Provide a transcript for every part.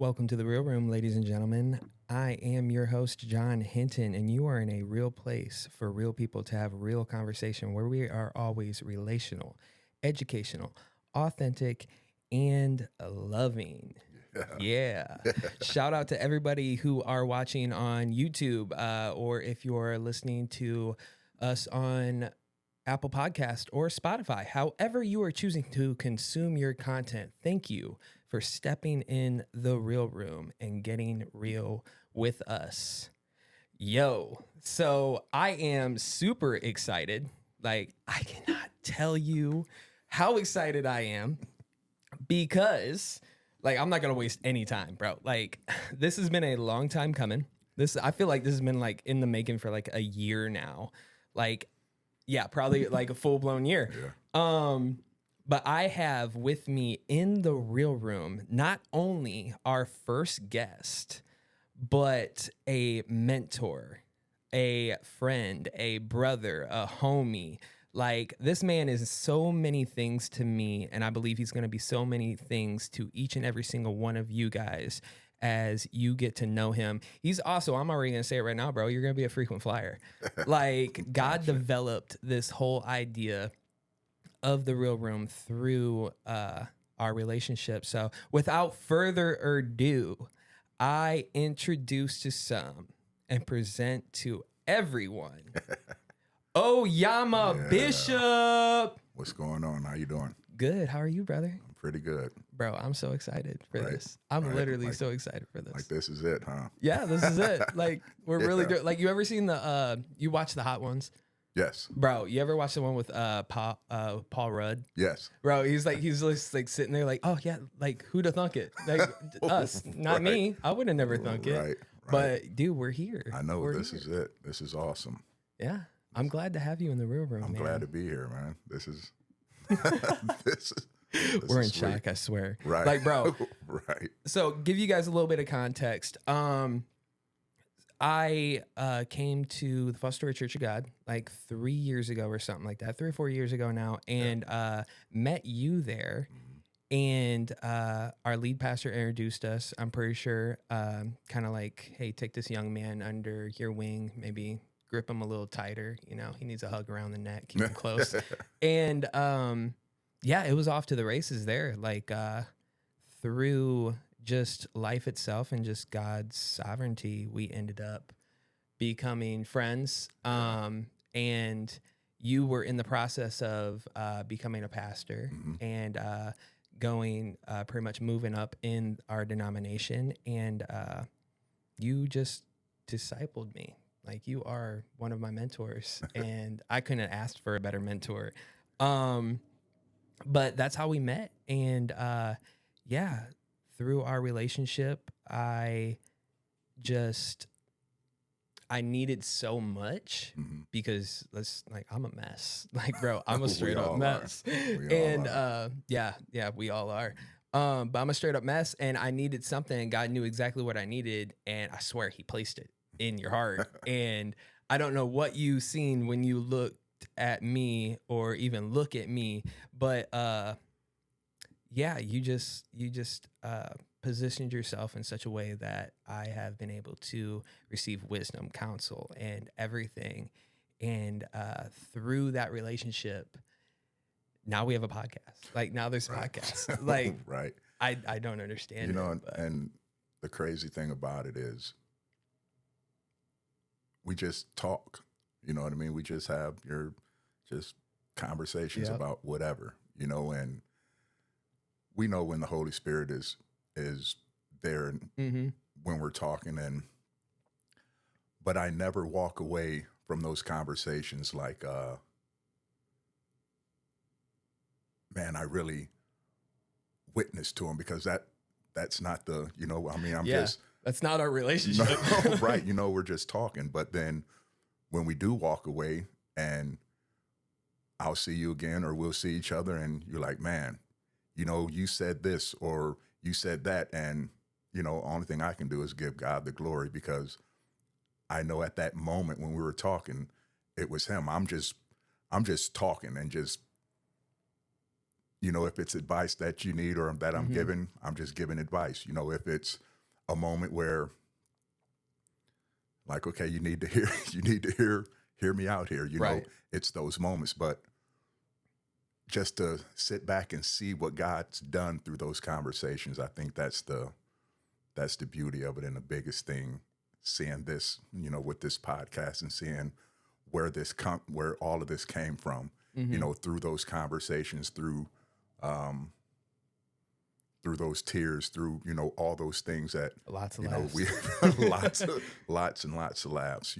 Welcome to the Real Room, ladies and gentlemen. I am your host, John Hinton, and you are in a real place for real people to have real conversation where we are always relational, educational, authentic, and loving. Yeah. Shout out to everybody who are watching on YouTube, or if you're listening to us on Apple Podcast or Spotify. However you are choosing to consume your content, thank you for stepping in the real room and getting real with us. Yo, so I am super excited. Like, I cannot tell you how excited I am because, like, I'm not going to waste any time, bro. Like, this has been a long time coming. I feel like this has been like in the making for like a year now. Like, yeah, probably like a full-blown year. Yeah. But I have with me in the real room not only our first guest, but a mentor, a friend, a brother, a homie. Like, this man is so many things to me, and I believe he's going to be so many things to each and every single one of you guys as you get to know him. He's also, I'm already going to say it right now, bro, you're going to be a frequent flyer. Like, God developed this whole idea of the real room through our relationship. So without further ado, I introduce to some and present to everyone Oyama Bishop. What's going on? How you doing? Good. How are you, brother? I'm pretty good. Bro, I'm so excited for Right. this. I'm Right. literally Like- so excited for this. Like this is it, huh? Yeah, this is it. Like, we're really Yeah. good. Like, you ever seen you watch the Hot Ones? Yes. Bro, you ever watch the one with Paul Rudd? Yes. Bro, he's just like sitting there like, oh yeah, like who'd have thunk it? Like us, not Right. me. I would have never thunk it. Right. But dude, we're here. I know We're this here. is it. This is awesome. Yeah. I'm glad to have you in the real room, I'm man. glad to be here, man. This is this We're in is sweet. shock, I swear. Right. Like, bro. Right. So give you guys a little bit of context. I came to the Foster Church of God like 3 years ago or something like that, 3 or 4 years ago now, and met you there. And our lead pastor introduced us. I'm pretty sure, kind of like, hey, take this young man under your wing, maybe grip him a little tighter. You know, he needs a hug around the neck, keep him close. And yeah, it was off to the races there. Like through just life itself and just God's sovereignty, we ended up becoming friends. And you were in the process of becoming a pastor and going pretty much moving up in our denomination. And you just discipled me. Like, you are one of my mentors, and I couldn't have asked for a better mentor. But that's how we met. And yeah, through our relationship, I needed so much because I'm a mess. Like, bro, I'm a straight up mess. And yeah, we all are. But I'm a straight up mess, and I needed something, and God knew exactly what I needed, and I swear he placed it in your heart. And I don't know what you seen when you looked at me or even look at me, but yeah, you just positioned yourself in such a way that I have been able to receive wisdom, counsel, and everything. And through that relationship, now we have a podcast. Like, now there's a podcast. Like, right. I don't understand. You know, it, but and the crazy thing about it is we just talk. You know what I mean? We just have just conversations about whatever, you know, and we know when the Holy Spirit is there and when we're talking, but I never walk away from those conversations like, man, I really witnessed to him, because that's not the, you know, I mean, that's not our relationship. No, right. You know, we're just talking. But then when we do walk away and I'll see you again, or we'll see each other, and you're like, man, you know, you said this or you said that. And, you know, only thing I can do is give God the glory, because I know at that moment when we were talking, it was him. I'm just talking and just if it's advice that you need or that I'm Mm-hmm. giving, I'm just giving advice. If it's a moment where, like, okay, you need to hear, hear me out here. Right. It's those moments. But just to sit back and see what God's done through those conversations, I think that's the beauty of it, and the biggest thing. Seeing this, with this podcast, and seeing where where all of this came from, Mm-hmm. through those conversations, through those tears, through all those things that Lots of laughs. we lots and lots of laughs.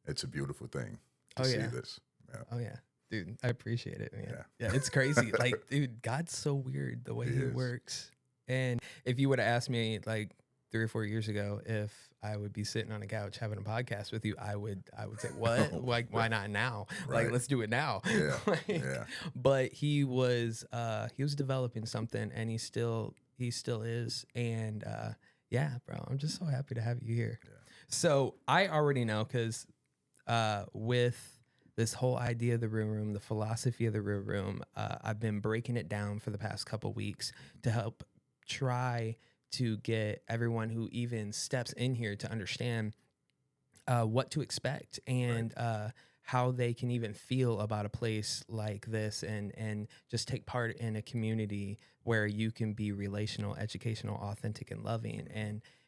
It's a beautiful thing to see this. Yeah. Oh yeah, dude, I appreciate it, man. Yeah. Yeah, it's crazy. Like, dude, God's so weird the way He he is. works. And if you would have asked me like 3 or 4 years ago if I would be sitting on a couch having a podcast with you, I would say, what? Like, why not now? Right. Like, let's do it now. Yeah. Like, Yeah. But he was developing something, and he still is. And yeah, bro, I'm just so happy to have you here. Yeah. So I already know, because with this whole idea of the real room, the philosophy of the real room, I've been breaking it down for the past couple weeks to help try to get everyone who even steps in here to understand what to expect, and how they can even feel about a place like this, and just take part in a community where you can be relational, educational, authentic, and loving,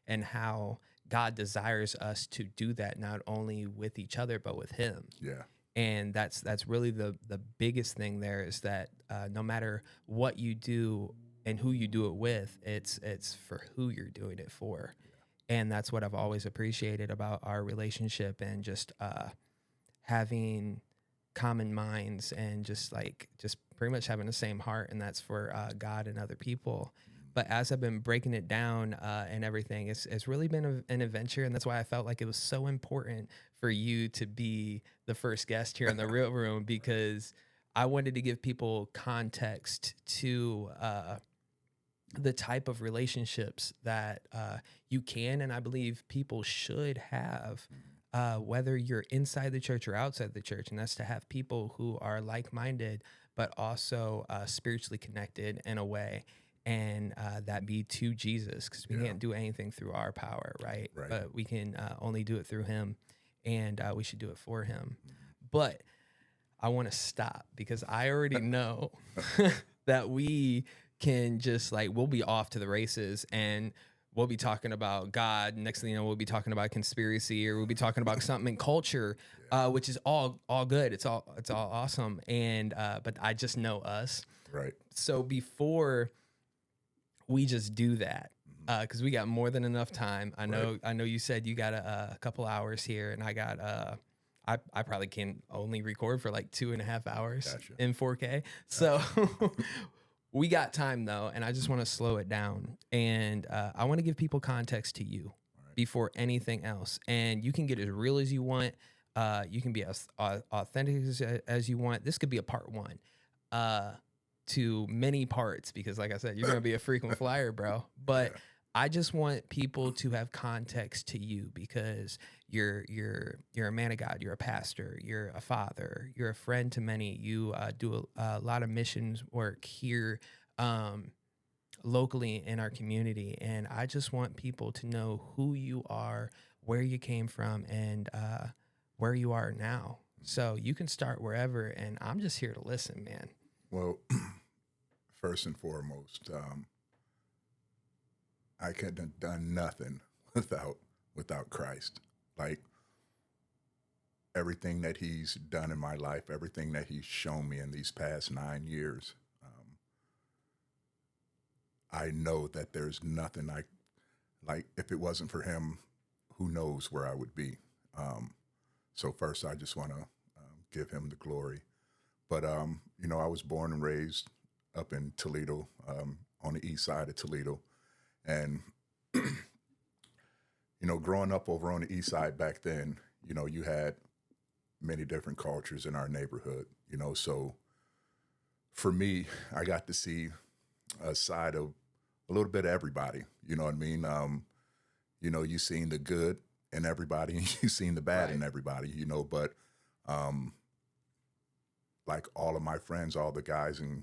and how God desires us to do that, not only with each other, but with him. Yeah. And that's really the biggest thing there, is that no matter what you do and who you do it with, it's for who you're doing it for. And that's what I've always appreciated about our relationship, and just having common minds, and just pretty much having the same heart, and that's for God and other people. But as I've been breaking it down and everything, it's really been an adventure, and that's why I felt like it was so important for you to be the first guest here in the Real Room, because I wanted to give people context to the type of relationships that you can, and I believe people should have, whether you're inside the church or outside the church, and that's to have people who are like-minded, but also spiritually connected in a way, and that be to Jesus, because we can't do anything through our power, right? But we can only do it through him, and we should do it for him. But I want to stop, because I already know that we can just we'll be off to the races, and we'll be talking about God. Next thing you know, we'll be talking about conspiracy, or we'll be talking about something in culture, which is all good. It's all awesome. And but I just know us. Right. So before we just do that, because we got more than enough time. I know you said you got a couple hours here, and I got I probably can only record for like 2.5 hours in 4K. So we got time though, and I just want to slow it down, and I want to give people context to you before anything else. And you can get as real as you want. You can be as authentic as you want. This could be a part one to many parts, because like I said, you're going to be a frequent flyer, bro. But I just want people to have context to you, because you're a man of God, you're a pastor, you're a father, you're a friend to many. You do a lot of missions work here locally in our community, and I just want people to know who you are, where you came from, and where you are now. So you can start wherever, and I'm just here to listen, man. Well, first and foremost, I couldn't have done nothing without Christ. Like, everything that he's done in my life, everything that he's shown me in these past 9 years, I know that there's nothing like if it wasn't for him, who knows where I would be. So first, I just want to give him the glory. But, I was born and raised up in Toledo, on the east side of Toledo. And, growing up over on the east side back then, you had many different cultures in our neighborhood, so for me, I got to see a side of a little bit of everybody, you know what I mean? You seen the good in everybody, and you seen the bad in everybody, but like all of my friends, all the guys and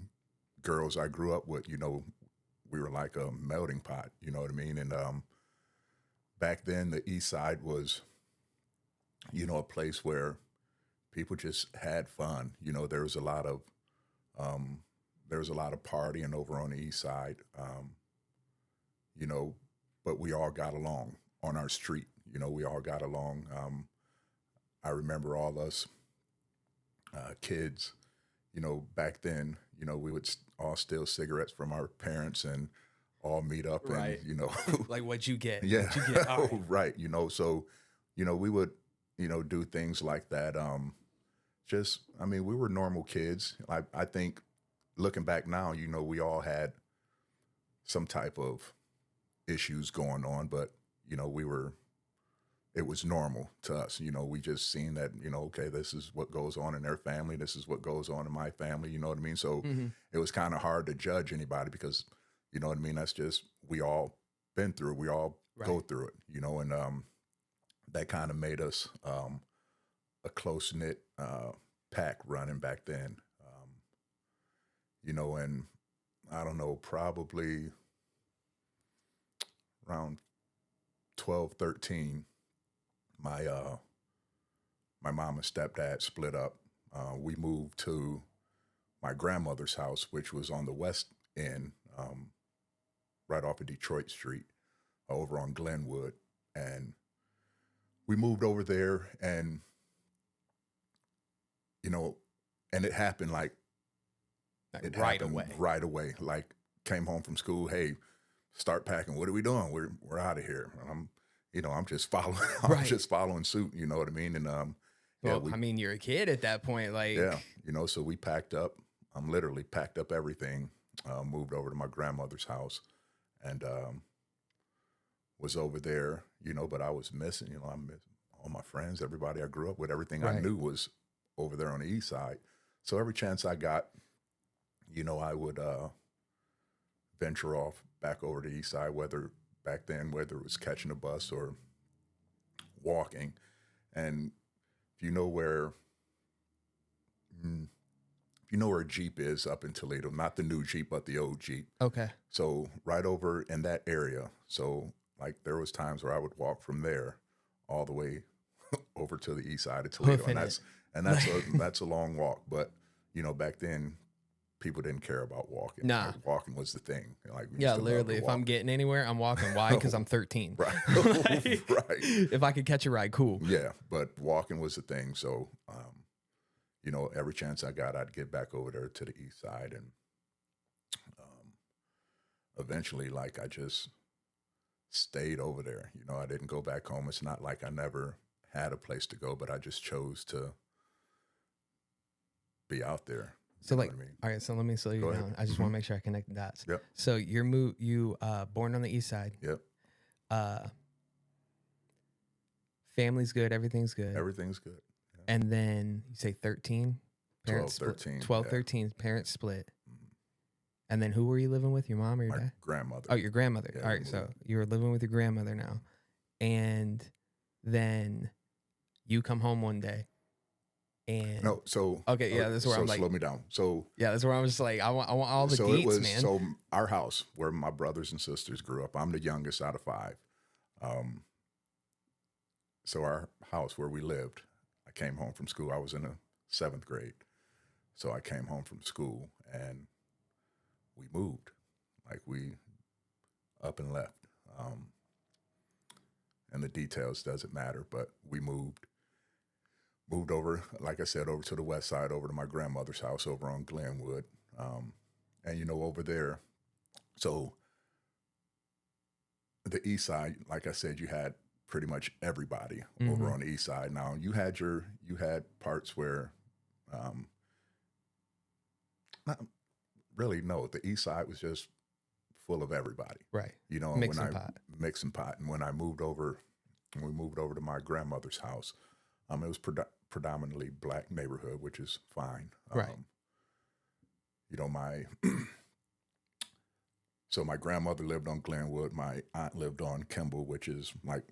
girls I grew up with, we were like a melting pot, you know what I mean? And back then, the East Side was, a place where people just had fun. There was a lot of partying over on the East Side, but we all got along on our street. We all got along. I remember all us kids, back then, we would all steal cigarettes from our parents and all meet up Right. and, Like what you get. yeah, What you get. All right. right. So, we would, do things like that. We were normal kids. I think looking back now, we all had some type of issues going on, but, it was normal to us. We just seen that, okay, this is what goes on in their family. This is what goes on in my family. You know what I mean? So it was kind of hard to judge anybody because, you know what I mean? That's just, we all been through it. We all go through it, and that kind of made us a close-knit pack running back then. And I don't know, probably around 12, 13, my mom and stepdad split up. We moved to my grandmother's house, which was on the west end, right off of Detroit Street, over on Glenwood. And we moved over there and, and it happened like it right happened away. right away. Like came home from school. Hey, start packing. What are we doing? We're out of here. And I'm just following. I'm just following suit. You know what I mean? And you're a kid at that point. Like so we packed up. Literally packed up everything. Moved over to my grandmother's house, and was over there. But I was missing. I missed all my friends, everybody I grew up with. Everything I knew was over there on the East Side. So every chance I got, I would venture off back over to the East Side, whether it was catching a bus or walking. And if you know where Jeep is up in Toledo, not the new Jeep, but the old Jeep. Okay. So right over in that area. So like there was times where I would walk from there all the way over to the east side of Toledo. And that's a long walk. But, back then people didn't care about walking. Nah. Like, walking was the thing. Like, literally, if I'm getting anywhere, I'm walking. Why? Because I'm 13. Right. Like, right. If I could catch a ride, cool. Yeah, but walking was the thing. So, every chance I got, I'd get back over there to the east side. And eventually, like, I just stayed over there. I didn't go back home. It's not like I never had a place to go, but I just chose to be out there. So like, all right, so let me slow you down. I just want to make sure I connect the dots. Yep. So you born on the east side. Yep. Family's good. Everything's good. Everything's good. Yeah. And then you say 13? 12, 13. 12, 13, parents split. Mm-hmm. And then who were you living with? Your mom or your dad? My grandmother. Oh, your grandmother. Yeah, all right, so you were living with your grandmother now. And then you come home one day. And no, so okay, yeah, that's where I'm like, slow me down. So yeah, that's where I'm just like, I want all the deets, man. So our house where my brothers and sisters grew up, I'm the youngest out of 5. So our house where we lived, I came home from school. I was in the 7th grade, so I came home from school and we moved, like we up and left. And the details doesn't matter, but we moved over, like I said, over to the west side, over to my grandmother's house over on Glenwood. And, over there, so the east side, like I said, you had pretty much everybody over on the east side. Now, you had parts where, not really, no, the east side was just full of everybody. Right. Mixing pot. And when we moved over to my grandmother's house, it was predominantly black neighborhood, which is fine. Right. So my grandmother lived on Glenwood. My aunt lived on Kimball, which is like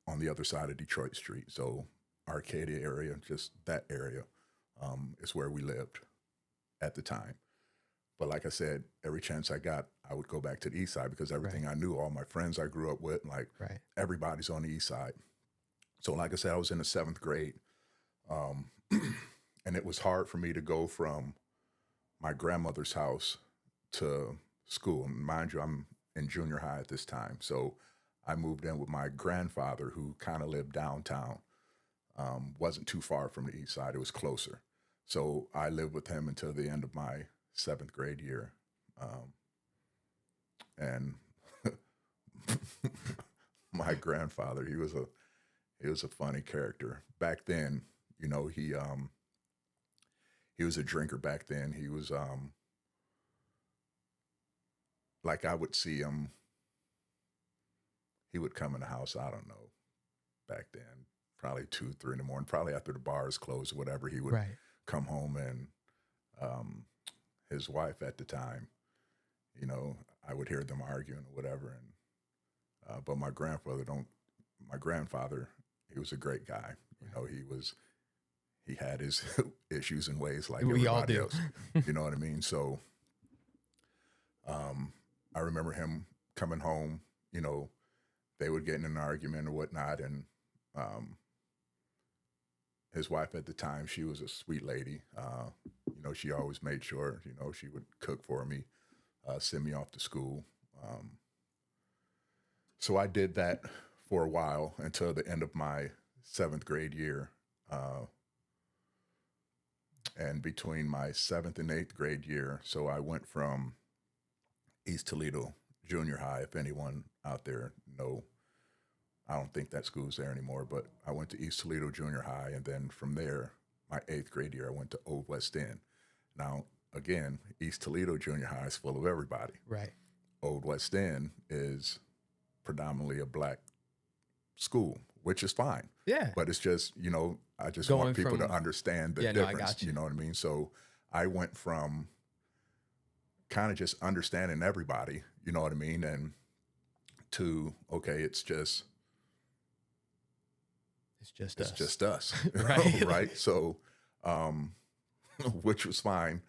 on the other side of Detroit Street. So Arcadia area, just that area, is where we lived. at the time. But like I said, every chance I got, I would go back to the east side because everything I knew, all my friends I grew up with, like everybody's on the east side. So like I said, I was in the 7th grade. And it was hard for me to go from my grandmother's house to school. And mind you, I'm in junior high at this time. So I moved in with my grandfather, who kind of lived downtown. Wasn't too far from the east side. It was closer. So I lived with him until the end of my 7th grade year. And my grandfather, he was a funny character. Back then, you know, he was a drinker back then. He was like, I would see him, he would come in the house, I don't know, back then, probably 2, 3 in the morning, probably after the bars closed or whatever, he would come home, and his wife at the time, you know, I would hear them arguing or whatever. And but my grandfather, he was a great guy. You know, he had his issues and ways like everybody else. You know what I mean? So I remember him coming home, you know, they would get in an argument or whatnot. And his wife at the time, she was a sweet lady. You know, she always made sure, you know, she would cook for me, send me off to school. So I did that for a while until the end of my 7th grade year. And between my 7th and 8th grade year, so I went from East Toledo Junior High, if anyone out there know, I don't think that school's there anymore, but I went to East Toledo Junior High, and then from there, my 8th grade year, I went to Old West End. Now, again, East Toledo Junior High is full of everybody. Right. Old West End is predominantly a black school, which is fine. Yeah. But it's just, you know, I just Going want people from, to understand the yeah, no, I difference. got you. You know what I mean? So I went from kind of just understanding everybody, you know what I mean, and to, okay, it's just us. Right. Right. So, which was fine.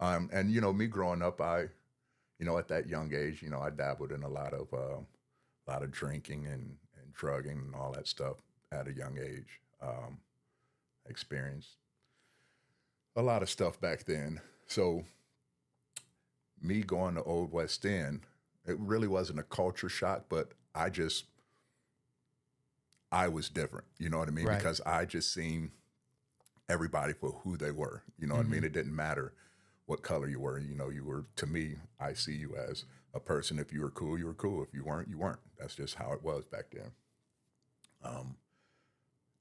And, you know, me growing up, you know, at that young age, you know, I dabbled in a lot of drinking and drugging and all that stuff at a young age. Experienced a lot of stuff back then. So me going to Old West End, it really wasn't a culture shock, but I was different, you know what I mean? Right. Because I just seen everybody for who they were, you know what I mean? It didn't matter what color you were, you know, you were, to me, I see you as a person. If you were cool, you were cool. If you weren't, you weren't. That's just how it was back then.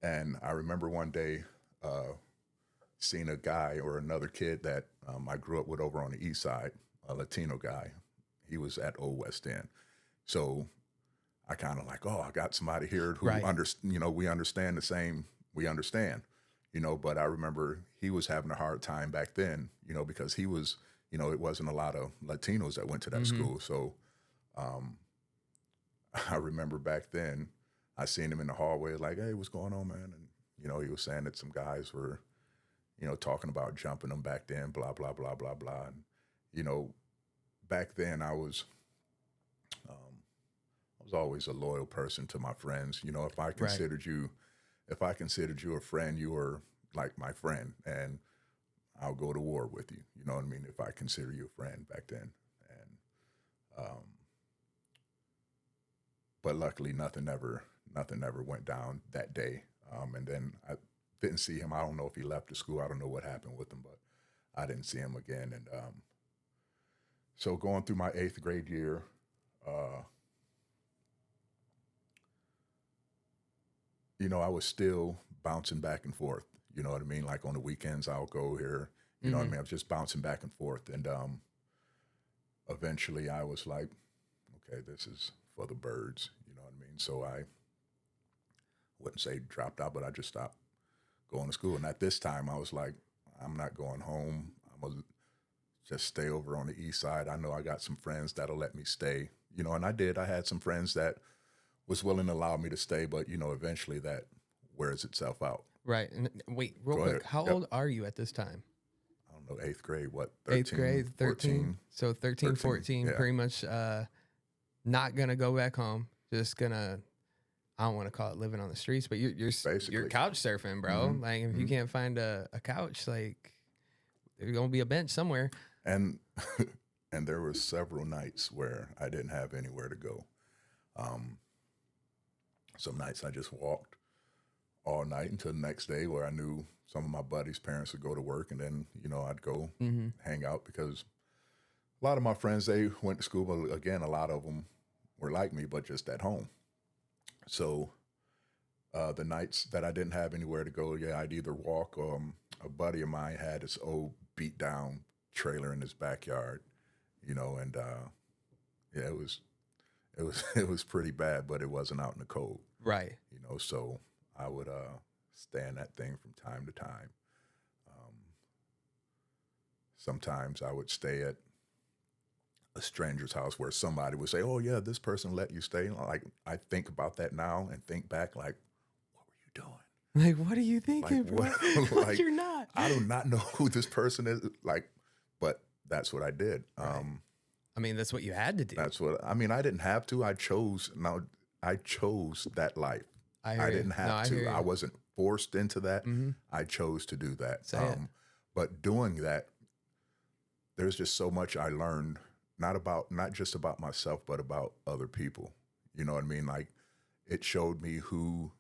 And I remember one day seeing a guy or another kid that I grew up with over on the east side, a Latino guy. He was at Old West End. So I kind of like, oh, I got somebody here who you know, we understand the same, we understand, you know, but I remember he was having a hard time back then, you know, because he was, you know, it wasn't a lot of Latinos that went to that school. So I remember back then I seen him in the hallway like, hey, what's going on, man? And, you know, he was saying that some guys were, you know, talking about jumping them back then, blah, blah, blah, blah, blah. And, you know, back then I was always a loyal person to my friends. You know, if I considered you a friend, you were like my friend, and I'll go to war with you. You know what I mean? If I consider you a friend back then. And but luckily nothing ever went down that day. And then I didn't see him. I don't know if he left the school. I don't know what happened with him, but I didn't see him again. And so going through my 8th grade year, you know, I was still bouncing back and forth. You know what I mean? Like on the weekends, I'll go here. You know what I mean? I was just bouncing back and forth. And eventually I was like, okay, this is for the birds. You know what I mean? So I wouldn't say dropped out, but I just stopped going to school. And at this time, I was like, I'm not going home. I'm going to just stay over on the east side. I know I got some friends that'll let me stay. You know, and I did. I had some friends that was willing to allow me to stay, but, you know, eventually that wears itself out. Right. And wait, real quick, how old are you at this time? I'm don't know, 8th grade, what, 8th grade, 13. 14? So 13, 14, yeah. pretty much not going to go back home. Just going to, I don't want to call it living on the streets, but you're Basically. couch surfing, bro. Mhm, Like if you mhm. can't find a couch, like there's going to be a bench somewhere. And and there were several nights where I didn't have anywhere to go. Some nights I just walked all night until the next day, where I knew some of my buddies' parents would go to work, and then, you know, I'd go hang out, because a lot of my friends, they went to school, but again, a lot of them were like me, but just at home. So the nights that I didn't have anywhere to go, yeah, I'd either walk, or a buddy of mine had this old beat down trailer in his backyard, you know, and yeah, it was pretty bad, but it wasn't out in the cold, Right. you know. So I would stay in that thing from time to time. Sometimes I would stay at a stranger's house where somebody would say, "Oh yeah, this person let you stay." Like, I think about that now and think back, like, what were you doing? Like, what are you thinking, Like, bro? what? Like, Like, you're not. I do not know who this person is. Like, but that's what I did. Right. I mean, that's what you had to do. That's what I mean. I didn't have to. I chose. Now, I chose that life. I didn't have to. I wasn't forced into that. I chose to do that. Say it. But doing that, there's just so much I learned. Not just about myself, but about other people. You know what I mean? Like, it showed me who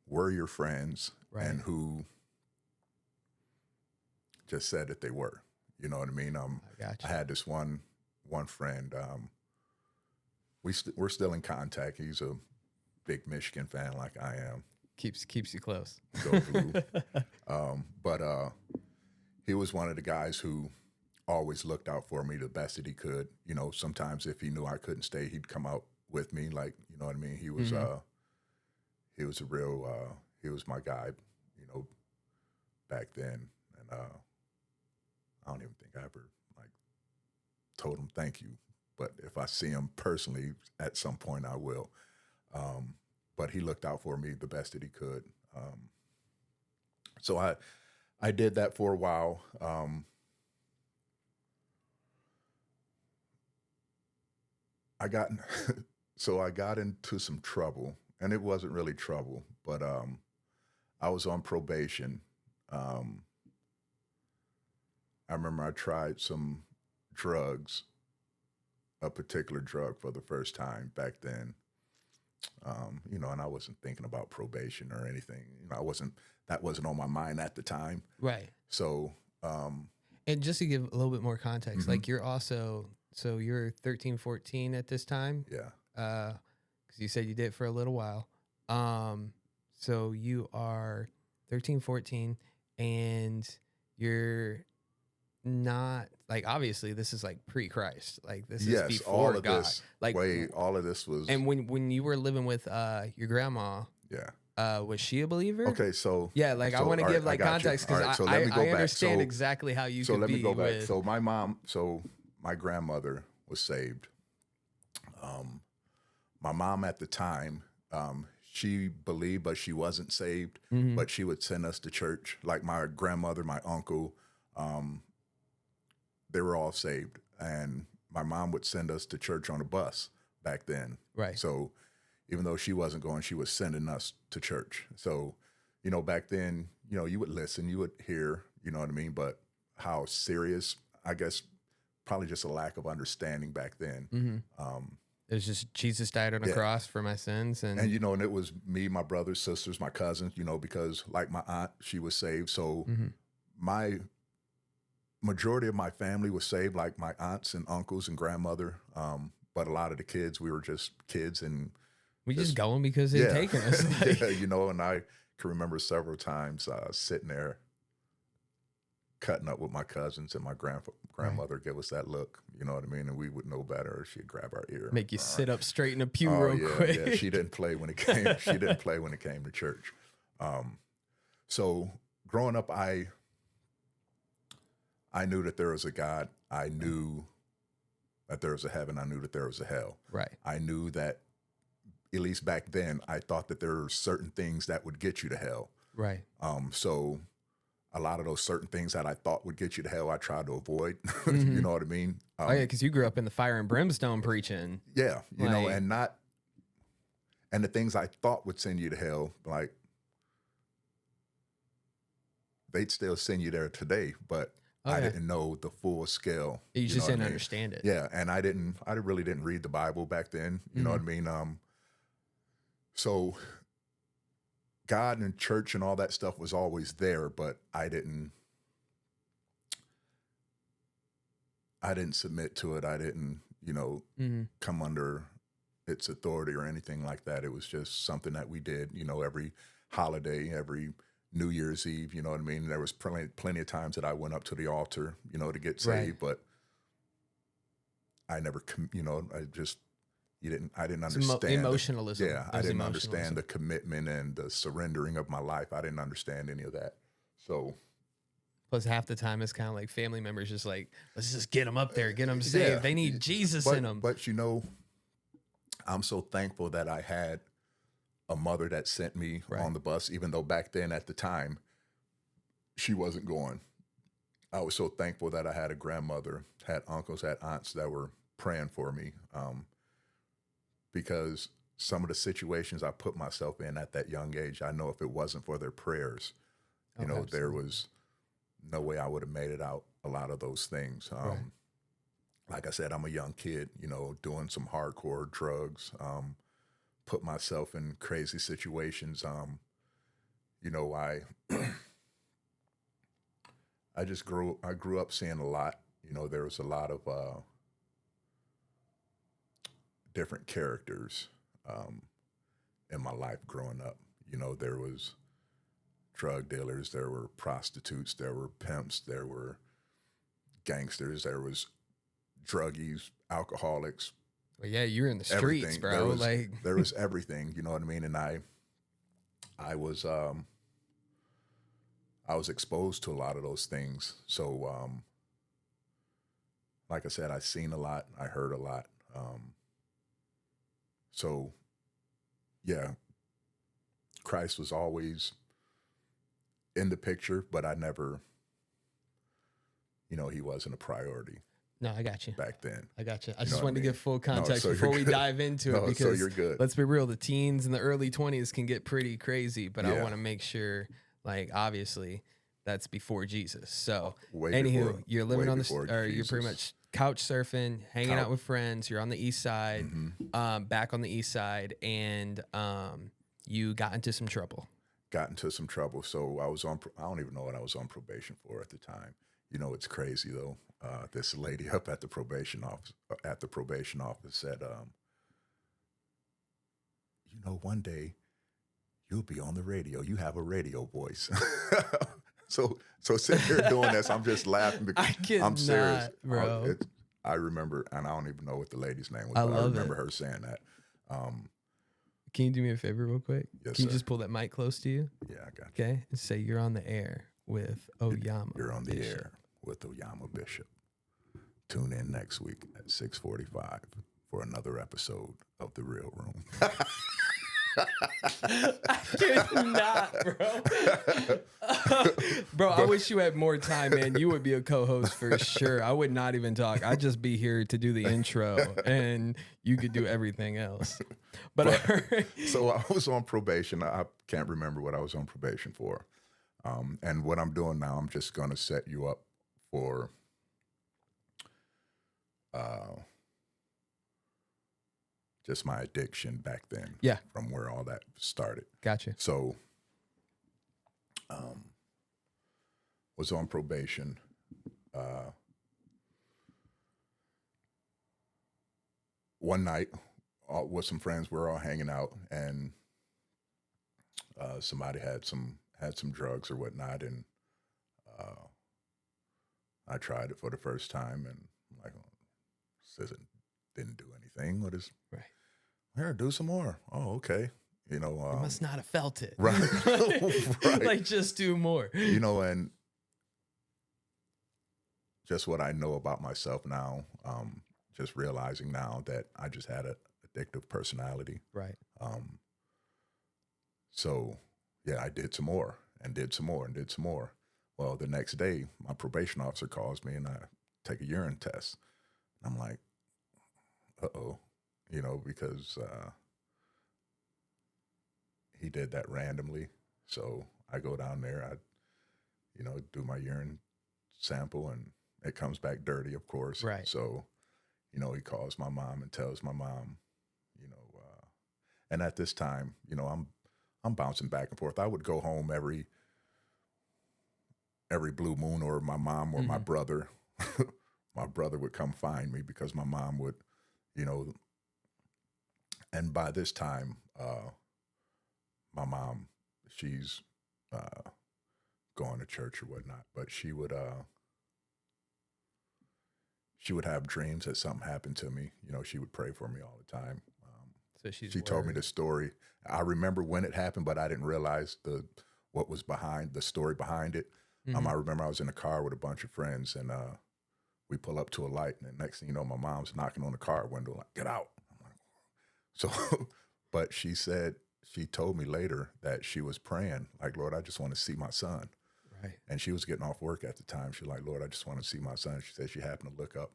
were your friends, Right. and who just said that they were. You know what I mean? I got I you. had this one friend. We're still in contact. He's a big Michigan fan, like I am. Keeps you close. Go Blue. But he was one of the guys who always looked out for me the best that he could. You know, sometimes if he knew I couldn't stay, he'd come out with me. Like, you know what I mean? He was he was a real he was my guy, you know, back then. And I don't even think I ever like told him thank you. But if I see him personally at some point, I will. But he looked out for me the best that he could. So I did that for a while. I got into some trouble, and it wasn't really trouble, but I was on probation. I remember I tried some drugs, a particular drug, for the first time back then. You know, and I wasn't thinking about probation or anything. You know, that wasn't on my mind at the time. Right. So, And just to give a little bit more context, like you're also, so you're 13, 14 at this time. yeah, Because you said you did it for a little while. So you are 13, 14, and you're not, like, obviously this is like pre-Christ. Like, this is yes, before all of God. this. Like, All of this was. and when you were living with your grandma, yeah. was she a believer? Okay, so Yeah, like, I want to all give right, I like got you. context, All because right, so let me go I back. understand So- exactly how you So could let be me go back. with. So my grandmother was saved. My mom at the time, she believed, but she wasn't saved. But she would send us to church. Like my grandmother, my uncle, they were all saved, and my mom would send us to church on a bus back then. Right. So even though she wasn't going, she was sending us to church. So, you know, back then, you know, you would listen, you would hear, you know what I mean? But how serious, I guess, probably just a lack of understanding back then. It was just Jesus died on a Yeah. cross for my sins, And, you know, and it was me, my brothers, sisters, my cousins, you know, because like my aunt, she was saved. So my majority of my family was saved, like my aunts and uncles and grandmother. But a lot of the kids, we were just kids, and we just going because they're taking us. Like, yeah, you know, and I can remember several times sitting there cutting up with my cousins, and my grandmother give us that look, you know what I mean? And we would know better. She'd grab our ear. make you sit up straight in a pew Oh, real yeah, quick. yeah. She didn't play when it came. She didn't play when it came to church. So growing up, I knew that there was a God. I knew that there was a heaven. I knew that there was a hell. Right. I knew that, at least back then, I thought that there were certain things that would get you to hell. Right. So a lot of those certain things that I thought would get you to hell, I tried to avoid. You Mm-hmm. know what I mean? Oh yeah, because you grew up in the fire and brimstone preaching. Yeah, you know, Like, and the things I thought would send you to hell, like they'd still send you there today, but oh I yeah, didn't know the full scale. you You know just what I didn't mean? understand it. Yeah, and I really didn't read the Bible back then. You know what I mean? So God and church and all that stuff was always there, but I didn't submit to it. I didn't, you know, Mm-hmm. come under its authority or anything like that. It was just something that we did, you know, every holiday, every New Year's Eve, you know what I mean? There was plenty of times that I went up to the altar, you know, to get Right. saved, but I never, you know, I didn't understand Emotionalism. Yeah, It I was didn't emotionalism. understand the commitment and the surrendering of my life. I didn't understand any of that. So Plus, half the time it's kind of like family members just like, let's just get them up there, get them saved. yeah, They need Jesus in them. but you know, I'm so thankful that I had a mother that sent me Right. on the bus, even though back then at the time she wasn't going. I was so thankful that I had a grandmother, had uncles, had aunts that were praying for me, because some of the situations I put myself in at that young age, I know if it wasn't for their prayers, you know, there Absolutely. was no way I would have made it out a lot of those things. Right. Like I said, I'm a young kid, you know, doing some hardcore drugs, put myself in crazy situations. You know, I grew up seeing a lot. You know, there was a lot of different characters in my life growing up. You know, there was drug dealers, there were prostitutes, there were pimps, there were gangsters, there was druggies, alcoholics. Well, yeah, you're in the streets, Everything. bro. There was everything. You know what I mean? And I was exposed to a lot of those things. So, like I said, I seen a lot, I heard a lot. So, yeah, Christ was always in the picture, but I never, you know, he wasn't a priority No, I got you. back then. I got you. I You just know what wanted I to mean? give full context so you're before we good. dive into it No, so because you're good. let's be real, the teens and the early 20s can get pretty crazy, but I Yeah. want to make sure, like, obviously, that's before Jesus. So, Way anywho, before- you're living way on before or you're pretty Jesus. much couch surfing, hanging out with friends. You're on the east side, back on the east side, and you got into some trouble. Got into some trouble. So I was on, I don't even know what I was on probation for at the time. You know, it's crazy though. This lady up at the probation office, said, you know, one day you'll be on the radio. You have a radio voice. So sitting here doing this, I'm just laughing because I'm serious, bro. I remember, and I don't even know what the lady's name was, I but I love remember it. her saying that. Can you do me a favor real quick? Yes, Can you sir. just pull that mic close to you? Yeah, I got you. Okay. And say you're on the air with Oyama. You're on the Bishop. air with Oyama Bishop. Tune in next week at 6:45 for another episode of The Real Room. I cannot, bro. Bro, I wish you had more time, man. You would be a co-host for sure. I would not even talk. I'd just be here to do the intro, and you could do everything else. But So I was on probation. I can't remember what I was on probation for. And what I'm doing now, I'm just going to set you up for just my addiction back then. Yeah. From where all that started. Gotcha. So was on probation. One night with some friends, we're all hanging out, and somebody had some drugs or whatnot, and I tried it for the first time, and I'm like, this didn't do anything. What is Right. Here, do some more. Oh, okay. You know, You must not have felt it. right. Right. Like, just do more. You know, and just what I know about myself now, just realizing now that I just had an addictive personality. Right. So, yeah, I did some more and did some more and did some more. Well, the next day, my probation officer calls me and I take a urine test. I'm like, uh-oh, because he did that randomly. So I go down there, I, do my urine sample, and it comes back dirty, of course. Right. So, he calls my mom and tells my mom, and at this time, I'm bouncing back and forth. I would go home every blue moon, or my mom or my brother, my brother would come find me because my mom would, and by this time, my mom, she's going to church or whatnot, but she would have dreams that something happened to me. She would pray for me all the time. So she told me the story. I remember when it happened, but I didn't realize what was behind the story behind it. I remember I was in a car with a bunch of friends, and we pull up to a light, and the next thing you know, my mom's knocking on the car window, like, "Get out!" I'm like, so, but she told me later that she was praying, like, "Lord, I just want to see my son." Right. And she was getting off work at the time. She's like, "Lord, I just want to see my son." She said she happened to look up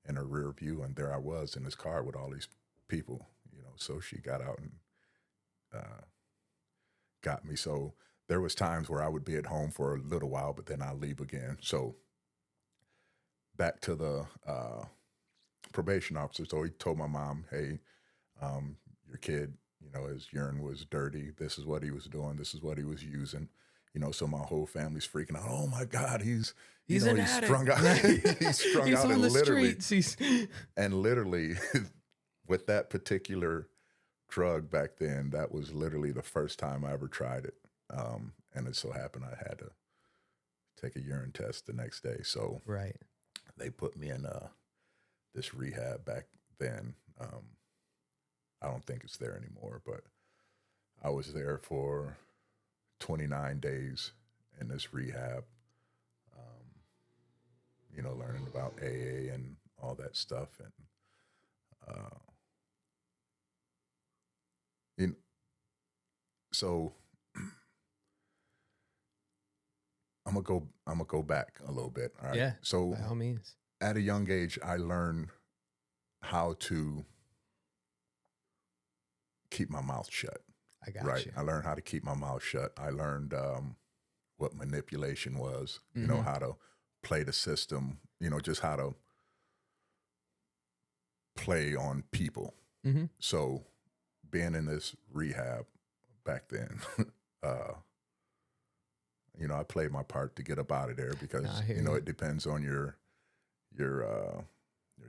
in her rear view, and there I was in this car with all these people, so she got out and got me. So there was times where I would be at home for a little while, but then I'll leave again. So back to the probation officer. So he told my mom, "Hey, your kid, his urine was dirty. This is what he was doing. This is what he was using." So my whole family's freaking out. "Oh my God, he's an addict. Strung out. He's strung He's out." on And the literally, streets. and literally, with that particular drug back then, that was literally the first time I ever tried it. And it so happened I had to take a urine test the next day. So Right. they put me in this rehab back then. I don't think it's there anymore, but I was there for 29 days in this rehab, learning about AA and all that stuff. And, so I'm gonna go back a little bit. All right. Yeah. So By all means. at a young age, I learned how to keep my mouth shut. I got Right. you. I learned how to keep my mouth shut. I learned what manipulation was, how to play the system, just how to play on people. So being in this rehab back then, I played my part to get up out of there because, it depends on your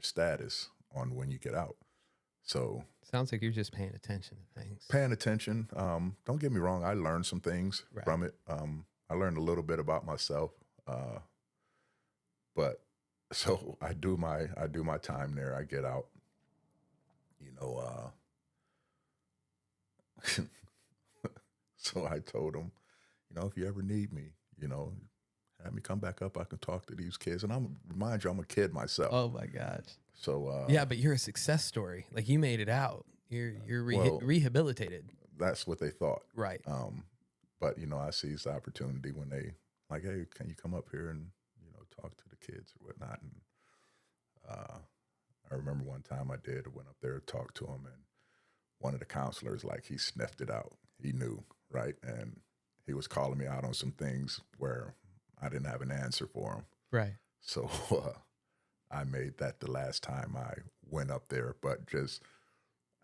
status on when you get out. So sounds like you're just paying attention to things. Paying attention. Don't get me wrong. I learned some things from it. I learned a little bit about myself. But so I do my time there. I get out, so I told him, if you ever need me, have me come back up. I can talk to these kids. And remind you, I'm a kid myself. Oh my gosh. So yeah, but you're a success story. Like, you made it out. You're rehabilitated. That's what they thought. Right. But I seized the opportunity when they like, "Hey, can you come up here and talk to the kids or whatnot?" And I remember one time I went up there to talk to them, and one of the counselors, like, he sniffed it out. He knew, right? And he was calling me out on some things where I didn't have an answer for him. Right. So I made that the last time I went up there. But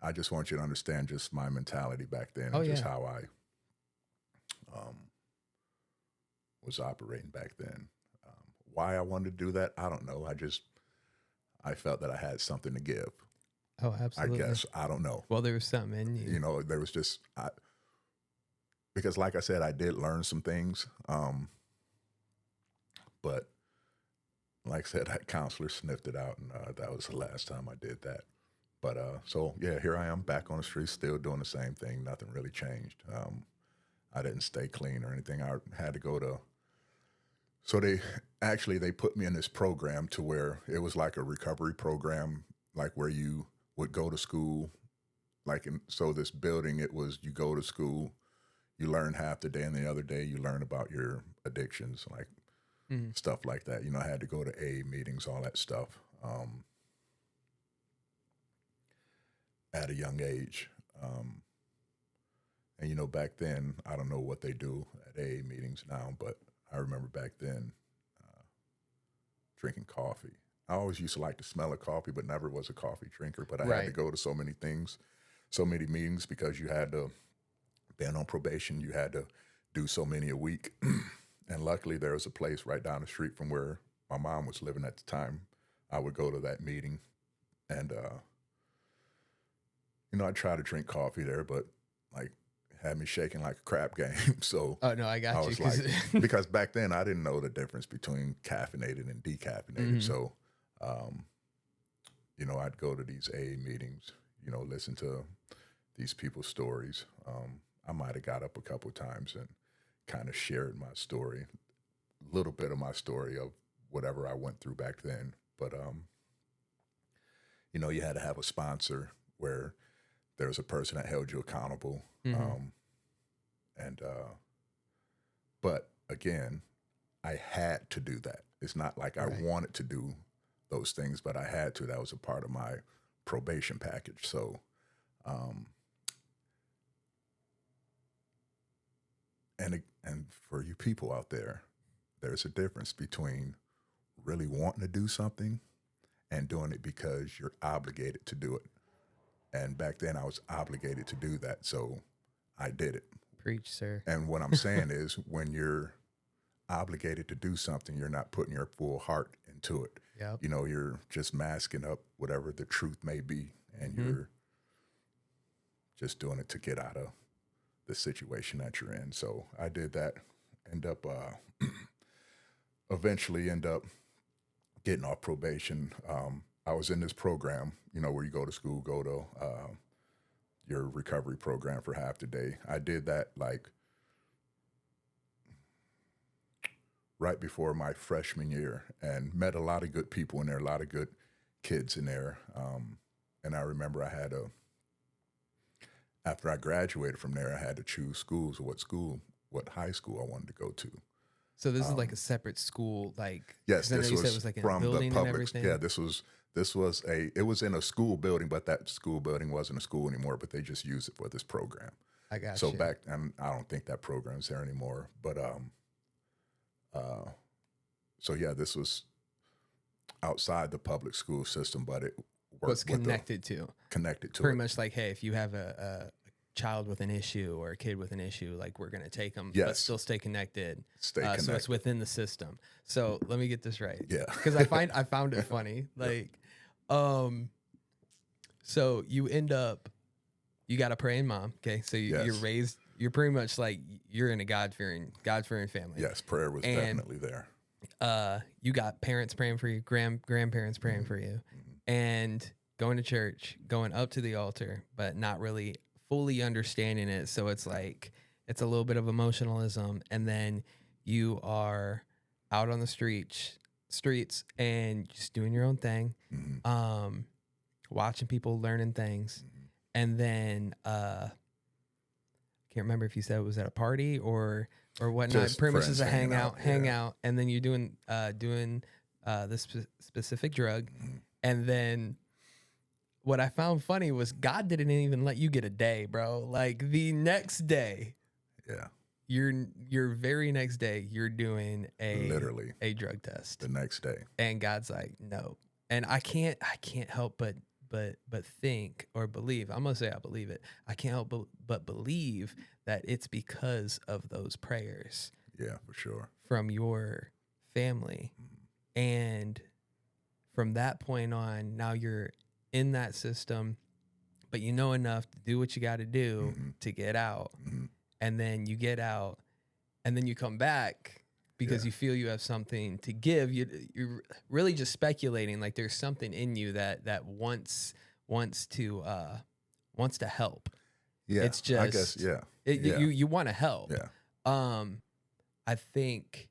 I just want you to understand just my mentality back then, and just how I was operating back then. Why I wanted to do that, I don't know. I felt that I had something to give. Oh, absolutely. I guess. I don't know. Well, there was something in you. There was just, because like I said, I did learn some things. But like I said, that counselor sniffed it out, and that was the last time I did that. But so yeah, here I am back on the street, still doing the same thing. Nothing really changed. I didn't stay clean or anything. I had to go to. So they put me in this program to where it was like a recovery program, like where you would go to school, so this building, it was, you go to school, you learn half the day, and the other day you learn about your addictions, like stuff like that. You know, I had to go to AA meetings, all that stuff, at a young age. And, you know, back then, I don't know what they do at AA meetings now, but I remember back then drinking coffee. I always used to like the smell of coffee, but never was a coffee drinker. But I had to go to so many things, so many meetings, because you had to be on probation. You had to do so many a week. And luckily, there was a place right down the street from where my mom was living at the time. I would go to that meeting. And, you know, I tried to drink coffee there, but like, had me shaking like a crap game. So Oh no, I got you. was like, because back then I didn't know the difference between caffeinated and decaffeinated. So, you know, I'd go to these AA meetings, you know, listen to these people's stories. I might have got up a couple of times and kind of shared my story, a little bit of my story of whatever I went through back then. But, you know, you had to have a sponsor where there was a person that held you accountable. But again, I had to do that. It's not like I wanted to do those things, but I had to. That was a part of my probation package. So, and for you people out there, there's a difference between really wanting to do something and doing it because you're obligated to do it. And back then I was obligated to do that. So I did it. Preach, sir. And what I'm saying is, when you're obligated to do something, you're not putting your full heart into it. Yep. You know, you're just masking up whatever the truth may be, and you're just doing it to get out of the situation that you're in. So I did that, eventually end up getting off probation. I was in this program, you know, where you go to school, go to your recovery program for half the day. I did that like right before my freshman year, and met a lot of good people in there, a lot of good kids in there. And I remember after I graduated from there, I had to choose schools, what high school I wanted to go to. So this is like a separate school, like, yes, I know this you was said it was like in a from the building and public. everything. Yeah, it was in a school building, but that school building wasn't a school anymore, but they just used it for this program. I got So you. and I don't think that program's there anymore, but so yeah, this was outside the public school system, but it was connected to it. Pretty much like, hey, if you have a child with an issue or a kid with an issue, like, we're going to take them, but still stay connected. So it's within the system. So let me get this right. Yeah. Because I found it funny. Like, so you got a praying mom. Okay. So you're raised, you're pretty much like, you're in a God-fearing family. Yes. Prayer was definitely there. You got parents praying for you, grandparents praying for you, and going to church, going up to the altar, but not really fully understanding it. So it's like, it's a little bit of emotionalism. And then you are out on the streets and just doing your own thing, watching people, learning things. And then, can't remember if you said it was at a party or whatnot. Just Pretty much friends as a hanging hangout. And then you're doing this specific drug. And then what I found funny was God didn't even let you get a day, bro. Like, the next day, your very next day, you're doing literally a drug test the next day, and God's like, no. And I can't help but think or believe. I'm gonna say I believe it. I can't help but believe that it's because of those prayers. Yeah, for sure. From your family, and from that point on, now you're in that system, but you know enough to do what you got to do to get out. And then you get out, and then you come back because you feel you have something to give. You're really just speculating, like there's something in you that wants to help. Yeah, it's just, I guess, you want to help. Yeah. I think,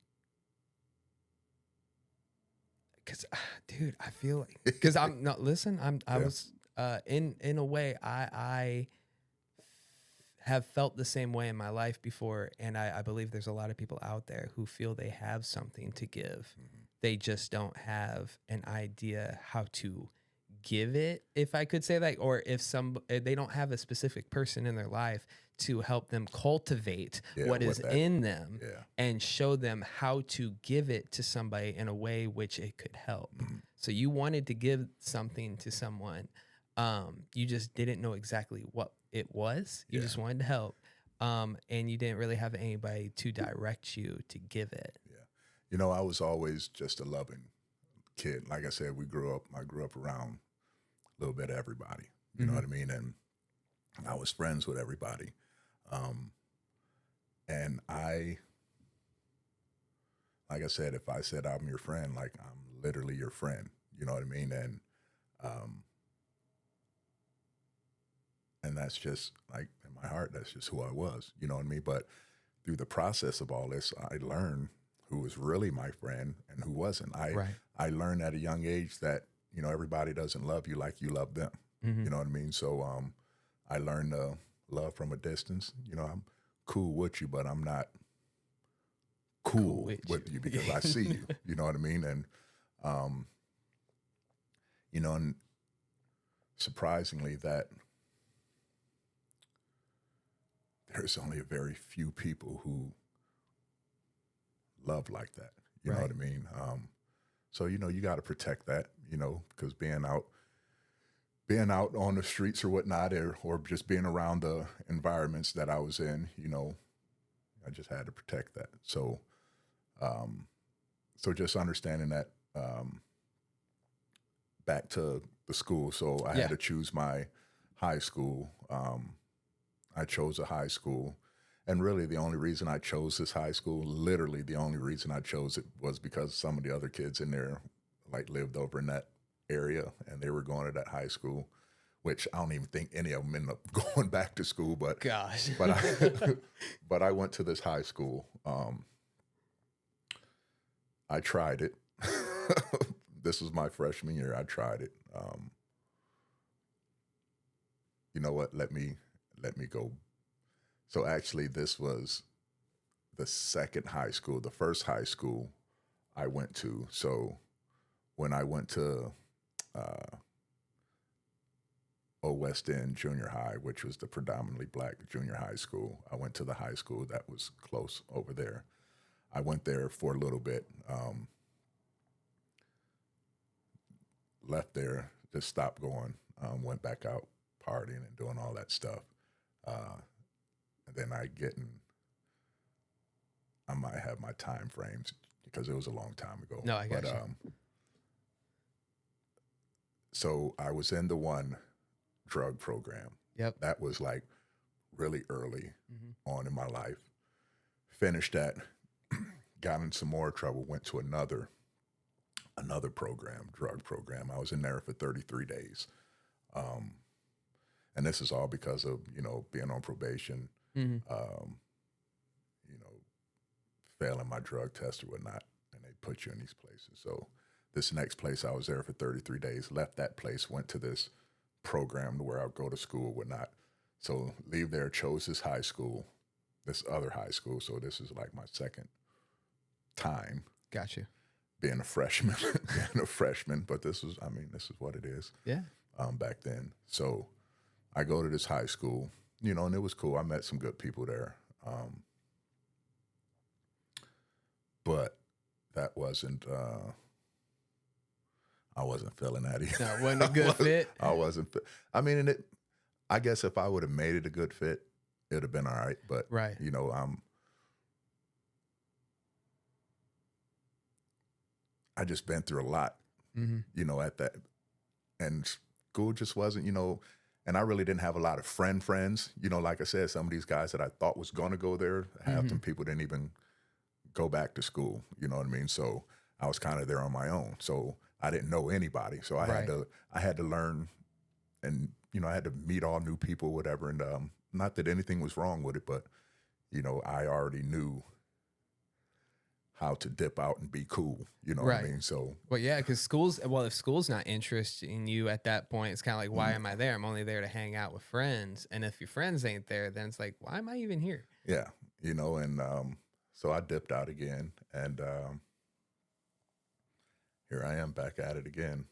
because, dude, I feel like, because I was in a way, I have felt the same way in my life before. And I believe there's a lot of people out there who feel they have something to give. They just don't have an idea how to give it, if I could say that, or if they don't have a specific person in their life to help them cultivate what is in them and show them how to give it to somebody in a way which it could help. So you wanted to give something to someone. You just didn't know exactly what it was. You just wanted to help. And you didn't really have anybody to direct you to give it. Yeah. I was always just a loving kid. Like I said, I grew up around a little bit of everybody, you know what I mean? And I was friends with everybody. And like I said, if I said I'm your friend, like I'm literally your friend, you know what I mean? And that's just like in my heart, that's just who I was, you know what I mean? But through the process of all this, I learned who was really my friend and who wasn't. I learned at a young age that, everybody doesn't love you like you love them. You know what I mean? So I learned to love from a distance. I'm cool with you, but I'm not cool with you because I see you. You know what I mean? And and surprisingly, that there's only a very few people who love like that. You know what I mean? So, you got to protect that, because being out on the streets or whatnot, or just being around the environments that I was in, I just had to protect that. So, so just understanding that, back to the school. So I had to choose my high school. I chose a high school. And really the only reason I chose this high school, literally the only reason I chose it was because some of the other kids in there lived over in that area and they were going to that high school, which I don't even think any of them ended up going back to school, but gosh, but I went to this high school. I tried it. This was my freshman year. I tried it. You know what? Let me go. So actually, this was the second high school. The first high school I went to. So when I went to West End Junior High, which was the predominantly black junior high school, I went to the high school that was close over there. I went there for a little bit, left there, just stopped going, went back out partying and doing all that stuff. And then I might have my time frames because it was a long time ago. No, I got you. So I was in the one drug program. Yep. That was really early on in my life. Finished that, got in some more trouble, went to another program, drug program. I was in there for 33 days. And this is all because of, being on probation, failing my drug test or whatnot, and they put you in these places. So this next place, I was there for 33 days, left that place, went to this program where I would go to school, whatnot. So leave there, chose this high school, this other high school. So this is my second time. Gotcha. Being a freshman, but this is what it is. Yeah. Back then. So I go to this high school, and it was cool. I met some good people there. But that wasn't, I wasn't feeling that either. That wasn't a good fit. I wasn't. I guess if I would have made it a good fit, it would have been all right. But, right. I just been through a lot, at that. And school just wasn't, and I really didn't have a lot of friends. Like I said, some of these guys that I thought was going to go there, half them people didn't even go back to school. You know what I mean? So I was kind of there on my own. So I didn't know anybody. So I had to learn, and, I had to meet all new people, whatever. And not that anything was wrong with it, but, I already knew how to dip out and be cool. You know what I Right. mean? So Well, yeah, because if school's not interested in you at that point, it's kind of like, why am I there? I'm only there to hang out with friends. And if your friends ain't there, then it's like, why am I even here? yeah, and so I dipped out again, and here I am back at it again.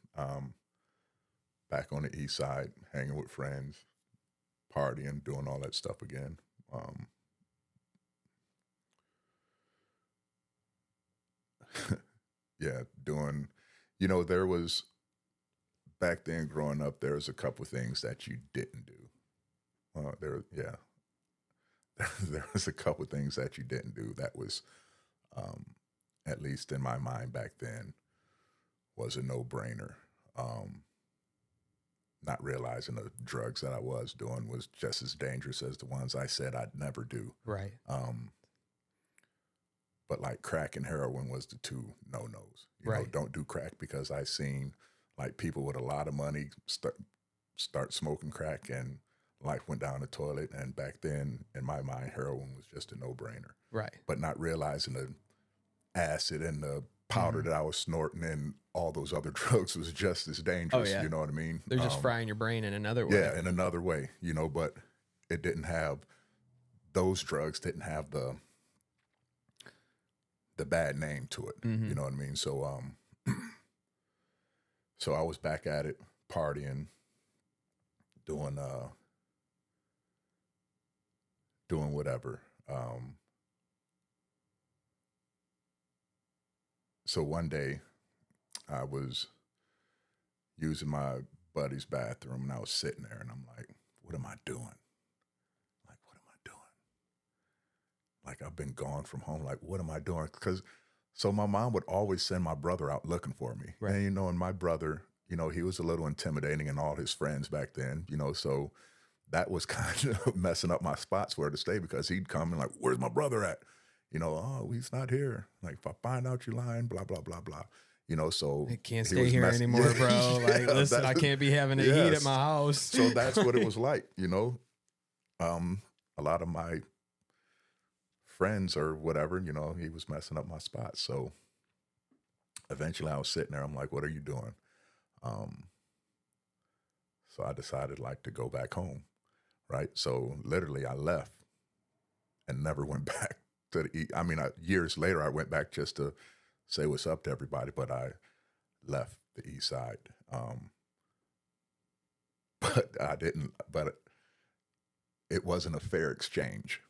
Back on the east side, hanging with friends, partying, doing all that stuff again. Um, yeah, doing, there was back then growing up, there was a couple things that you didn't do. Yeah, there was a couple things that you didn't do that was, um, at least in my mind back then, was a no-brainer. Um, Not realizing the drugs that I was doing was just as dangerous as the ones I said I'd never do. Right. But like crack and heroin was the two no-nos. Right. Don't do crack, because I seen like people with a lot of money start smoking crack and life went down the toilet. And back then, in my mind, heroin was just a no-brainer. Right. But not realizing the acid and the powder that I was snorting and all those other drugs was just as dangerous. yeah. You know what I mean? They're just frying your brain in another way. Yeah, in another way, but it didn't have, those drugs didn't have the bad name to it. You know what I mean? So so I was back at it, partying, doing whatever. So one day I was using my buddy's bathroom, and I was sitting there, and I'm like, what am I doing? Like, what am I doing? Like, I've been gone from home. Like, what am I doing? So my mom would always send my brother out looking for me. Right. And, and my brother, he was a little intimidating, and all his friends back then, so that was kind of messing up my spots where to stay, because he'd come and like, where's my brother at? Oh, he's not here. Like, if I find out you're lying, blah, blah, blah, blah. So I can't he stay was here anymore, Yeah, bro. Like, yeah, listen, I can't be having a heat at yes. my house. So that's what it was like, a lot of my friends or whatever, he was messing up my spot. So eventually I was sitting there, I'm like, what are you doing? So I decided like to go back home, right? So literally I left and never went back to years later I went back just to say what's up to everybody, but I left the east side. But it wasn't a fair exchange,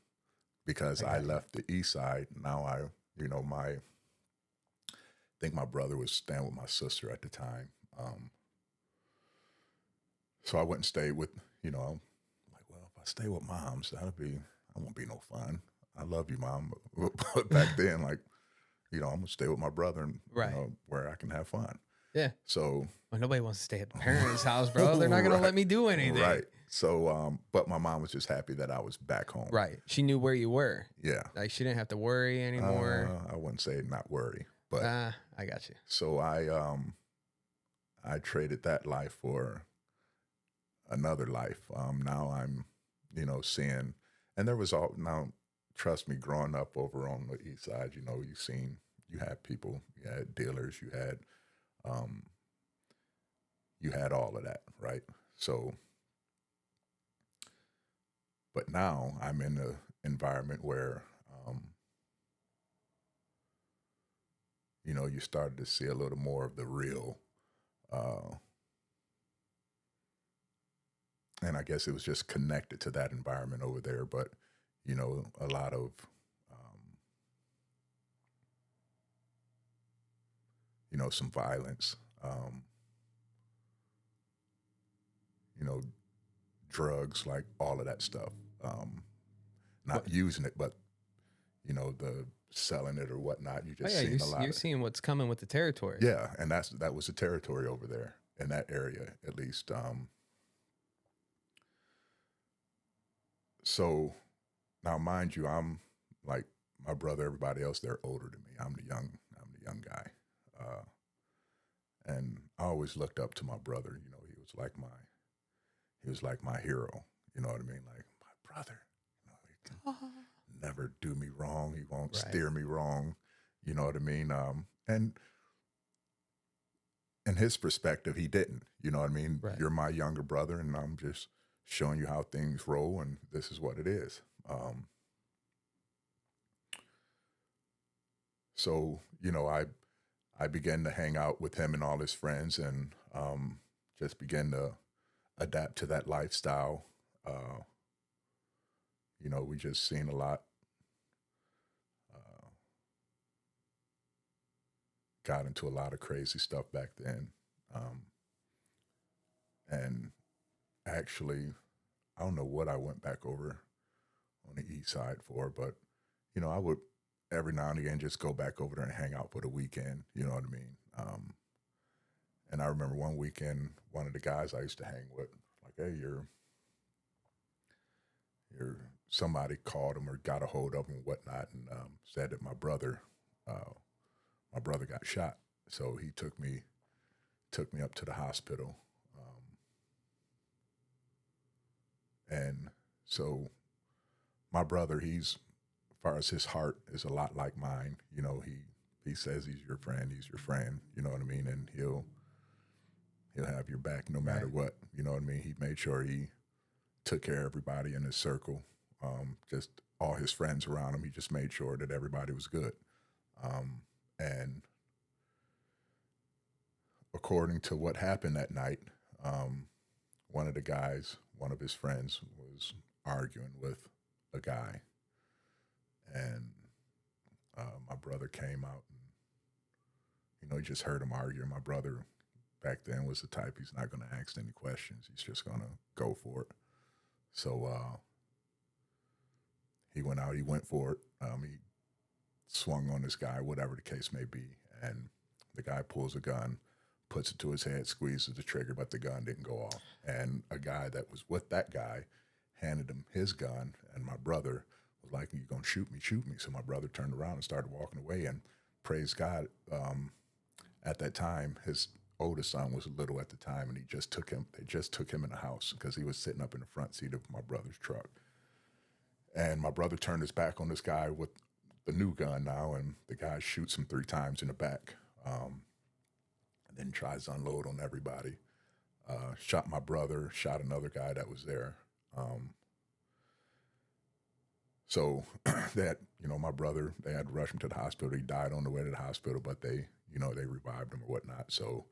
because I left the east side. Now I think my brother was staying with my sister at the time. So I went and stayed with, I'm like, well, if I stay with moms, I won't be no fun. I love you, Mom. But back then, like, I'm going to stay with my brother, and, Right. where I can have fun. Yeah. So. Well, nobody wants to stay at the parents' house, bro. They're not going to let me do anything. Right. So, but my mom was just happy that I was back home. Right. She knew where you were. Yeah. Like, she didn't have to worry anymore. I wouldn't say not worry, but. I got you. So I traded that life for another life. Now I'm, seeing, and there was now, trust me, growing up over on the east side, you had people, you had dealers, you had all of that, right? So, but now I'm in an environment where, you started to see a little more of the real, and I guess it was just connected to that environment over there, but, a lot of, some violence, drugs, like all of that stuff. Not using it, but, the selling it or whatnot. You just seeing a lot. You're seeing what's coming with the territory. Yeah, and that was the territory over there in that area, at least. So now, mind you, I'm like my brother, everybody else, they're older than me. I'm the young guy. And I always looked up to my brother. He was like my hero. You know what I mean? Like, my brother, he can never do me wrong. He won't steer me wrong. You know what I mean? And in his perspective, he didn't. You know what I mean? Right. You're my younger brother, and I'm just showing you how things roll, and this is what it is. So, you know, I began to hang out with him and all his friends, and just began to adapt to that lifestyle. You know, we just seen a lot. Got into a lot of crazy stuff back then. And actually, I don't know what I went back over on the east side for, but, you know, I would every now and again just go back over there and hang out for the weekend. You know what I mean? And I remember one weekend, one of the guys I used to hang with, like, hey, you're somebody called him or got a hold of him and whatnot, and said that my brother got shot. So he took me up to the hospital. And so my brother, as far as his heart is a lot like mine. You know, he says he's your friend, you know what I mean? And he'll have your back no matter what, you know what I mean? He made sure he took care of everybody in his circle, just all his friends around him. He just made sure that everybody was good. And according to what happened that night, one of his friends was arguing with a guy, and my brother came out, and, you know, he just heard him arguing. My brother back then was the type, he's not going to ask any questions. He's just going to go for it. So he went out, he went for it. He swung on this guy, whatever the case may be, and the guy pulls a gun, puts it to his head, squeezes the trigger, but the gun didn't go off. And a guy that was with that guy handed him his gun, and my brother was like, "You're going to shoot me, shoot me." So my brother turned around and started walking away, and praise God, at that time, his oldest son was little at the time, and they just took him in the house because he was sitting up in the front seat of my brother's truck. And my brother turned his back on this guy with the new gun now, and the guy shoots him 3 times in the back. And then tries to unload on everybody. Shot my brother, shot another guy that was there. So that, you know, my brother, they had to rush him to the hospital. He died on the way to the hospital, but they revived him or whatnot. So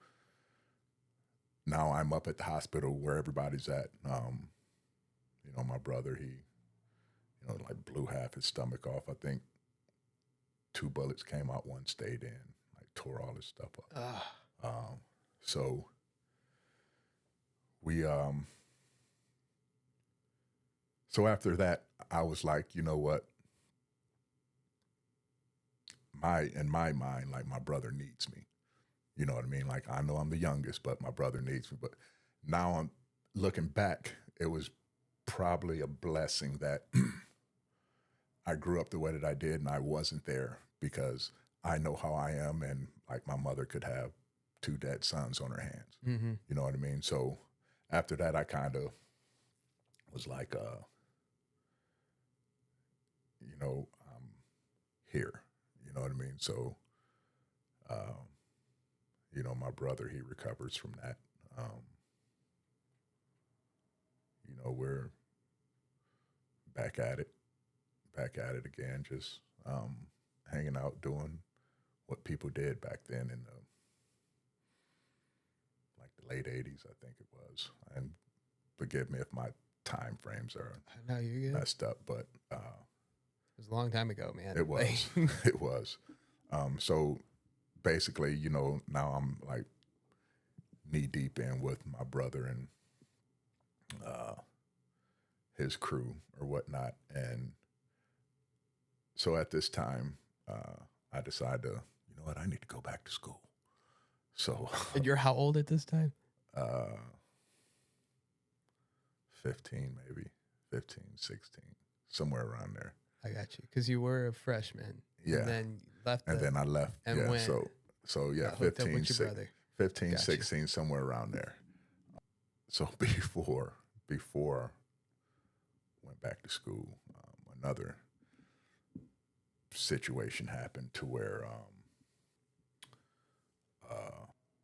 now I'm up at the hospital where everybody's at. You know, my brother, he, you know, like blew half his stomach off. I think 2 bullets came out, 1 stayed in, like tore all his stuff up. So we, so after that, I was like, you know what? In my mind, like, my brother needs me. You know what I mean? Like, I know I'm the youngest, but my brother needs me. But now I'm looking back, it was probably a blessing that I grew up the way that I did and I wasn't there, because I know how I am, and like my mother could have 2 dead sons on her hands. Mm-hmm. You know what I mean? So after that, I kind of was like, you know, I'm here. You know what I mean? So, you know, my brother, he recovers from that. You know, we're back at it again, just hanging out, doing what people did back then in the late 80s, I think it was. And forgive me if my time frames are No, you're good. messed up, but It was a long time ago, man. it was. It was. So basically, you know, now I'm like knee deep in with my brother and his crew or whatnot. And so at this time, I decided to, you know what, I need to go back to school. So And you're how old at this time? 15, maybe 15, 16, somewhere around there. I got you, because you were a freshman. Yeah. And then left. And then I left. And yeah. went, So yeah, hooked up 15, with your 16, brother. 15, Gotcha. 16, somewhere around there. So before I went back to school, another situation happened to where,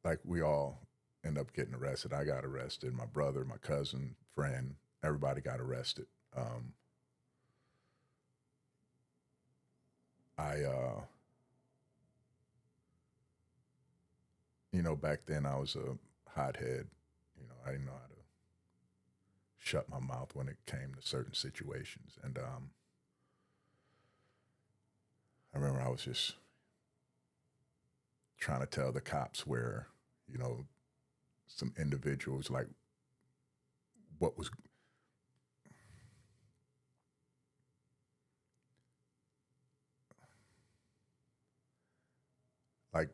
like we all end up getting arrested. I got arrested. My brother, my cousin, friend, everybody got arrested. Back then I was a hothead. I didn't know how to shut my mouth when it came to certain situations. And I remember I was just trying to tell the cops where, some individuals, like what was, like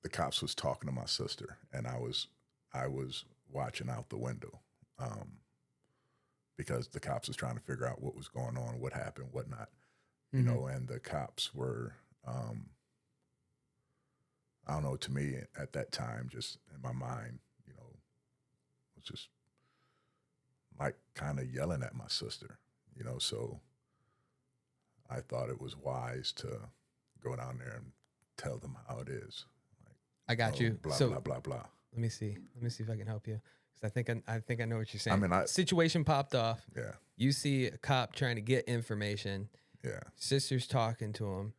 the cops was talking to my sister, and I was watching out the window, because the cops was trying to figure out what was going on, what happened, what not, and the cops were, I don't know, to me at that time, just in my mind, was just like kind of yelling at my sister, so I thought it was wise to go down there and tell them how it is. Like, I got you. Blah, So blah, blah, blah. let me see if I can help you. Because I think I know what you're saying. I mean, situation popped off. Yeah. You see a cop trying to get information. Yeah. Sister's talking to him.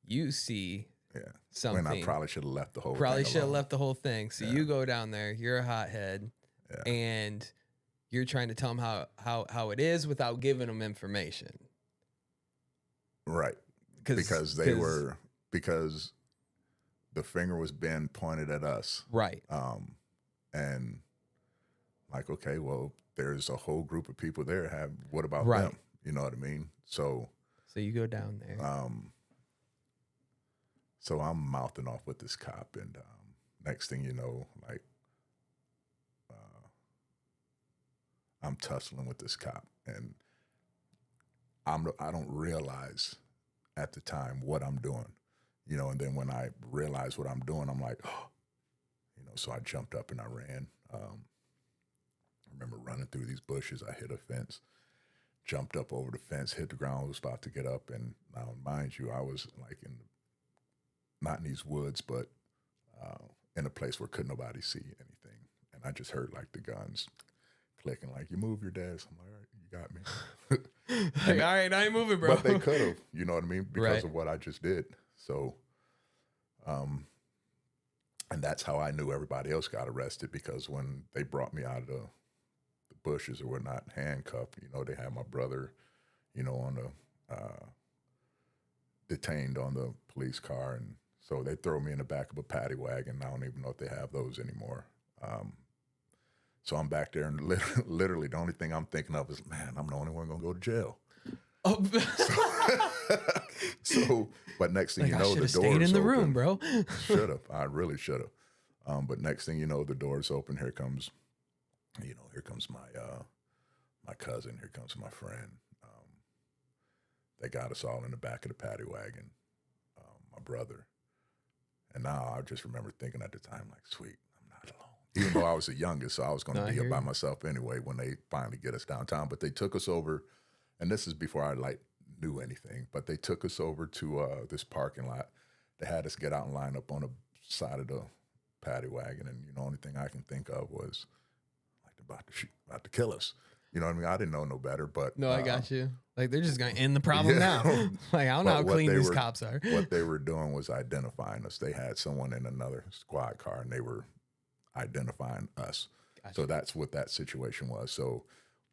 You see something. When I probably should have left the whole Probably thing should have alone. left the whole thing. So you go down there, you're a hothead, and you're trying to tell them how it is without giving them information. Right. Because the finger was being pointed at us. Right. And like, okay, well, there's a whole group of people there. What about Right. them? You know what I mean? So you go down there. So I'm mouthing off with this cop, and next thing you know, like, I'm tussling with this cop, and I don't realize at the time what I'm doing, and then when I realize what I'm doing, I'm like, oh, so I jumped up and I ran. I remember running through these bushes. I hit a fence, jumped up over the fence, hit the ground, was about to get up. And now, mind you, I was like not in these woods, but in a place where couldn't nobody see anything. And I just heard like the guns clicking, like, you move your desk. I'm like, all right, you got me. Like, all right, I ain't moving, bro. But they could have, you know what I mean? Because Right. of what I just did. So, and that's how I knew everybody else got arrested, because when they brought me out of the bushes or were not handcuffed, they had my brother, on the, detained on the police car. And so they throw me in the back of a paddy wagon. I don't even know if they have those anymore. So I'm back there, and literally the only thing I'm thinking of is, man, I'm the only one going to go to jail. Oh. So, but next thing Like, you know, the doors stayed in the room, bro. Should have. I really should have. But next thing you know, the door's open. Here comes, here comes my my cousin. Here comes my friend. They got us all in the back of the paddy wagon. My brother. And now I just remember thinking at the time, like, sweet, I'm not alone. Even though I was the youngest, so I was going to be here by myself anyway when they finally get us downtown. But they took us over, and this is before I knew anything, but they took us over to this parking lot. They had us get out and line up on the side of the paddy wagon, and the only thing I can think of was like about to kill us. You know what I mean? I didn't know no better, but No, I got you. Like, they're just going to end the problem now. Like, I don't know how clean these cops are. What they were doing was identifying us. They had someone in another squad car, and they were identifying us. Gotcha. So that's what that situation was. So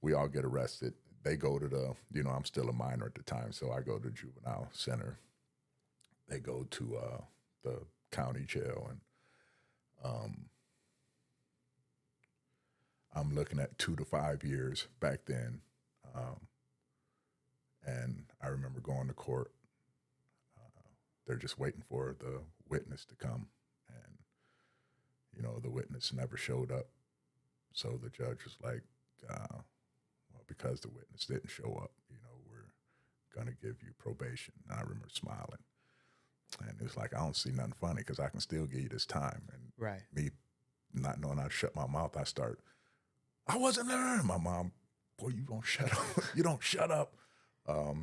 we all get arrested. They go to the, I'm still a minor at the time, so I go to juvenile center. They go to the county jail, and I'm looking at 2 to 5 years back then. And I remember going to court. They're just waiting for the witness to come, and the witness never showed up. So the judge was like, well, because the witness didn't show up, we're going to give you probation. And I remember smiling. And it was like, I don't see nothing funny, because I can still give you this time. And me not knowing how to shut my mouth, I wasn't there. My mom, boy, you don't shut up. You don't shut up.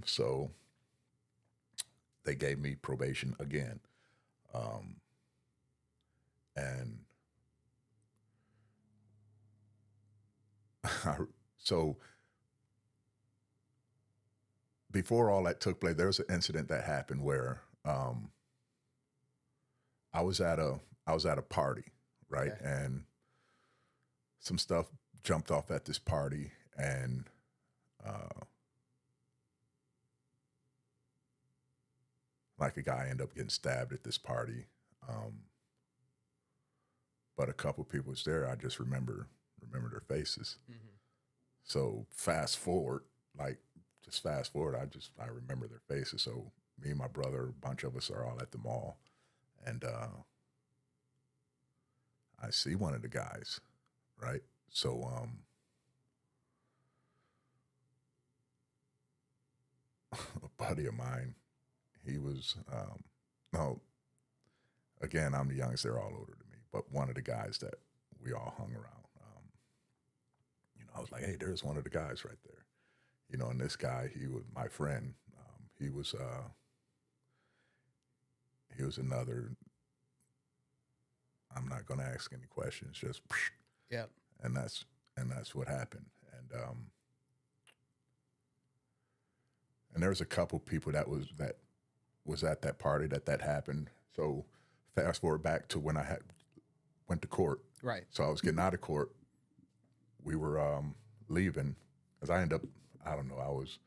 So they gave me probation again. And so before all that took place, there was an incident that happened where I was at a party, right? Okay. And some stuff jumped off at this party, and like a guy ended up getting stabbed at this party. But a couple people was there. I just remember their faces. Mm-hmm. So fast forward, I remember their faces. So me and my brother, a bunch of us are all at the mall, and I see one of the guys, right? So a buddy of mine, he was no, again, I'm the youngest, they're all older than me, but one of the guys that we all hung around, I was like, hey, there's one of the guys right there. And this guy, he was my friend. He was another, I'm not going to ask any questions, just, Yep. And that's what happened. And there was a couple people that was at that party that happened. So fast forward back to when I went to court. Right. So I was getting out of court. We were leaving, because I ended up, I don't know, I was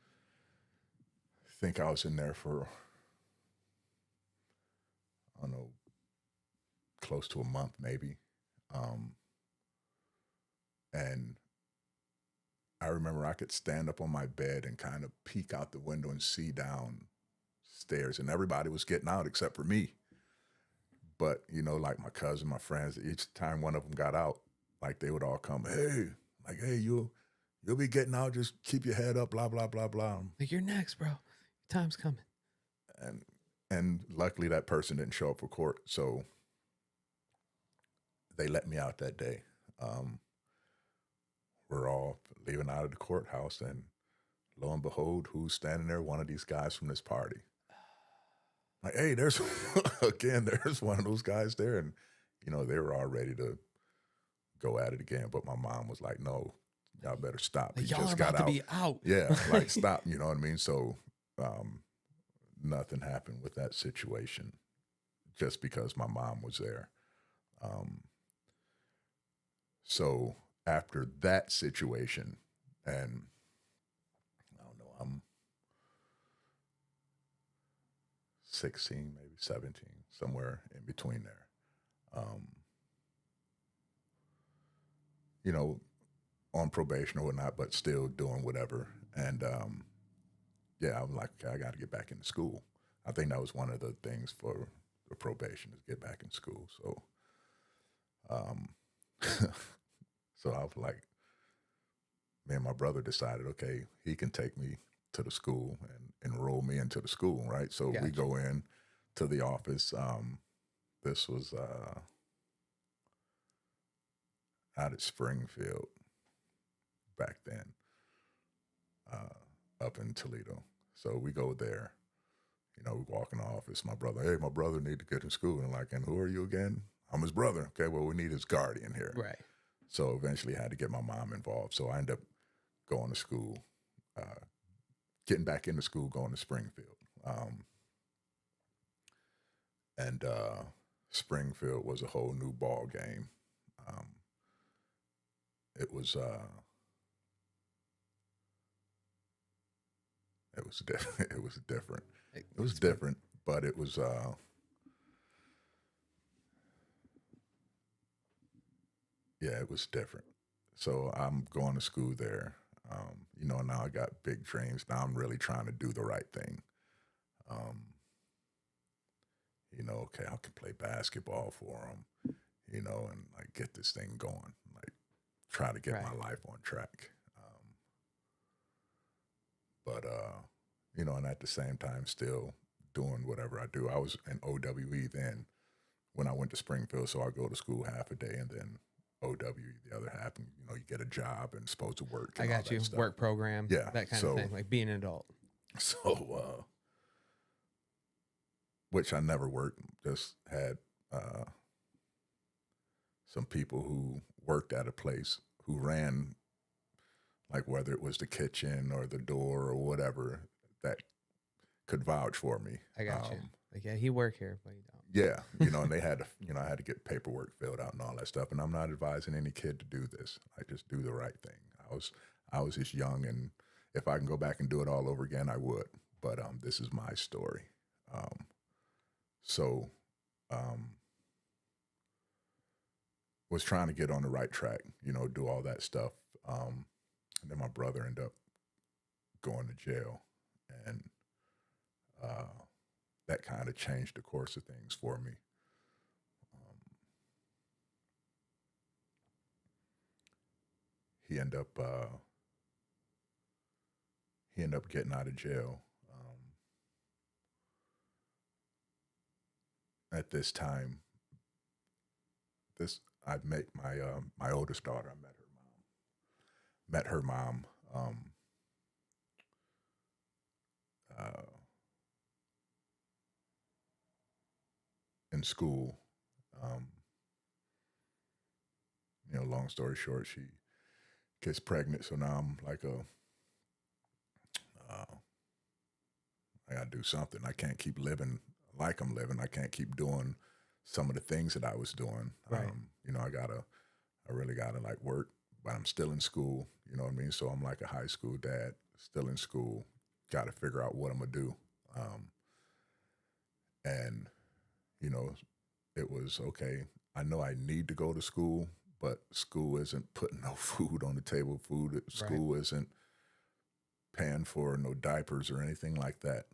in there for, I don't know, close to a month maybe. And I remember I could stand up on my bed and kind of peek out the window and see downstairs, and everybody was getting out except for me. But, like my cousin, my friends, each time one of them got out, like they would all come, hey, you'll be getting out, just keep your head up, blah, blah, blah, blah. Like, you're next, bro. Your time's coming. And luckily that person didn't show up for court, so they let me out that day. We're all leaving out of the courthouse, and lo and behold, who's standing there? One of these guys from this party. Like, hey, there's one of those guys there, and they were all ready to go at it again. But my mom was like, "No, y'all better stop. Like, He y'all just are got about out. to be out." Yeah, like stop. You know what I mean? So nothing happened with that situation, just because my mom was there. So after that situation, and I don't know, I'm 16, maybe 17, somewhere in between there. On probation or whatnot, but still doing whatever. And yeah, I'm like, I got to get back into school. I think that was one of the things for the probation, is get back in school. So, so I was like, me and my brother decided, okay, he can take me to the school and enroll me into the school, right? So Gotcha. we go in to the office. This was out at Springfield back then, up in Toledo. So we go there, we walk in the office. My brother need to get in school. And I'm like, and who are you again? I'm his brother. Okay, well, we need his guardian here. Right. So eventually I had to get my mom involved. So I ended up going to school, getting back into school, going to Springfield. And Springfield was a whole new ball game. It was different. It was different. It was different, but it was yeah, it was different. So I'm going to school there. Now I got big dreams. Now I'm really trying to do the right thing. Okay, I can play basketball for them, and like get this thing going, like try to get Right. my life on track. But and at the same time, still doing whatever I do. I was in OWE then when I went to Springfield, so I go to school half a day and then OWE the other half, and you get a job and supposed to work. I got you. Stuff. Work program. Yeah, That kind of thing, like being an adult. So which I never worked, just had uh, some people who worked at a place who ran, like whether it was the kitchen or the door or whatever, that could vouch for me. I got you. Like, yeah, he work here, but he don't. Yeah, and they had to, I had to get paperwork filled out and all that stuff. And I'm not advising any kid to do this. I just do the right thing. I was just young, and if I can go back and do it all over again, I would. But this is my story. So was trying to get on the right track, do all that stuff. And then my brother ended up going to jail, and that kind of changed the course of things for me. He ended up getting out of jail. At this time, I met my oldest daughter. I met her mom. In school. Long story short, she gets pregnant. So now I'm like I gotta do something. I can't keep living like I'm living. I can't keep doing some of the things that I was doing. Right. I really gotta like work, but I'm still in school. You know what I mean? So I'm like a high school dad, still in school. Got to figure out what I'm gonna do. And it was okay. I know I need to go to school, but school isn't putting no food on the table. School isn't paying for no diapers or anything like that.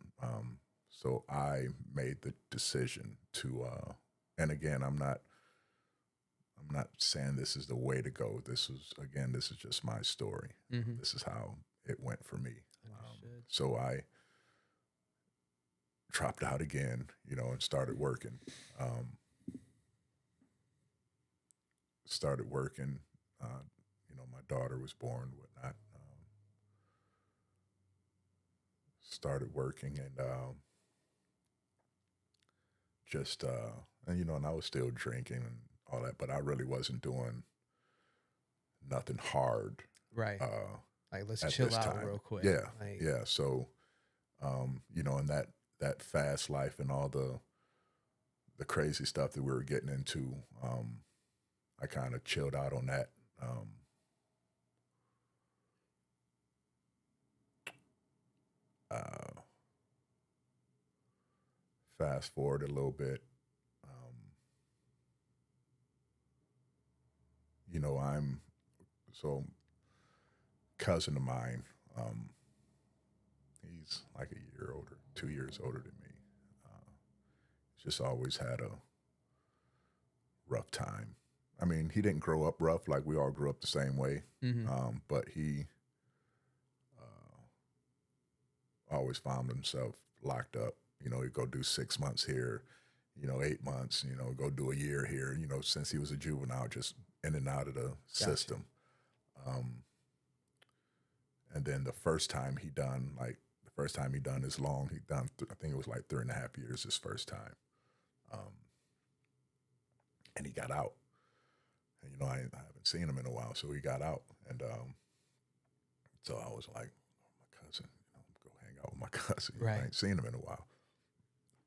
So I made the decision to, and again, I'm not saying this is the way to go. This is just my story. Mm-hmm. This is how it went for me. Understood. So I dropped out again, and started working. My daughter was born, whatnot. Started working and and I was still drinking and all that, but I really wasn't doing nothing hard. Right. Like, let's at chill this out time. real quick. Yeah. Like, Yeah. So, and that fast life and all the crazy stuff that we were getting into, I kind of chilled out on that. Fast forward a little bit. I'm cousin of mine. He's like a year older, 2 years older than me. Just always had a rough time. I mean, he didn't grow up rough, like we all grew up the same way. mm-hmm. But he always found himself locked up. He'd go do 6 months here, 8 months, go do a year here, since he was a juvenile, just in and out of the system. And then the first time he done as long, he done, I think it was like 3.5 years his first time. And he got out. And, I haven't seen him in a while, so he got out. And so I was like, my cousin, go hang out with my cousin. Right. I ain't seen him in a while.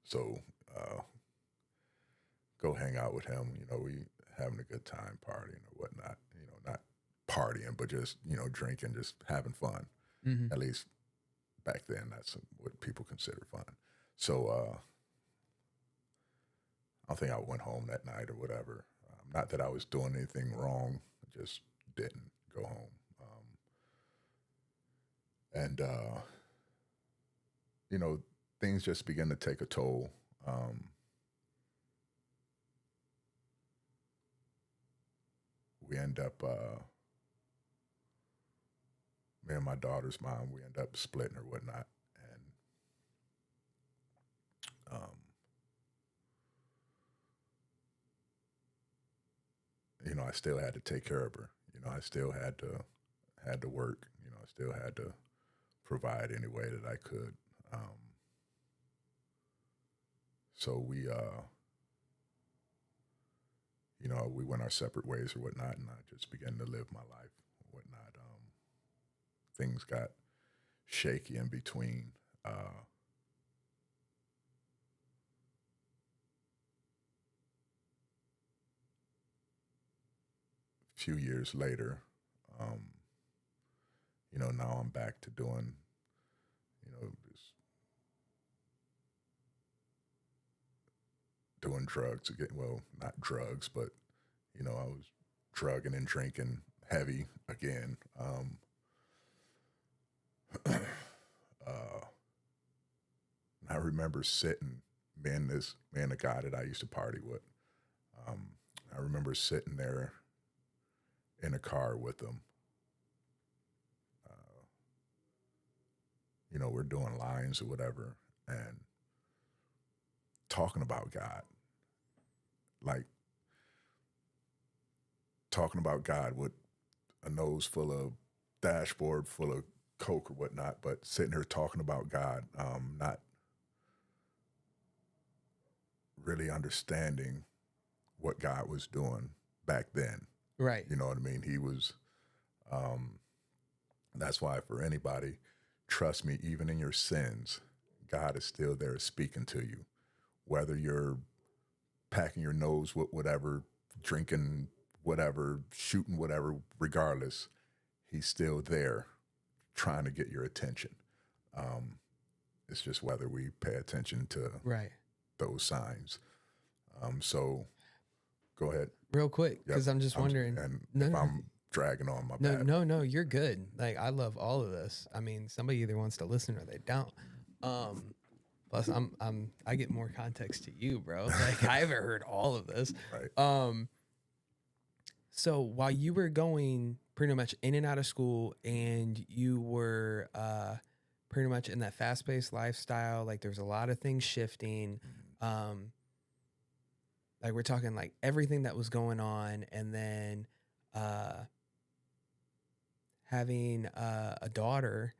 So go hang out with him. We having a good time partying or whatnot. Not partying, but just, drinking, just having fun. Mm-hmm. At least back then, that's what people consider fun. So I don't think I went home that night or whatever. Not that I was doing anything wrong, I just didn't go home. And things just began to take a toll. We end up, me and my daughter's mom, we end up splitting or whatnot. And I still had to take care of her. I still had to work. I still had to provide any way that I could. So we, we went our separate ways or whatnot, and I just began to live my life and whatnot. Things got shaky in between. A few years later, now I'm back to doing, just doing drugs again. Well, not drugs, but, I was drugging and drinking heavy again. I remember sitting, this man, the guy that I used to party with. I remember sitting there in a car with him. We're doing lines or whatever and talking about God, like talking about God with a nose full of dashboard full of Coke or whatnot, but sitting here talking about God, not really understanding what God was doing back then. Right. You know what I mean? He was, that's why for anybody, trust me, even in your sins, God is still there speaking to you. Whether you're packing your nose with whatever, drinking whatever, shooting whatever, regardless, he's still there trying to get your attention. It's just whether we pay attention to Right. those signs. So go ahead. Real quick, because I'm just wondering. I'm dragging on, my bad. No, you're good. Like, I love all of this. I mean, somebody either wants to listen or they don't. Plus, I get more context to you, bro. Like, I haven't heard all of this. Right. So while you were going pretty much in and out of school, and you were pretty much in that fast-paced lifestyle, like there's a lot of things shifting. Like we're talking like everything that was going on, and then having a daughter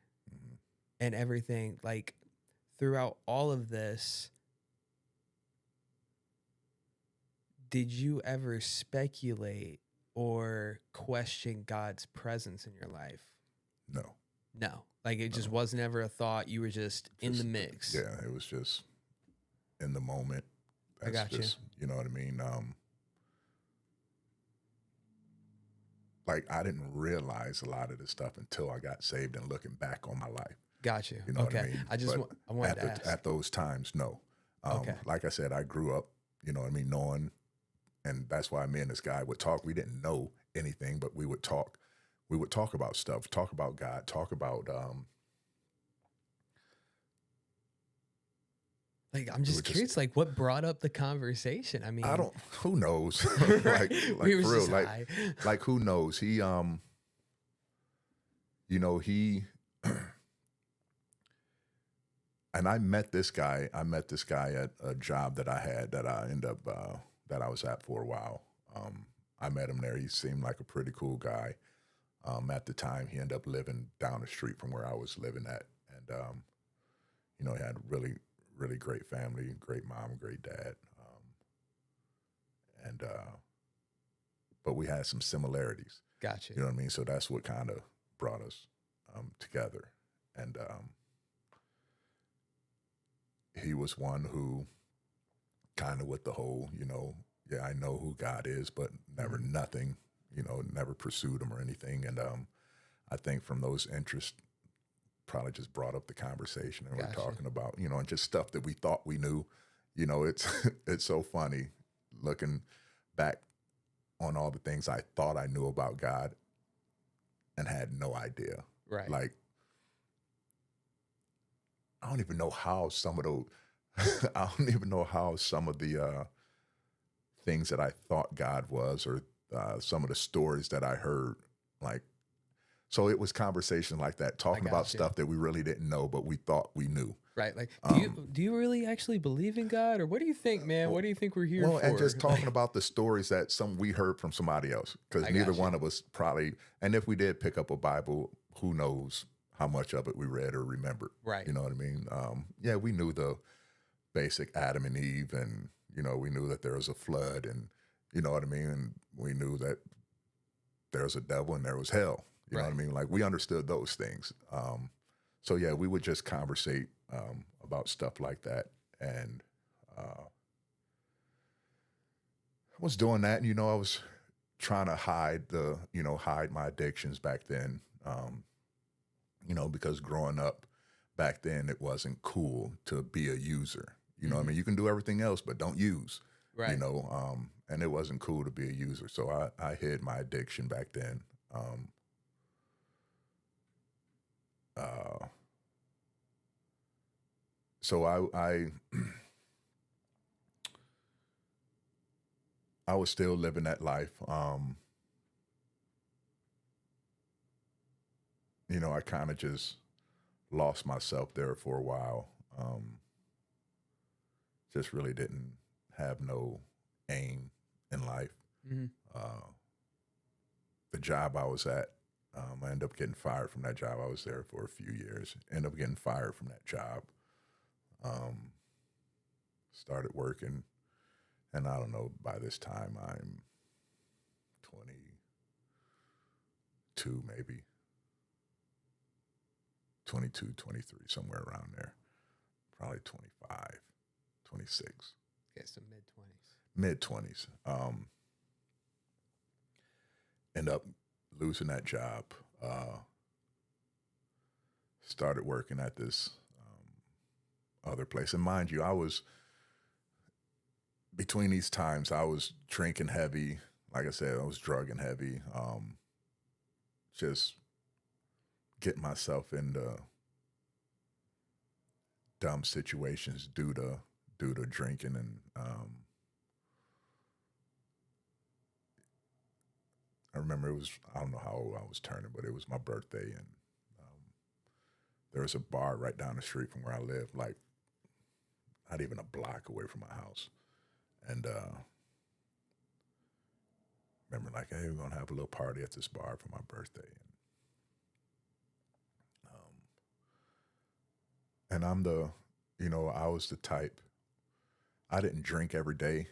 and everything, like throughout all of this, did you ever speculate or question God's presence in your life? No. Like it just was never a thought. You were just in the mix. Yeah, it was just in the moment. I got you. You know what I mean? Like I didn't realize a lot of this stuff until I got saved and looking back on my life. Got you. You know what I mean? I wanted to ask. At those times, no. Okay. Like I said, I grew up, you know what I mean, knowing, and that's why me and this guy would talk. We didn't know anything, but we would talk. We would talk about stuff, talk about God, talk about like, I'm just curious, like, what brought up the conversation? I mean, who knows? like we were for real, just high. like who knows? He, and I met this guy at a job that I had that I ended up, that I was at for a while. I met him there. He seemed like a pretty cool guy. At the time, he ended up living down the street from where I was living at. And, he had really, really great family, great mom, great dad. But we had some similarities. Gotcha. You know what I mean? So that's what kind of brought us together. And he was one who kind of with the whole, yeah, I know who God is, but never nothing, never pursued him or anything. And I think from those interests, probably just brought up the conversation, and Gotcha. we're talking about, and just stuff that we thought we knew. It's it's so funny looking back on all the things I thought I knew about God and had no idea. Right. Like, I don't even know how some of those, I don't even know how some of the things that I thought God was, or some of the stories that I heard, like, so it was conversation like that, talking about stuff that we really didn't know, but we thought we knew. Right. Like, do you really actually believe in God, or what do you think, man? What do you think we're here for? And just talking about the stories that we heard from somebody else, because neither one of us probably, and if we did pick up a Bible, who knows how much of it we read or remembered. Right. You know what I mean? Yeah, we knew the basic Adam and Eve, and we knew that there was a flood, and you know what I mean, and we knew that there was a devil and there was hell. You know what I mean? Like we understood those things. So yeah, we would just conversate about stuff like that, and I was doing that, and I was trying to hide hide my addictions back then. Because growing up back then, it wasn't cool to be a user. You know what I mean? You can do everything else, but don't use. Right. And it wasn't cool to be a user. So I hid my addiction back then. So I I was still living that life. I kind of just lost myself there for a while. Just really didn't have no aim in life. Mm-hmm. The job I was at, I ended up getting fired from that job. I was there for a few years. Ended up getting fired from that job. Started working, and I don't know, by this time I'm 22, maybe 22, 23, somewhere around there. Probably 25, 26. Okay, so mid-20s. Mid-20s. End up losing that job. Started working at this other place. And mind you, I was, between these times, I was drinking heavy. Like I said, I was drugging heavy. Just getting myself into dumb situations due to drinking, and I remember I don't know how old I was turning, but it was my birthday, and there was a bar right down the street from where I lived, like not even a block away from my house. And remember, like, hey, we're going to have a little party at this bar for my birthday. And I'm I was the type, I didn't drink every day,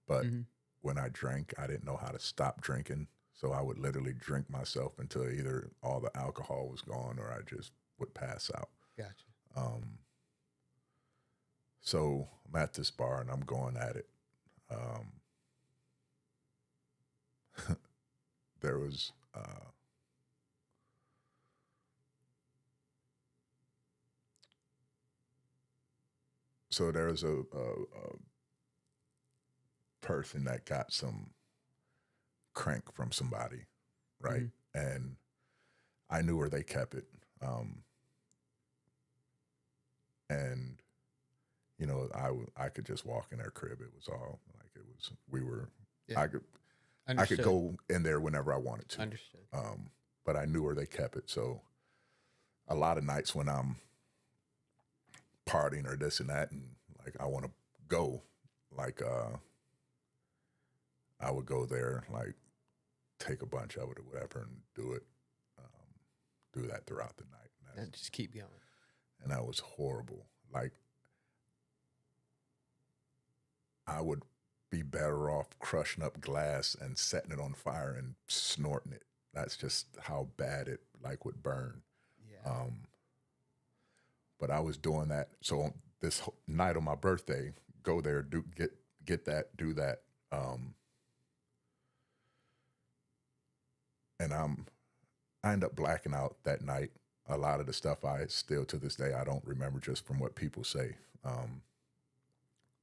but when I drank, I didn't know how to stop drinking. So I would literally drink myself until either all the alcohol was gone or I just would pass out. Gotcha. So I'm at this bar and I'm going at it. There was a person that got some crank from somebody, right? And I knew where they kept it. And I could just walk in their crib. It was all like, I could go in there whenever I wanted to. Understood. But I knew where they kept it. So a lot of nights when I'm partying or this and that, and like I want to go, like I would go there, like take a bunch of it or whatever, and do that throughout the night. And just keep going. And that was horrible. Like, I would be better off crushing up glass and setting it on fire and snorting it. That's just how bad it would burn. Yeah. But I was doing that. So on this night on my birthday, go there, get that, do that. And I end up blacking out that night. A lot of the stuff I still to this day I don't remember, just from what people say.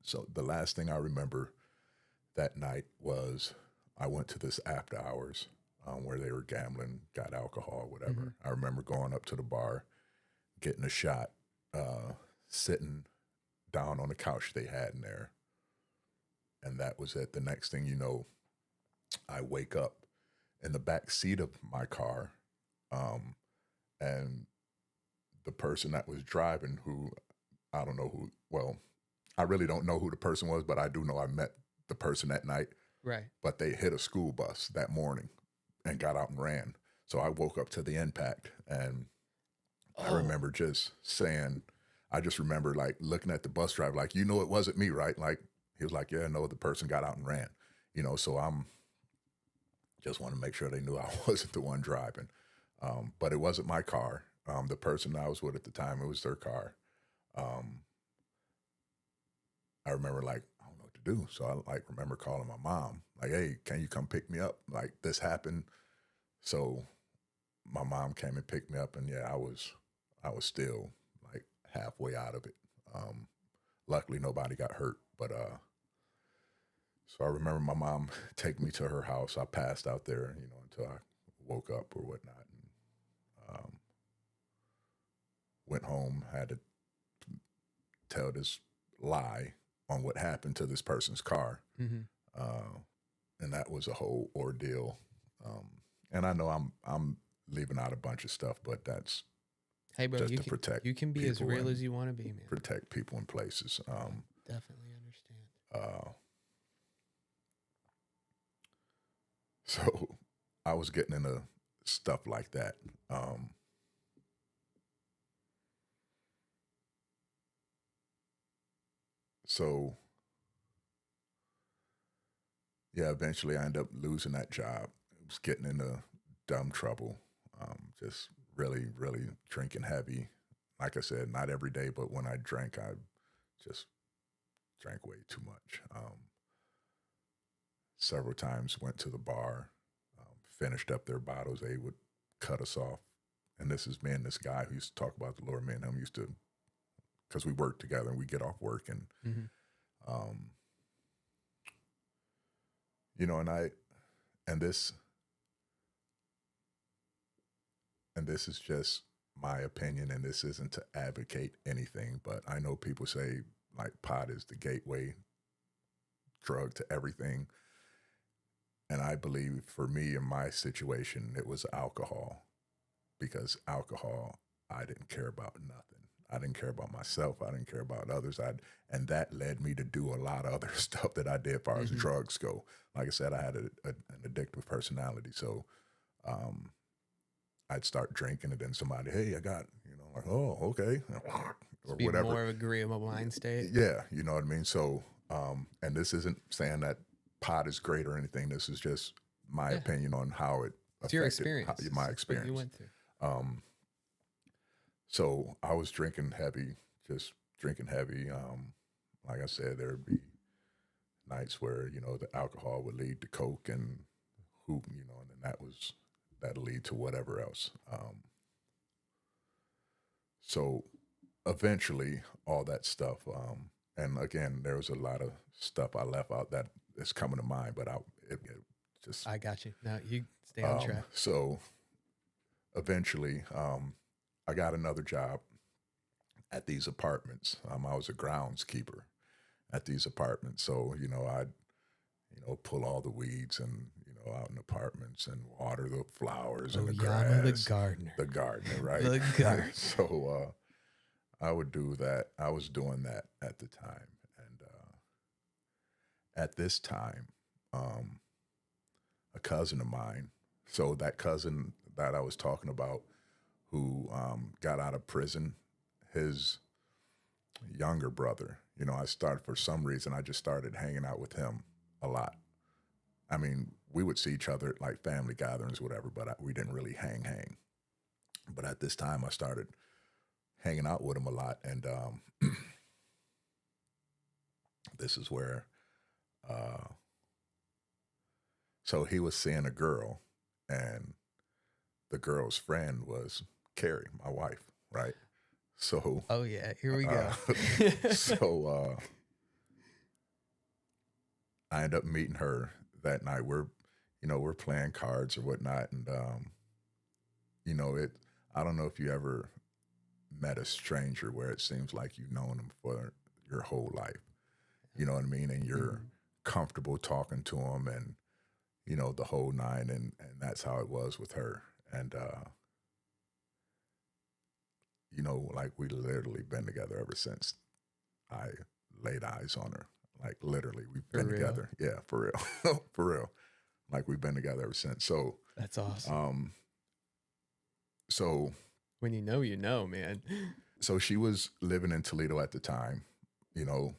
So the last thing I remember that night was I went to this after hours where they were gambling, got alcohol, whatever. I remember going up to the bar, getting a shot, sitting down on the couch they had in there. And that was it. The next thing you know, I wake up in the back seat of my car, and the person that was driving, who I don't know who, well, I really don't know who the person was, but I do know I met the person that night. Right. But they hit a school bus that morning and got out and ran. So I woke up to the impact, and I remember just saying, I just remember like looking at the bus driver, like, you know, it wasn't me, right? Like, he was like, yeah, no, the person got out and ran, you know, so I'm just want to make sure they knew I wasn't the one driving. But it wasn't my car. The person I was with at the time, it was their car. Um, I remember like, I don't know what to do. So I like remember calling my mom, like, hey, can you come pick me up? Like this happened. So my mom came and picked me up, and yeah, I was still like halfway out of it. Luckily nobody got hurt, but so I remember my mom taking me to her house. I passed out there, you know, until I woke up or whatnot, and went home, had to tell this lie on what happened to this person's car. Mm-hmm. And that was a whole ordeal. And I know I'm leaving out a bunch of stuff, but that's Hey, bro, just to protect. You can be as real as you want to be, man. Protect people in places. Definitely understand. So I was getting into stuff like that. So yeah, eventually I ended up losing that job. I was getting into dumb trouble. Just really, really drinking heavy. Like I said, not every day, but when I drank, I just drank way too much. Several times went to the bar, finished up their bottles. They would cut us off. And this is me and this guy who used to talk about the Lord. Me and him used to, because we worked together and we get off work and, you know, and this is just my opinion, and this isn't to advocate anything, but I know people say like pot is the gateway drug to everything. And I believe for me in my situation, it was alcohol, because alcohol, I didn't care about nothing. I didn't care about myself. I didn't care about others. And that led me to do a lot of other stuff that I did as far as drugs go. Like I said, I had an addictive personality. So I'd start drinking, and then somebody, hey, I got, you know, like, oh, okay. Or be whatever. More of agreeable mind state. Yeah, you know what I mean? So, and this isn't saying that pot is great or anything. This is just my opinion on how it affected it's your experience. My experience. What you went through. So I was drinking heavy, just drinking heavy. Like I said, there'd be nights where, you know, the alcohol would lead to coke and hoop, you know, and then that'd lead to whatever else. So eventually all that stuff, and again, there was a lot of stuff I left out that is coming to mind, but it just. I got you. Now you stay on track. So eventually, I got another job at these apartments. I was a groundskeeper at these apartments. So, you know, I'd, you know, pull all the weeds and, you know, out in apartments and water the flowers and the Oyama grass. the gardener. The gardener, right? The gardener. So I would do that. I was doing that at the time. And at this time, a cousin of mine, so that cousin that I was talking about, who got out of prison, his younger brother, you know, for some reason, I just started hanging out with him a lot. I mean, we would see each other at like family gatherings, whatever, but we didn't really hang. But at this time, I started hanging out with him a lot. And this is where, so he was seeing a girl, and the girl's friend was Carrie, my wife, right? So, oh yeah, here we go. So I ended up meeting her that night. We're playing cards or whatnot, and you know, I don't know if you ever met a stranger where it seems like you've known them for your whole life. You know what I mean? And you're comfortable talking to them, and you know, the whole nine, and that's how it was with her. And you know, like we literally been together ever since I laid eyes on her. Like literally, we've been together. Yeah, for real, for real. Like we've been together ever since. So that's awesome. So when you know, man. So she was living in Toledo at the time. You know,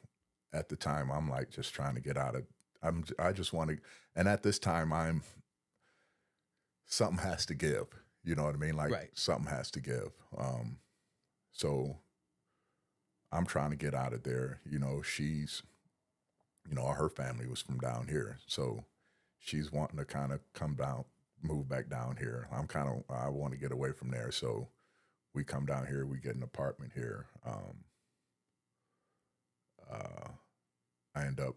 at the time, I'm like just trying to get out of. I just want to, and at this time, something has to give. You know what I mean? Like Right. something has to give. So I'm trying to get out of there. You know, her family was from down here, so she's wanting to kind of come down, move back down here. I want to get away from there, so we come down here. We get an apartment here. I end up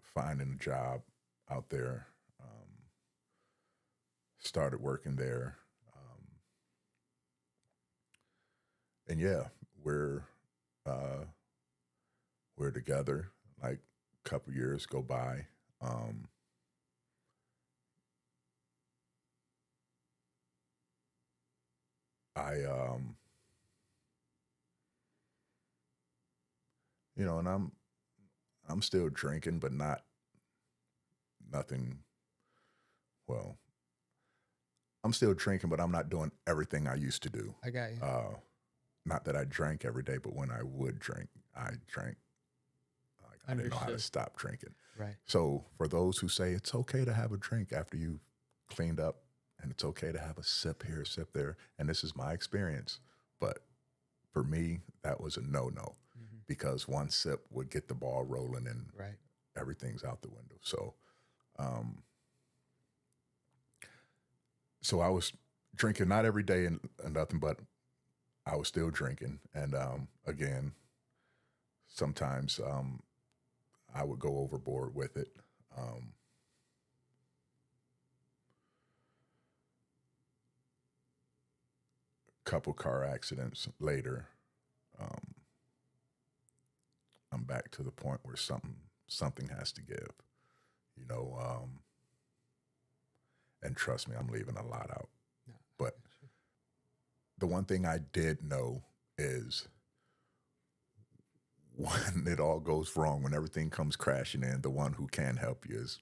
finding a job out there. Started working there, and yeah, we're together. Like a couple years go by. And I'm still drinking, but nothing. Well, I'm still drinking, but I'm not doing everything I used to do. I got you. Not that I drank every day, but when I would drink, I drank. Like, I didn't know how to stop drinking. Right. So for those who say it's okay to have a drink after you've cleaned up, and it's okay to have a sip here, sip there, and this is my experience, but for me, that was a no-no, because one sip would get the ball rolling and right. everything's out the window. So I was drinking, not every day and nothing, but I was still drinking. And again, sometimes I would go overboard with it. Couple car accidents later, I'm back to the point where something has to give, and trust me, I'm leaving a lot out. No, but the one thing I did know is when it all goes wrong, when everything comes crashing in, the one who can help you is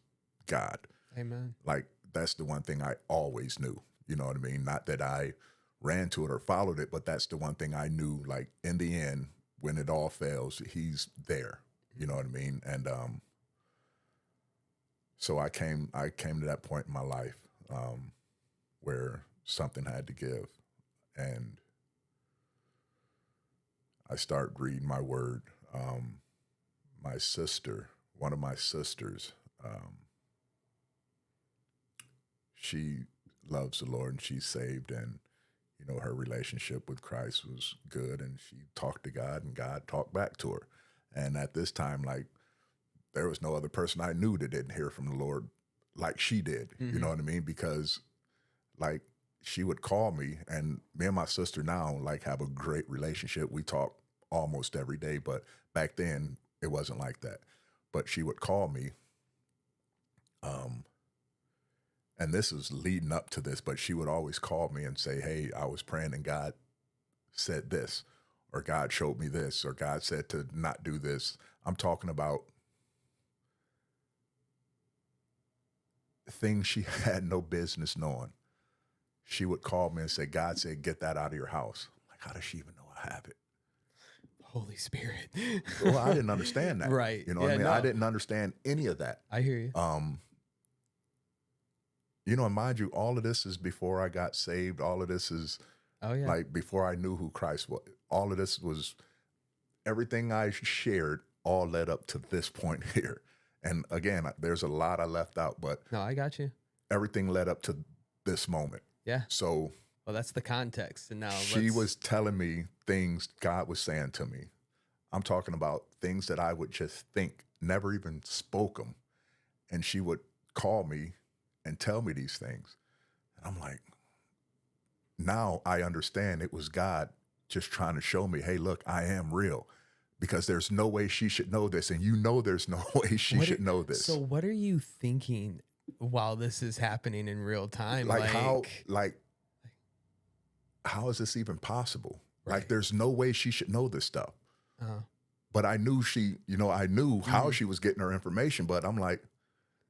God. Amen. Like, that's the one thing I always knew, you know what I mean? Not that I ran to it or followed it, but that's the one thing I knew, like, in the end, when it all fails, he's there, you know what I mean? And so I came to that point in my life where something had to give. And I started reading my word. My sister, one of my sisters, she loves the Lord and she's saved, and her relationship with Christ was good, and she talked to God and God talked back to her. And at this time, like, there was no other person I knew that didn't hear from the Lord like she did. You know what I mean? Because, like, she would call me, and me and my sister now, like, have a great relationship. We talk almost every day, but back then it wasn't like that. But she would call me, and this is leading up to this, but she would always call me and say, hey, I was praying and God said this, or God showed me this, or God said to not do this. I'm talking about things she had no business knowing. She would call me and say, God said, get that out of your house. I'm like, how does she even know I have it? Holy Spirit. Well, I didn't understand that. Right. You know what I mean? No. I didn't understand any of that. I hear you. And mind you, all of this is before I got saved. All of this is like before I knew who Christ was. All of this was, everything I shared all led up to this point here. And again, there's a lot I left out, but no, I got you. Everything led up to this moment. Yeah. So, well, that's the context. And now she was telling me things God was saying to me. I'm talking about things that I would just think, never even spoke them. And she would call me and tell me these things. And I'm like, now I understand it was God just trying to show me, hey, look, I am real. Because there's no way she should know this. And there's no way she should know this. So what are you thinking while this is happening in real time? How is this even possible? Right. Like, there's no way she should know this stuff. Uh-huh. But I knew I knew how she was getting her information, but I'm like,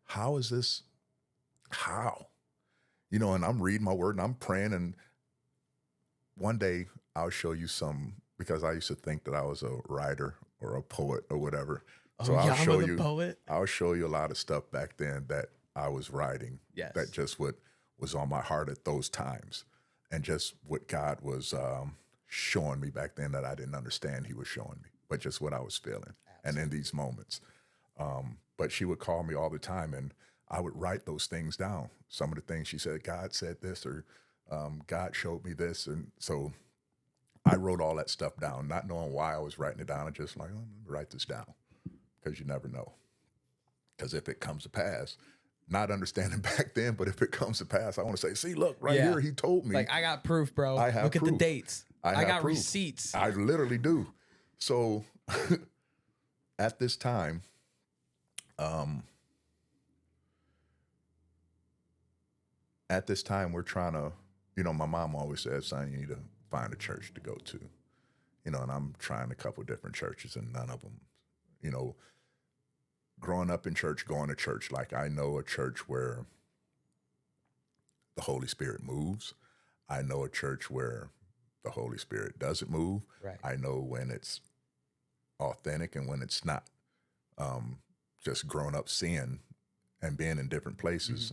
how is this? How? And I'm reading my word and I'm praying. And one day I'll show you some, because I used to think that I was a writer or a poet or whatever. So Oh, I'll Yama show the you, poet. I'll show you a lot of stuff back then that I was writing, Yes. that just what was on my heart at those times, and just what God was showing me back then that I didn't understand He was showing me, but just what I was feeling. And in these moments. But she would call me all the time, and I would write those things down. Some of the things she said, God said this, or God showed me this. And so I wrote all that stuff down, not knowing why I was writing it down. I just like, oh, let me write this down, because you never know. Because if it comes to pass, not understanding back then, but if it comes to pass, I want to say, see, look, right here, He told me. Like, I got proof, bro. I have Look proof. at the dates. I got proof. receipts. I literally do. So at this time, we're trying to, my mom always said, son, you need to find a church to go to, and I'm trying a couple different churches, and none of them, growing up in church, going to church, like I know a church where the Holy Spirit moves. I know a church where the Holy Spirit doesn't move. Right. I know when it's authentic and when it's not. Just growing up seeing and being in different places,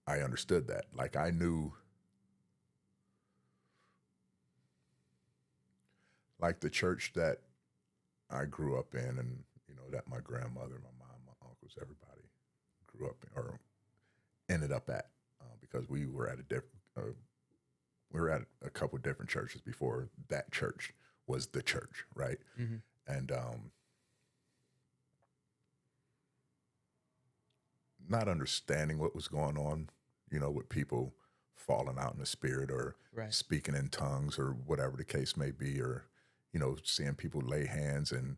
I understood that. Like I knew, like the church that I grew up in, and that my grandmother, my mom, my uncles, everybody grew up in, or ended up at, because we were at a couple different churches before that church was the church, right? Mm-hmm. And not understanding what was going on, with people falling out in the spirit, or speaking in tongues, or whatever the case may be, or, seeing people lay hands, and,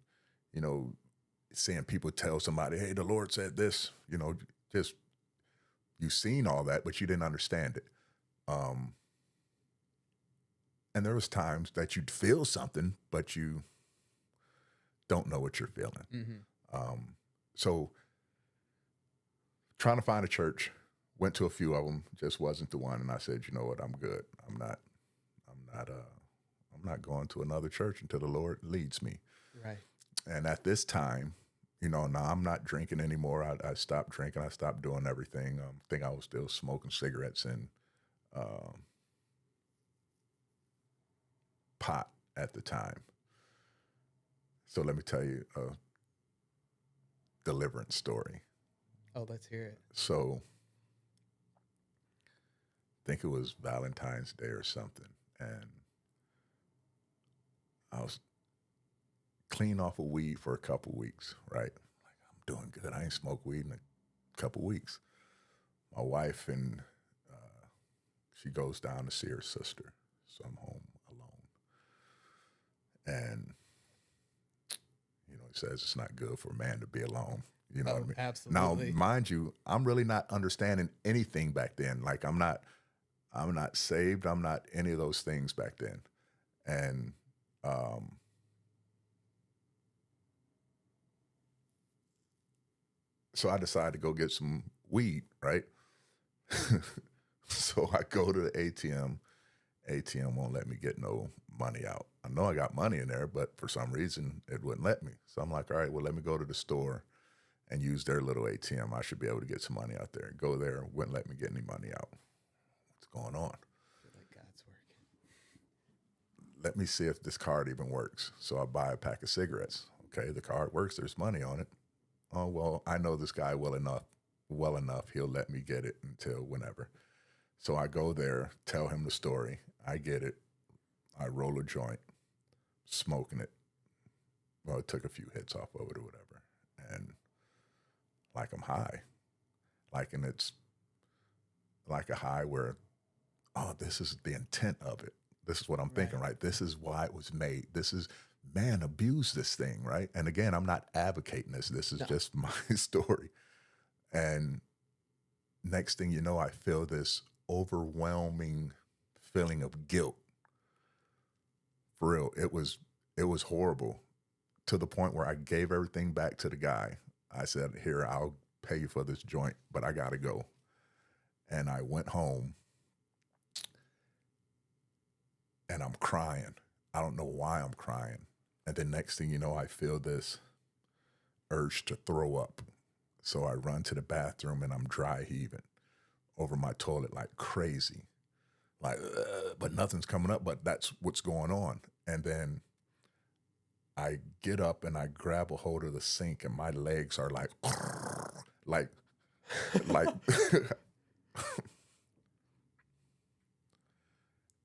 seeing people tell somebody, hey, the Lord said this, just, you've seen all that, but you didn't understand it. And there was times that you'd feel something, but you don't know what you're feeling. Mm-hmm. So trying to find a church, went to a few of them, just wasn't the one. And I said, you know what, I'm good. I'm not going to another church until the Lord leads me. Right. And at this time, now I'm not drinking anymore. I stopped drinking. I stopped doing everything. I think I was still smoking cigarettes and pot at the time. So let me tell you a deliverance story. Oh, let's hear it. So I think it was Valentine's Day or something, and I was clean off of weed for a couple weeks, right? Like, I'm doing good. I ain't smoked weed in a couple weeks. My wife, and she goes down to see her sister, so I'm home alone. And, it says it's not good for a man to be alone. You know what I mean? Absolutely. Now, mind you, I'm really not understanding anything back then. Like, I'm not saved. I'm not any of those things back then. And so I decided to go get some weed, right? So I go to the ATM. ATM won't let me get no money out. I know I got money in there, but for some reason it wouldn't let me. So I'm like, all right, well, let me go to the store and use their little ATM. I should be able to get some money out there. Go there, wouldn't let me get any money out. What's going on? I feel like God's working. Let me see if this card even works. So I buy a pack of cigarettes. Okay, the card works. There's money on it. Oh, well, I know this guy well enough. He'll let me get it until whenever. So I go there, tell him the story. I get it. I roll a joint, smoking it. Well, it took a few hits off of it or whatever. And like I'm high. And it's like a high where, oh, this is the intent of it. This is what I'm thinking, right? This is why it was made. This is, man, abuse this thing, right? And again, I'm not advocating this. This is just my story. And next thing you know, I feel this overwhelming feeling of guilt. For real, it was horrible, to the point where I gave everything back to the guy. I said, here, I'll pay you for this joint, but I got to go. And I went home. and I'm crying. I don't know why I'm crying. And then next thing you know, I feel this urge to throw up. So I run to the bathroom and I'm dry heaving over my toilet like crazy. Like, but nothing's coming up, but that's what's going on. And then I get up and I grab a hold of the sink and my legs are like, like, like,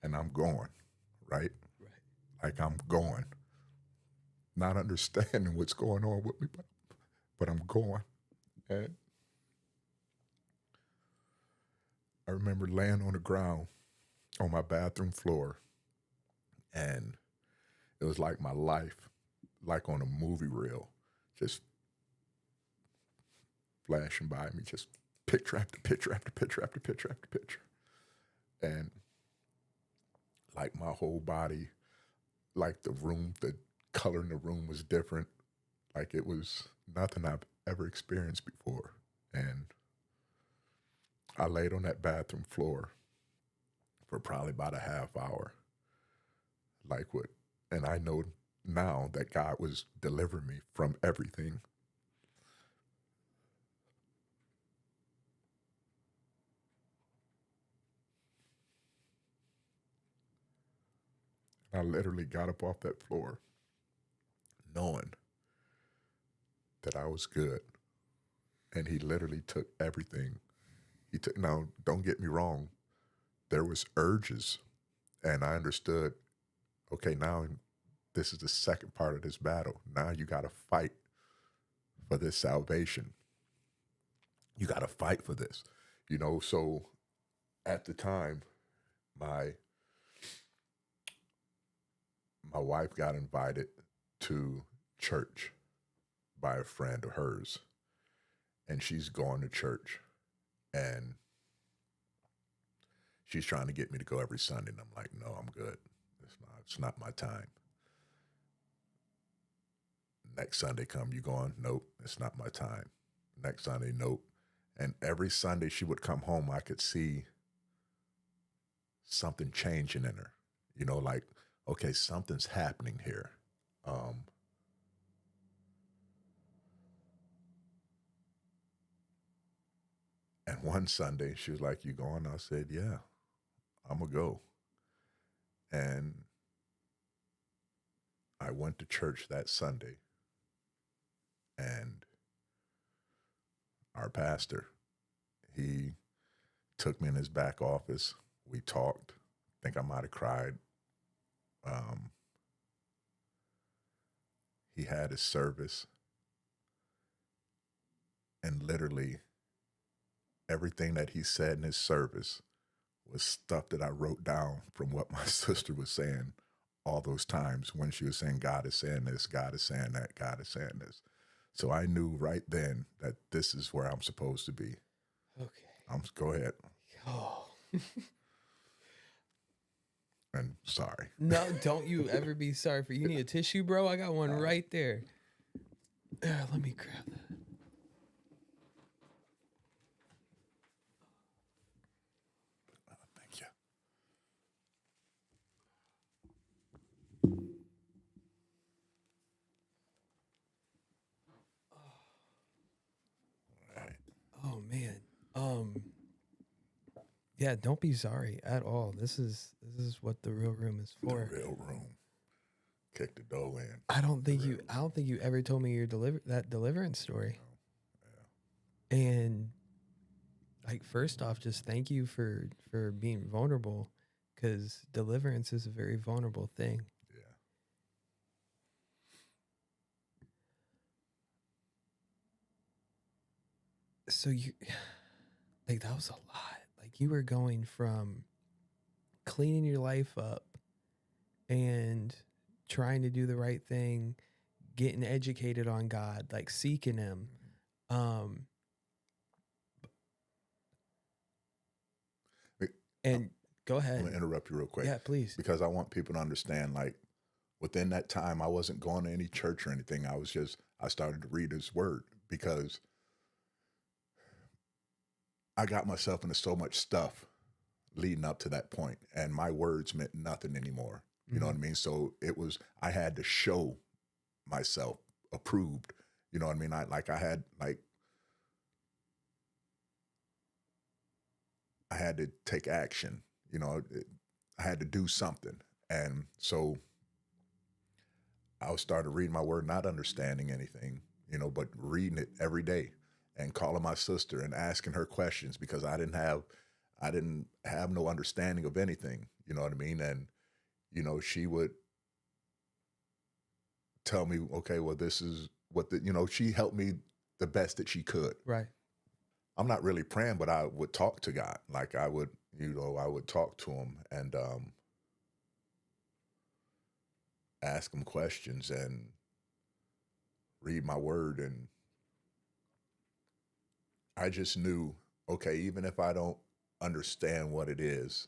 and I'm going, right? Like I'm going, not understanding what's going on with me, but I'm going. And I remember laying on the ground on my bathroom floor, and it was like my life, like on a movie reel, just flashing by me, just picture after picture after picture after picture after picture. And like my whole body, like the room, the color in the room was different. Like it was nothing I've ever experienced before. And I laid on that bathroom floor for probably about a half hour. Like what? And I know now that God was delivering me from everything. I literally got up off that floor knowing that I was good. And he literally took everything. Now, don't get me wrong, there was urges, and I understood, okay, now this is the second part of this battle. Now you got to fight for this salvation. You got to fight for this, so at the time, my wife got invited to church by a friend of hers, and she's going to church, and she's trying to get me to go every Sunday, and I'm like, no, I'm good. It's not my time. Next Sunday come, you going? Nope, it's not my time. Next Sunday, nope. And every Sunday she would come home, I could see something changing in her. Like, okay, something's happening here. And one Sunday she was like, you going? I said, yeah, I'm gonna go. And I went to church that Sunday, and our pastor, he took me in his back office. We talked. I think I might have cried. He had his service, and literally everything that he said in his service was stuff that I wrote down from what my sister was saying all those times when she was saying, God is saying this, God is saying that, God is saying this. So I knew right then that this is where I'm supposed to be. Okay. Go ahead. Oh. And sorry. No, don't you ever be sorry for. You need a tissue, bro? I got one right there. Let me grab that. Thank you. All right. Oh man. Yeah, don't be sorry at all. This is what the real room is for. The real room. Kick the door in. I don't think you ever told me your deliverance story. Yeah. And like, first off, just thank you for being vulnerable, because deliverance is a very vulnerable thing. Yeah. So that was a lot. Like, you were going from cleaning your life up and trying to do the right thing, getting educated on God, like seeking him. And go ahead. I'm going to interrupt you real quick. Yeah, please. Because I want people to understand, like, within that time, I wasn't going to any church or anything. I started to read his word because I got myself into so much stuff. leading up to that point, and my words meant nothing anymore. You know what I mean? So I had to show myself approved. You know what I mean? I had to take action. You know, I had to do something. And so I started reading my word, not understanding anything, you know, but reading it every day and calling my sister and asking her questions because I didn't have no understanding of anything. You know what I mean? And, you know, she would tell me, okay, well, this is she helped me the best that she could. Right. I'm not really praying, but I would talk to God. Like I would talk to him and ask him questions and read my word. And I just knew, okay, even if I don't understand what it is,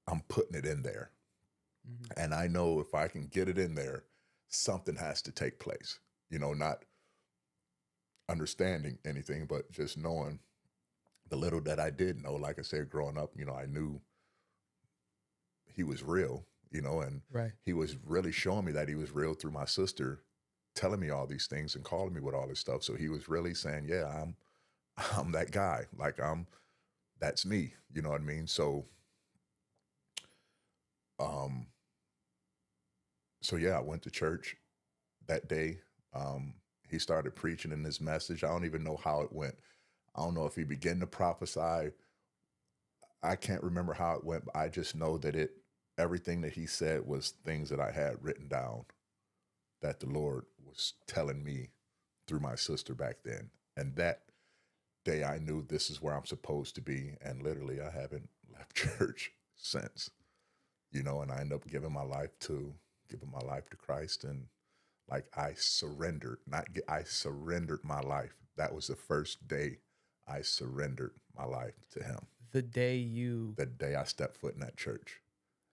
I'm putting it in there. And I know if I can get it in there, something has to take place. You know, not understanding anything, but just knowing the little that I did know. Like I said, growing up, you know, I knew he was real, you know, and Right. he was really showing me that he was real through my sister telling me all these things and calling me with all this stuff. So he was really saying, yeah, I'm that guy. Like that's me. You know what I mean? So, yeah, I went to church that day. He started preaching in his message. I don't even know how it went. I don't know if he began to prophesy. I can't remember how it went, but I just know that everything that he said was things that I had written down that the Lord was telling me through my sister back then. And that day I knew this is where I'm supposed to be. And literally I haven't left church since, you know, and I ended up giving my life to Christ. And like I surrendered my life. That was the first day I surrendered my life to him. The day I stepped foot in that church.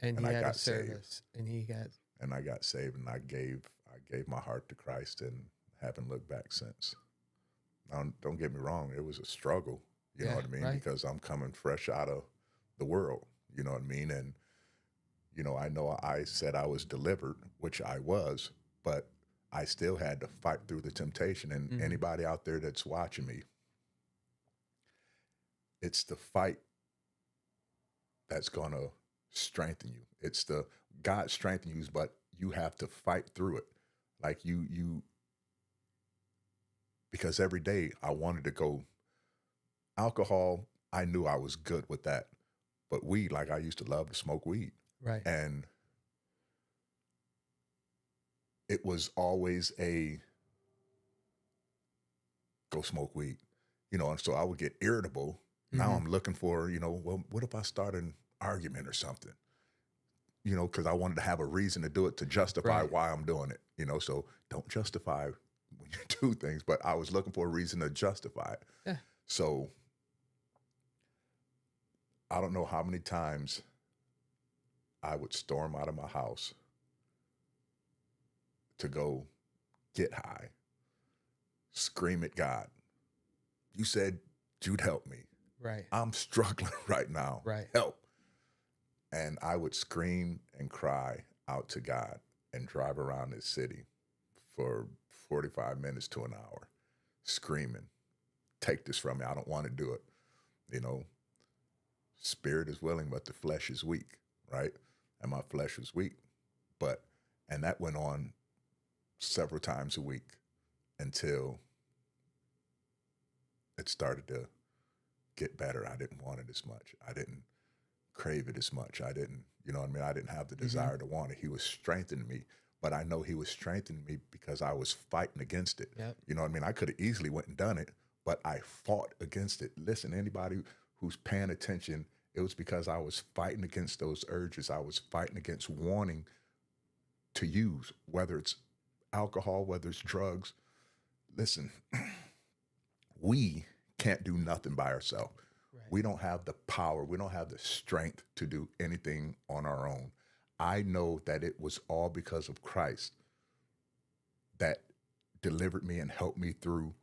and he I had got a service saved. And I got saved, and I gave my heart to Christ and haven't looked back since. Now, don't get me wrong, it was a struggle, you know what I mean? Right. Because I'm coming fresh out of the world, you know what I mean? And, you know I said I was delivered, which I was, but I still had to fight through the temptation. And anybody out there that's watching me, it's the fight that's going to strengthen you. It's the God strengthen you, but you have to fight through it. Like because every day I wanted to go alcohol. I knew I was good with that, but weed, like I used to love to smoke weed. Right. And it was always a go smoke weed, you know, and so I would get irritable. Now I'm looking for, you know, well, what if I start an argument or something? You know, because I wanted to have a reason to do it to justify why I'm doing it, you know, so don't justify when you do things, but I was looking for a reason to justify it. Yeah. So I don't know how many times I would storm out of my house to go get high, scream at God. You said you'd help me. Right. I'm struggling right now. Right. Help. And I would scream and cry out to God and drive around this city for 45 minutes to an hour, screaming, take this from me. I don't want to do it. You know, spirit is willing, but the flesh is weak, right? And my flesh was weak. And that went on several times a week until it started to get better. I didn't want it as much. I didn't crave it as much. I didn't, you know what I mean? I didn't have the desire to want it. He was strengthening me, but I know he was strengthening me because I was fighting against it. Yep. You know what I mean? I could have easily went and done it, but I fought against it. Listen, anybody who's paying attention, it was because I was fighting against those urges. I was fighting against wanting to use, whether it's alcohol, whether it's drugs. Listen, we can't do nothing by ourselves. Right. We don't have the power. We don't have the strength to do anything on our own. I know that it was all because of Christ that delivered me and helped me through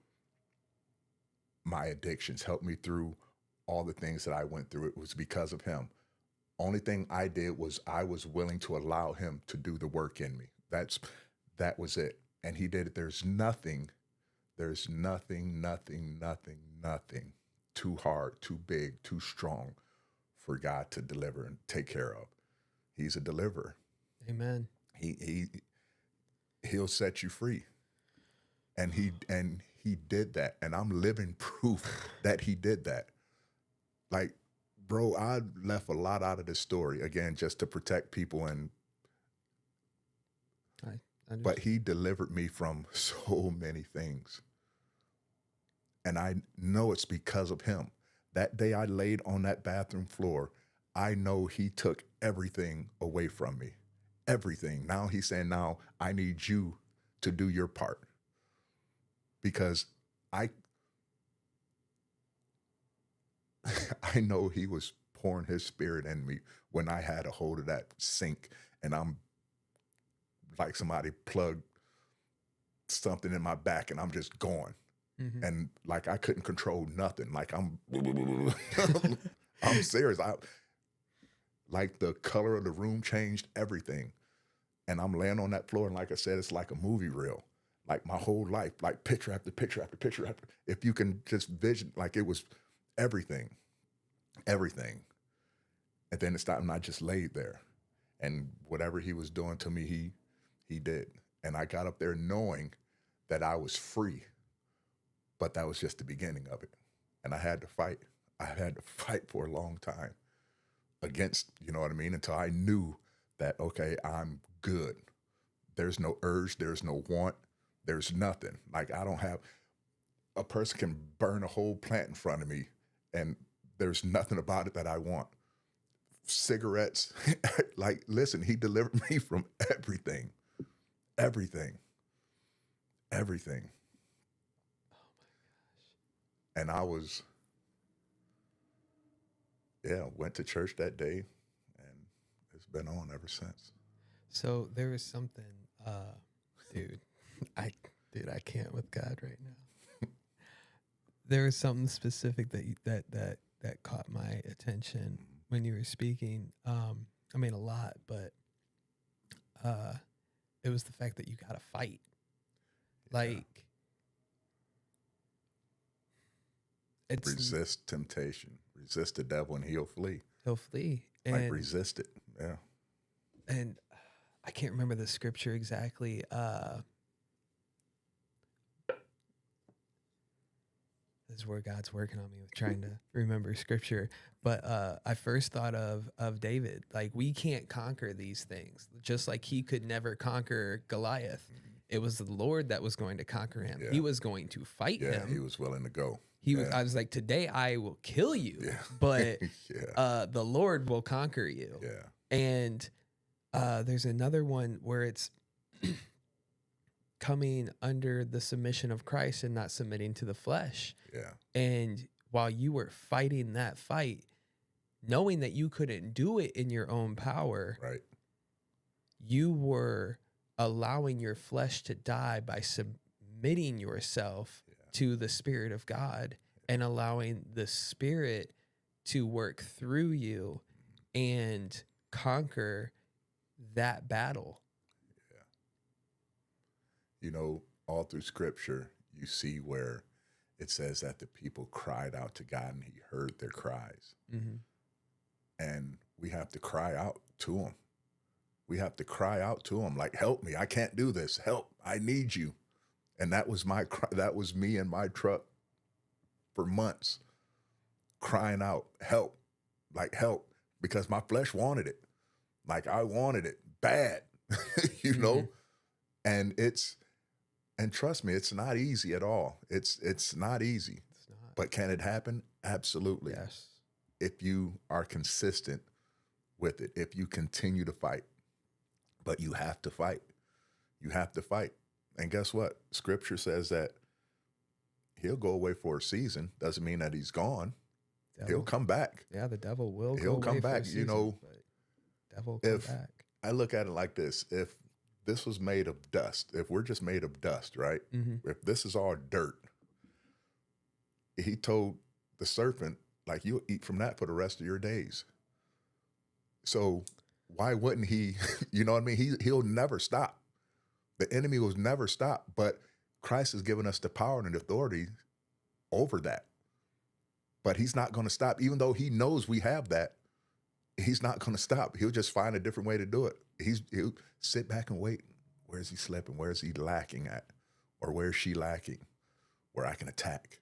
my addictions, helped me through all the things that I went through, it was because of him. Only thing I did was I was willing to allow him to do the work in me. That was it. And he did it. There's nothing too hard, too big, too strong for God to deliver and take care of. He's a deliverer. Amen. He'll set you free. And he did that. And I'm living proof that he did that. Like, bro, I left a lot out of this story, again, just to protect people. But he delivered me from so many things. And I know it's because of him. That day I laid on that bathroom floor, I know he took everything away from me. Everything. Now he's saying, now I need you to do your part. Because I know he was pouring his spirit in me when I had a hold of that sink and I'm like somebody plugged something in my back and I'm just going. Mm-hmm. And like I couldn't control nothing. Like I'm serious. Like the color of the room changed everything. And I'm laying on that floor and like I said, it's like a movie reel. Like my whole life, like picture after picture after picture after. If you can just vision, like it was everything. And then it stopped and I just laid there. And whatever he was doing to me, he did. And I got up there knowing that I was free. But that was just the beginning of it. And I had to fight. I had to fight for a long time against, you know what I mean? Until I knew that, okay, I'm good. There's no urge. There's no want. There's nothing. Like I don't have, a person can burn a whole plant in front of me and there's nothing about it that I want. Cigarettes, like, listen, he delivered me from everything. And I went to church that day and it's been on ever since. So there was something, dude, I can't with God right now. There was something specific that caught my attention when you were speaking. I mean, a lot, but it was the fact that you got to fight. Like, it's resist temptation, resist the devil, and he'll flee. He'll flee. Like resist it, yeah. And I can't remember the scripture exactly. This is where God's working on me with trying to remember scripture. But I first thought of David. Like, we can't conquer these things. Just like he could never conquer Goliath. Mm-hmm. It was the Lord that was going to conquer him. Yeah. He was going to fight him. Yeah, he was willing to go. I was like, today I will kill you, but the Lord will conquer you. Yeah. And there's another one where it's coming under the submission of Christ and not submitting to the flesh. Yeah. And while you were fighting that fight, knowing that you couldn't do it in your own power, right, you were allowing your flesh to die by submitting yourself to the Spirit of God and allowing the Spirit to work through you and conquer that battle. Yeah. You know, all through scripture, you see where it says that the people cried out to God and he heard their cries. Mm-hmm. And we have to cry out to him. We have to cry out to him like, help me. I can't do this. Help. I need you. And that was that was me in my truck for months crying out, help, like help, because my flesh wanted it. Like I wanted it bad, you know? And trust me, it's not easy at all. It's not easy. It's not. But can it happen? Absolutely. Yes. If you are consistent with it, if you continue to fight. But you have to fight. You have to fight. And guess what? Scripture says that he'll go away for a season. Doesn't mean that he's gone. He'll come back. Yeah, the devil will He'll come back. Season, you know, devil will come back. I look at it like this. If this was made of dust, if we're just made of dust, right? Mm-hmm. If this is all dirt, he told the serpent, like you'll eat from that for the rest of your days. So why wouldn't he, you know what I mean? He'll never stop. The enemy will never stop, but Christ has given us the power and the authority over that. But he's not going to stop, even though he knows we have that. He's not going to stop. He'll just find a different way to do it. He'll sit back and wait. Where is he slipping? Where is he lacking at? Or where is she lacking? Where I can attack,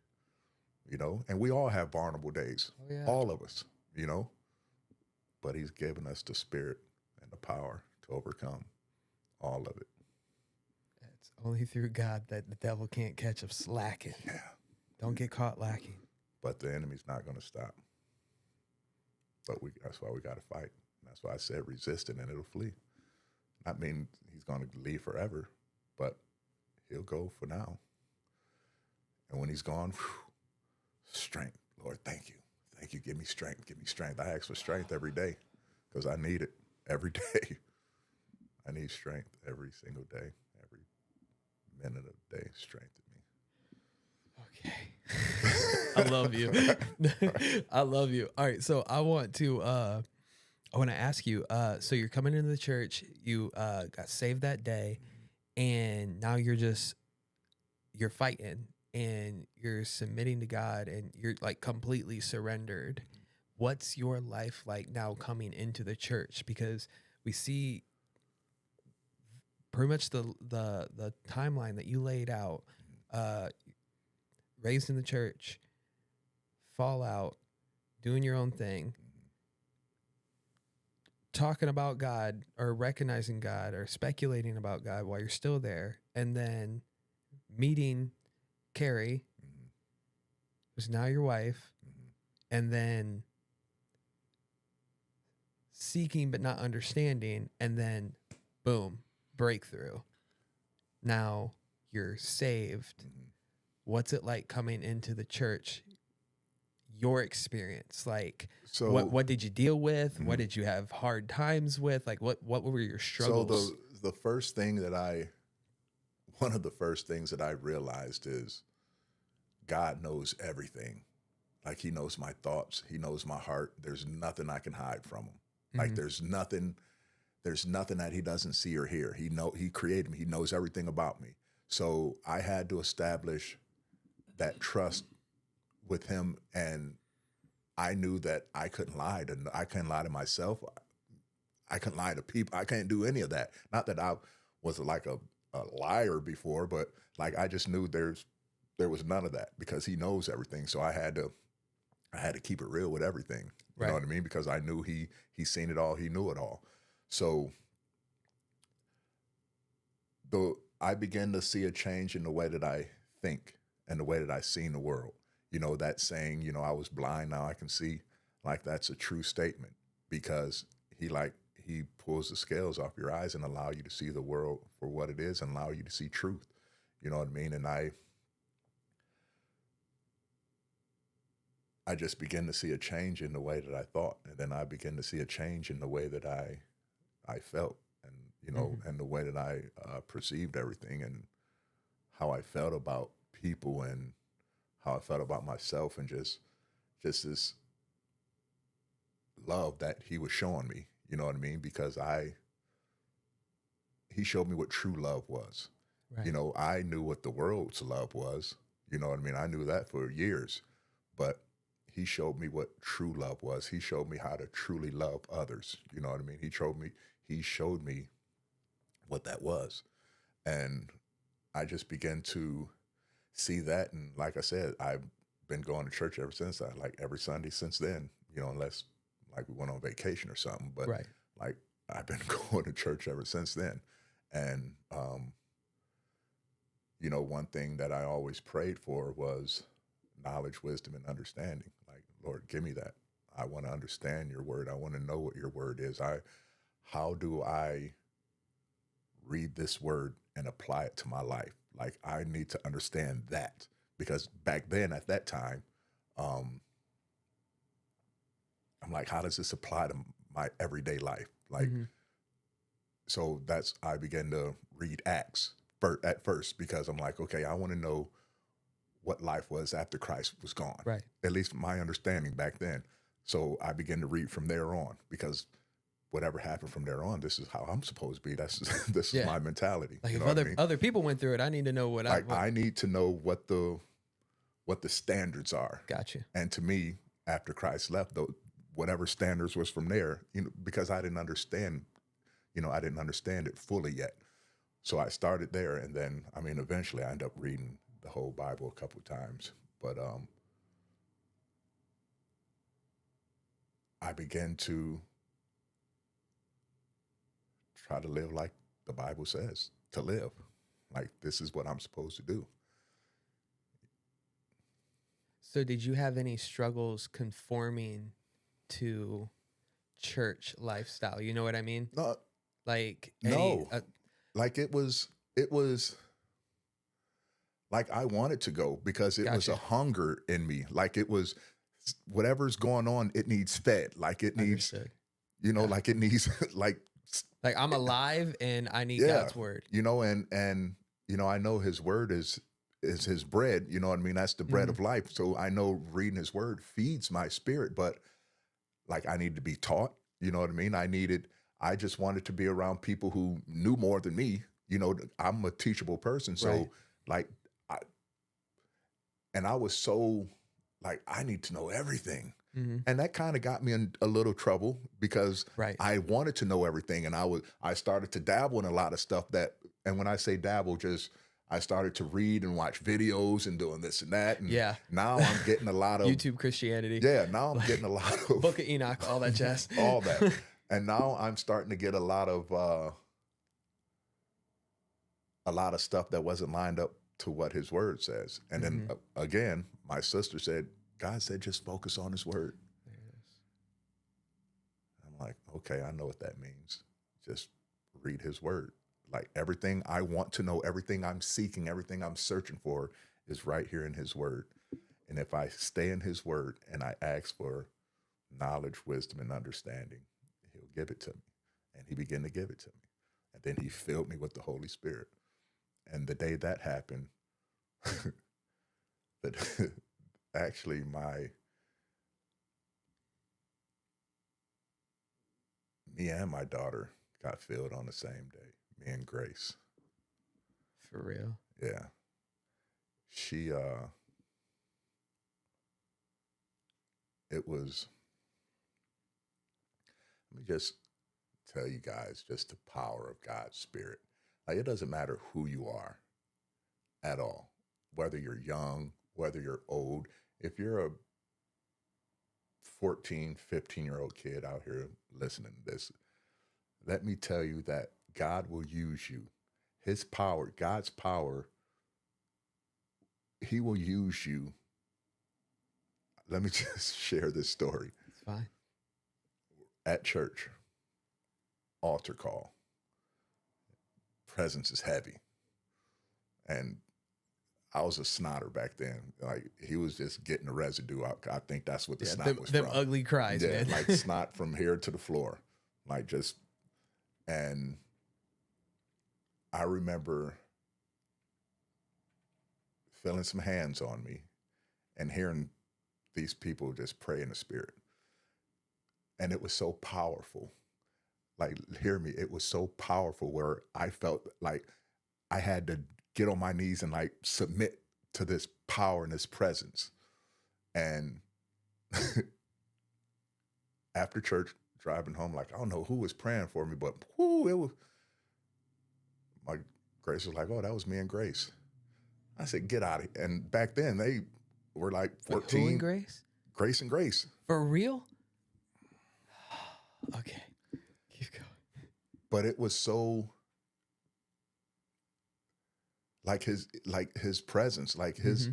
you know? And we all have vulnerable days, all of us, you know? But he's given us the spirit and the power to overcome all of it. It's only through God that the devil can't catch us slacking. Yeah. Don't get caught lacking. But the enemy's not going to stop. But that's why we got to fight. That's why I said resist it and it'll flee. Not mean he's going to leave forever, but he'll go for now. And when he's gone, strength. Lord, thank you. Thank you. Give me strength. Give me strength. I ask for strength every day because I need it every day. I need strength every single day, every minute of the day. Strengthen me. Okay. I love you. I love you. All right. So I want to ask you, so you're coming into the church, you got saved that day, and now you're fighting and you're submitting to God and you're like completely surrendered. What's your life like now coming into the church? Because we see pretty much the timeline that you laid out, raised in the church, fall out, doing your own thing, talking about God or recognizing God or speculating about God while you're still there, and then meeting Carrie, who's now your wife, and then seeking but not understanding, and then boom, breakthrough. Now you're saved. What's it like coming into the church? Your experience, like, so what did you deal with? What did you have hard times with? Like, what were your struggles? So the first thing that one of the first things that I realized is God knows everything. Like he knows my thoughts. He knows my heart. There's nothing I can hide from him. Like there's nothing that he doesn't see or hear. He created me. He knows everything about me. So I had to establish that trust with him, and I knew that I couldn't lie to myself. I couldn't lie to people. I can't do any of that. Not that I was like a liar before, but like I just knew there was none of that because he knows everything. So I had to keep it real with everything. You know what I mean? Because I knew he seen it all. He knew it all. So I began to see a change in the way that I think and the way that I seen the world. You know, that saying, you know, I was blind, now I can see, like that's a true statement because he pulls the scales off your eyes and allow you to see the world for what it is and allow you to see truth. You know what I mean? And I just began to see a change in the way that I thought. And then I began to see a change in the way that I felt and, you know, and the way that I perceived everything and how I felt about people and how I felt about myself and just this love that he was showing me, you know what I mean? Because he showed me what true love was. Right. You know, I knew what the world's love was, you know what I mean? I knew that for years, but he showed me what true love was. He showed me how to truly love others, you know what I mean? He showed me what that was. And I just began to see that. And like I said, I've been going to church ever since. Like every Sunday since then, you know, unless like we went on vacation or something. But like I've been going to church ever since then. And, you know, one thing that I always prayed for was knowledge, wisdom, and understanding. Like, Lord, give me that. I want to understand your word. I want to know what your word is. How do I read this word and apply it to my life? Like I need to understand that because back then at that time, I'm like, how does this apply to my everyday life? Like, so I began to read Acts at first because I'm like, okay, I want to know what life was after Christ was gone. Right. At least my understanding back then. So I began to read from there on, because whatever happened from there on, this is how I'm supposed to be. This is my mentality. Like, you if know what I mean? other people went through it, I need to know what I need to know what the standards are. Gotcha. And to me, after Christ left, though, whatever standards was from there, because I didn't understand, I didn't understand it fully yet. So I started there, and then, eventually I ended up reading the whole Bible a couple of times. But I began to try to live like the Bible says to live. Like, this is what I'm supposed to do. So did you have any struggles conforming to church lifestyle? You know what I mean? No, Like, no. Like, it was like I wanted to go, because it was a hunger in me. Like, it was whatever's going on, it needs fed. Like, it needs, like it needs, like I'm alive and I need God's word. And I know his word is his bread. You know what I mean? That's the bread of life. So I know reading his word feeds my spirit, but like, I need to be taught. You know what I mean? I just wanted to be around people who knew more than me. I'm a teachable person. So like, I was so like, I need to know everything. And that kind of got me in a little trouble, because I wanted to know everything. And I started to dabble in a lot of stuff and when I say dabble, I started to read and watch videos and doing this and that. And now I'm getting a lot of YouTube Christianity. Yeah. Now I'm getting a lot of Book of Enoch, all that jazz. all that. And now I'm starting to get a lot of stuff that wasn't lined up to what his word says. And then again, my sister said, God said, just focus on his word. I'm like, okay, I know what that means. Just read his word. Like, everything I want to know, everything I'm seeking, everything I'm searching for is right here in his word. And if I stay in his word and I ask for knowledge, wisdom, and understanding, he'll give it to me. And he began to give it to me. And then he filled me with the Holy Spirit. And the day that happened, that actually me and my daughter got filled on the same day, me and Grace. For real? Yeah. She, it was, let me just tell you guys, just the power of God's Spirit. Like, it doesn't matter who you are at all, whether you're young, whether you're old. If you're a 14, 15-year-old kid out here listening to this, let me tell you that God will use you. His power, God's power, he will use you. Let me just share this story. It's fine. At church, altar call. Presence is heavy. And I was a snotter back then. Like, he was just getting the residue out. I think that's what the snot was them from. Ugly cries, man. Like snot from here to the floor. Like, just, and I remember feeling some hands on me and hearing these people just pray in the spirit. And it was so powerful. Like, hear me, it was so powerful where I felt like I had to get on my knees and like submit to this power and this presence. And after church, driving home, like, I don't know who was praying for me, but it was, my Grace was like, oh, that was me and Grace. I said, get out of here. And back then they were like 14. Who and Grace? Grace and Grace. For real? Okay. Keep going. But it was so like his presence, like his,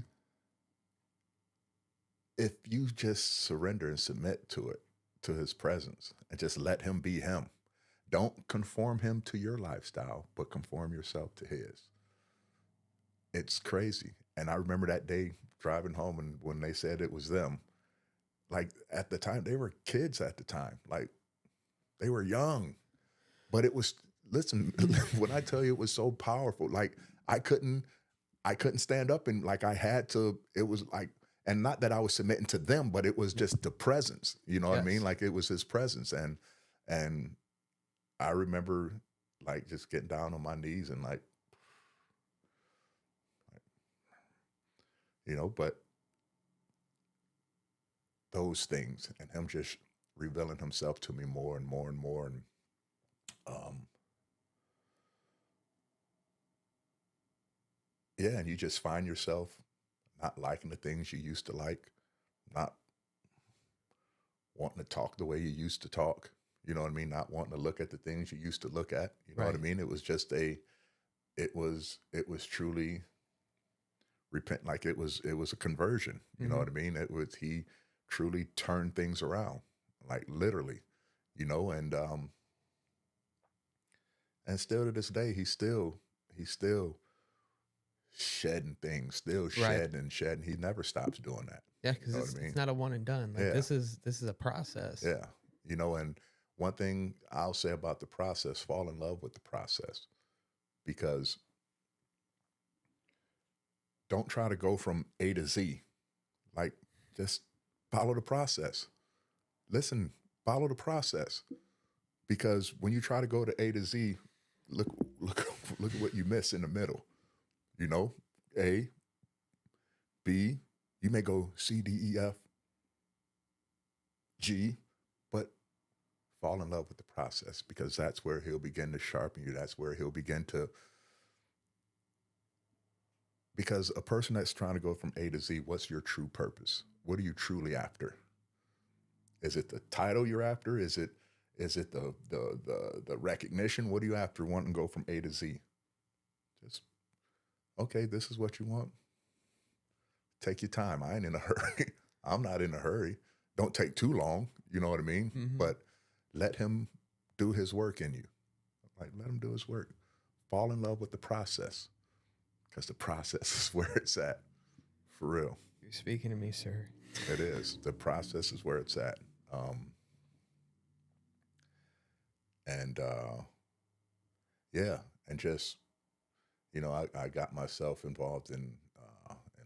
if you just surrender and submit to it, to his presence, and just let him be him. Don't conform him to your lifestyle, but conform yourself to his. It's crazy. And I remember that day driving home, and when they said it was them, like, at the time, they were kids at the time. Like, they were young. But it was, listen, when I tell you it was so powerful, like, I couldn't, I couldn't stand up and like I had to, it was like, and not that I was submitting to them, but it was just the presence, you know what I mean? Yes. Like it was his presence. And I remember like just getting down on my knees and like, but those things and him just revealing himself to me more and more and more. And, yeah, and you just find yourself not liking the things you used to like, not wanting to talk the way you used to talk. You know what I mean? Not wanting to look at the things you used to look at. You know what I Right. mean? It was just it was truly repent. Like it was a conversion. You know what I mean? He truly turned things around, like literally, and still to this day, he's still shedding things, still Right. shedding and shedding. He never stops doing that. Yeah, You because know what it's I mean? it's not a one and done. Like Yeah. this is a process. Yeah. And one thing I'll say about the process, fall in love with the process, because don't try to go from A to Z. Like just follow the process. Listen, follow the process. Because when you try to go to A to Z, look look at what you miss in the middle. A, B, you may go C, D, E, F, G, but fall in love with the process, because that's where he'll begin to sharpen you. That's where he'll begin to, because a person that's trying to go from A to Z, what's your true purpose? What are you truly after? Is it the title you're after? Is it the recognition? What are you after wanting to go from A to Z? Just, okay, this is what you want. Take your time. I ain't in a hurry. I'm not in a hurry. Don't take too long. You know what I mean? But let him do his work in you. Like, let him do his work. Fall in love with the process, because the process is where it's at, for real. You're speaking to me, sir. It is. The process is where it's at. Yeah, and just, I got myself involved in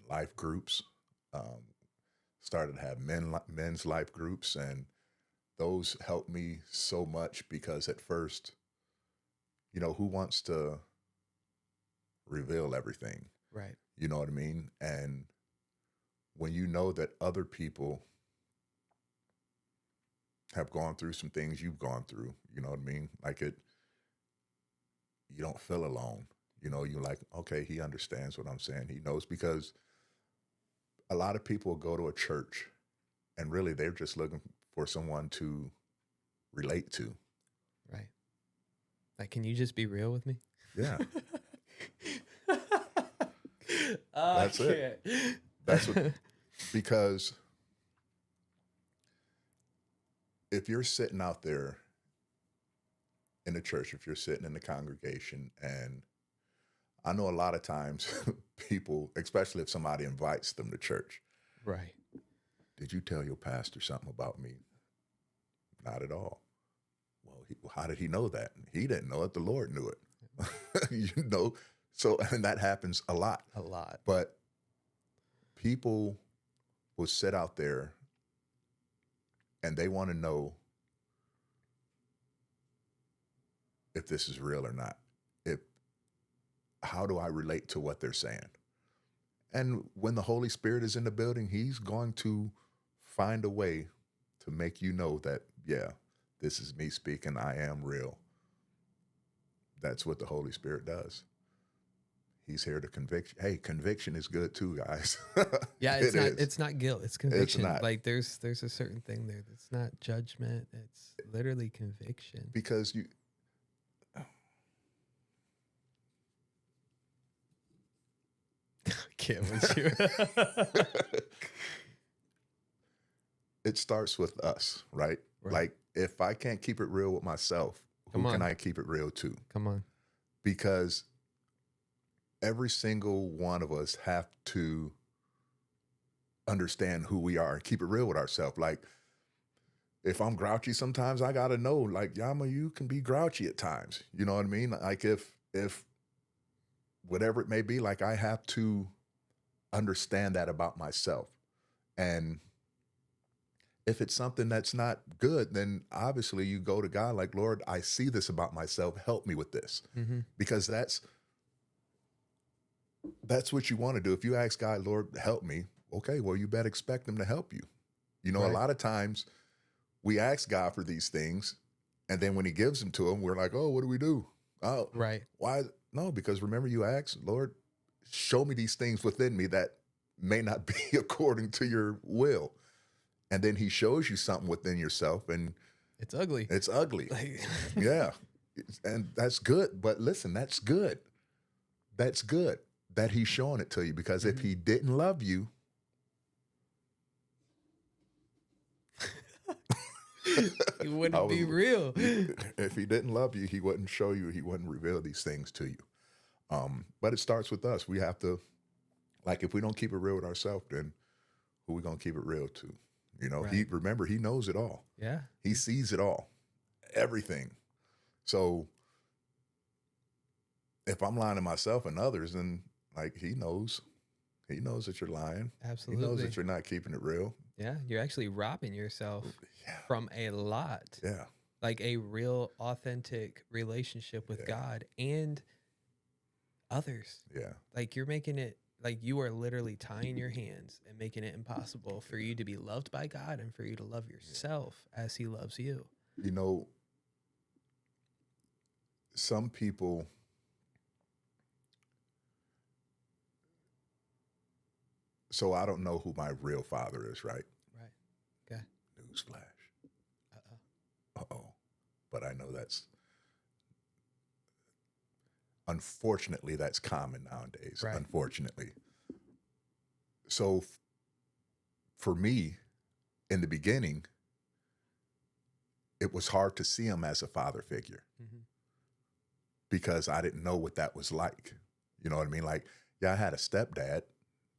life groups. Started to have men's life groups, and those helped me so much, because at first, who wants to reveal everything? Right. You know what I mean? And when you know that other people have gone through some things you've gone through, you know what I mean? Like you don't feel alone. You're like, okay, he understands what I'm saying. He knows, because a lot of people go to a church and really they're just looking for someone to relate to. Right. Like, can you just be real with me? Yeah. That's it. That's what, because if you're sitting out there in the church, if you're sitting in the congregation, and I know a lot of times people, especially if somebody invites them to church. Right. Did you tell your pastor something about me? Not at all. Well, how did he know that? He didn't know it. The Lord knew it. So, and that happens a lot. A lot. But people will sit out there and they want to know if this is real or not. How do I relate to what they're saying? And when the Holy Spirit is in the building, he's going to find a way to make you know that, yeah, this is me speaking. I am real. That's what the Holy Spirit does. He's here to convict. Hey, conviction is good too, guys. Yeah, it's not guilt, it's conviction. It's not. Like there's a certain thing there that's not judgment. It's literally conviction. Because you Can't with you. it starts with us, right? Like if I can't keep it real with myself, who can I keep it real to? Come on. Because every single one of us have to understand who we are and keep it real with ourselves. Like if I'm grouchy sometimes, I got to know, like, Yama, you can be grouchy at times. You know what I mean? Like if whatever it may be, like I have to understand that about myself. And if it's something that's not good, then obviously you go to God like, Lord, I see this about myself. Help me with this. Mm-hmm. Because that's what you want to do. If you ask God, Lord, help me, okay, well, you better expect him to help you. You know, Right. a lot of times we ask God for these things, and then when he gives them to him, we're like, oh, what do we do? Oh, Right. why? No, because remember you asked, Lord, show me these things within me that may not be according to your will. And then he shows you something within yourself, and It's ugly. it's ugly. Like, Yeah. And that's good. But listen, that's good. That's good that he's showing it to you, because if he didn't love you, it wouldn't be real. if he didn't love you, he wouldn't show you, he wouldn't reveal these things to you. But it starts with us. We have to, like, if we don't keep it real with ourselves, then who are we going to keep it real to? You know, Right. remember, he knows it all. Yeah. He sees it all, everything. So if I'm lying to myself and others, then like he knows that you're lying. Absolutely. He knows that you're not keeping it real. Yeah. You're actually robbing yourself Yeah. from a lot. Yeah. Like a real authentic relationship with God and others. Yeah. Like you're making it, like you are literally tying your hands and making it impossible for you to be loved by God and for you to love yourself as he loves you. You know, some people, so I don't know who my real father is, right? Right. Okay. Newsflash. Uh-oh. Uh-oh. But I know unfortunately, that's common nowadays. Right. Unfortunately. So for me, in the beginning, it was hard to see him as a father figure, because I didn't know what that was like. You know what I mean? Like, yeah, I had a stepdad,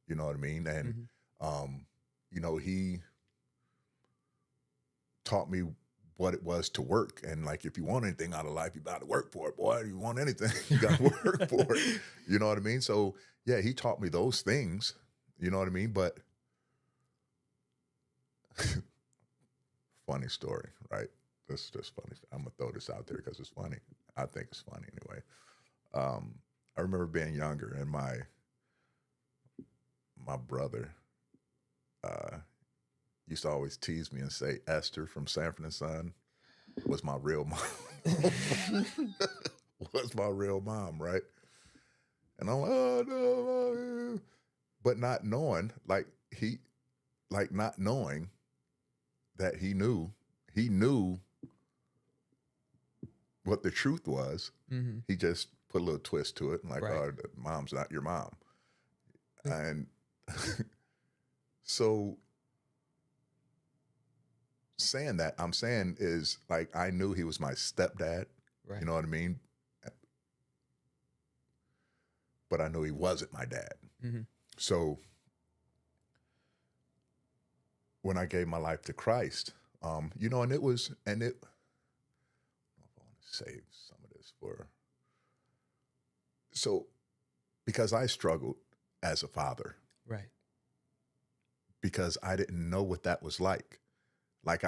you know what I mean? And, you know, he taught me what it was to work. And like, if you want anything out of life, you got to work for it, boy. If you want anything, you got to work for it. You know what I mean? So yeah, he taught me those things, you know what I mean? But funny story, right? This is just funny. I'm gonna throw this out there because it's funny. I think it's funny anyway. I remember being younger, and my brother used to always tease me and say Esther from Sanford and Son was my real mom. Was my real mom, right? And I'm like, oh no, but not knowing, not knowing that he knew what the truth was. He just put a little twist to it, and like, oh, mom's not your mom. And so saying that, I'm saying is like, I knew he was my stepdad, you know what I mean? But I knew he wasn't my dad. So when I gave my life to Christ, you know, I don't know if I want to save some of this because I struggled as a father. Right. Because I didn't know what that was like. Like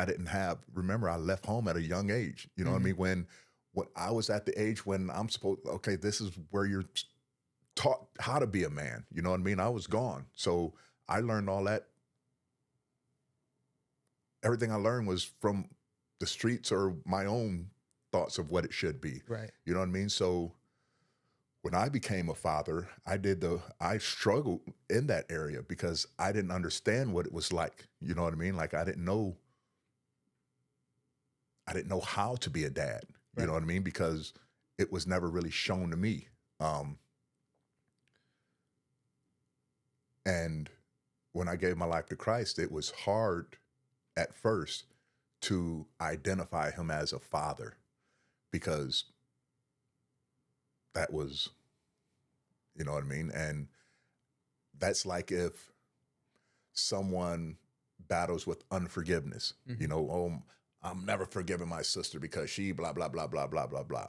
remember, I left home at a young age. You know what I mean? When I was at the age when I'm supposed, okay, this is where you're taught how to be a man. You know what I mean? I was gone. So I learned all that. Everything I learned was from the streets or my own thoughts of what it should be. Right. You know what I mean? So when I became a father, I struggled in that area because I didn't understand what it was like. You know what I mean? Like I didn't know how to be a dad. You know what I mean? Because it was never really shown to me. And when I gave my life to Christ, it was hard at first to identify him as a father, because that was, you know what I mean? And that's like if someone battles with unforgiveness, you know, oh, I'm never forgiving my sister because she blah, blah, blah, blah, blah, blah, blah.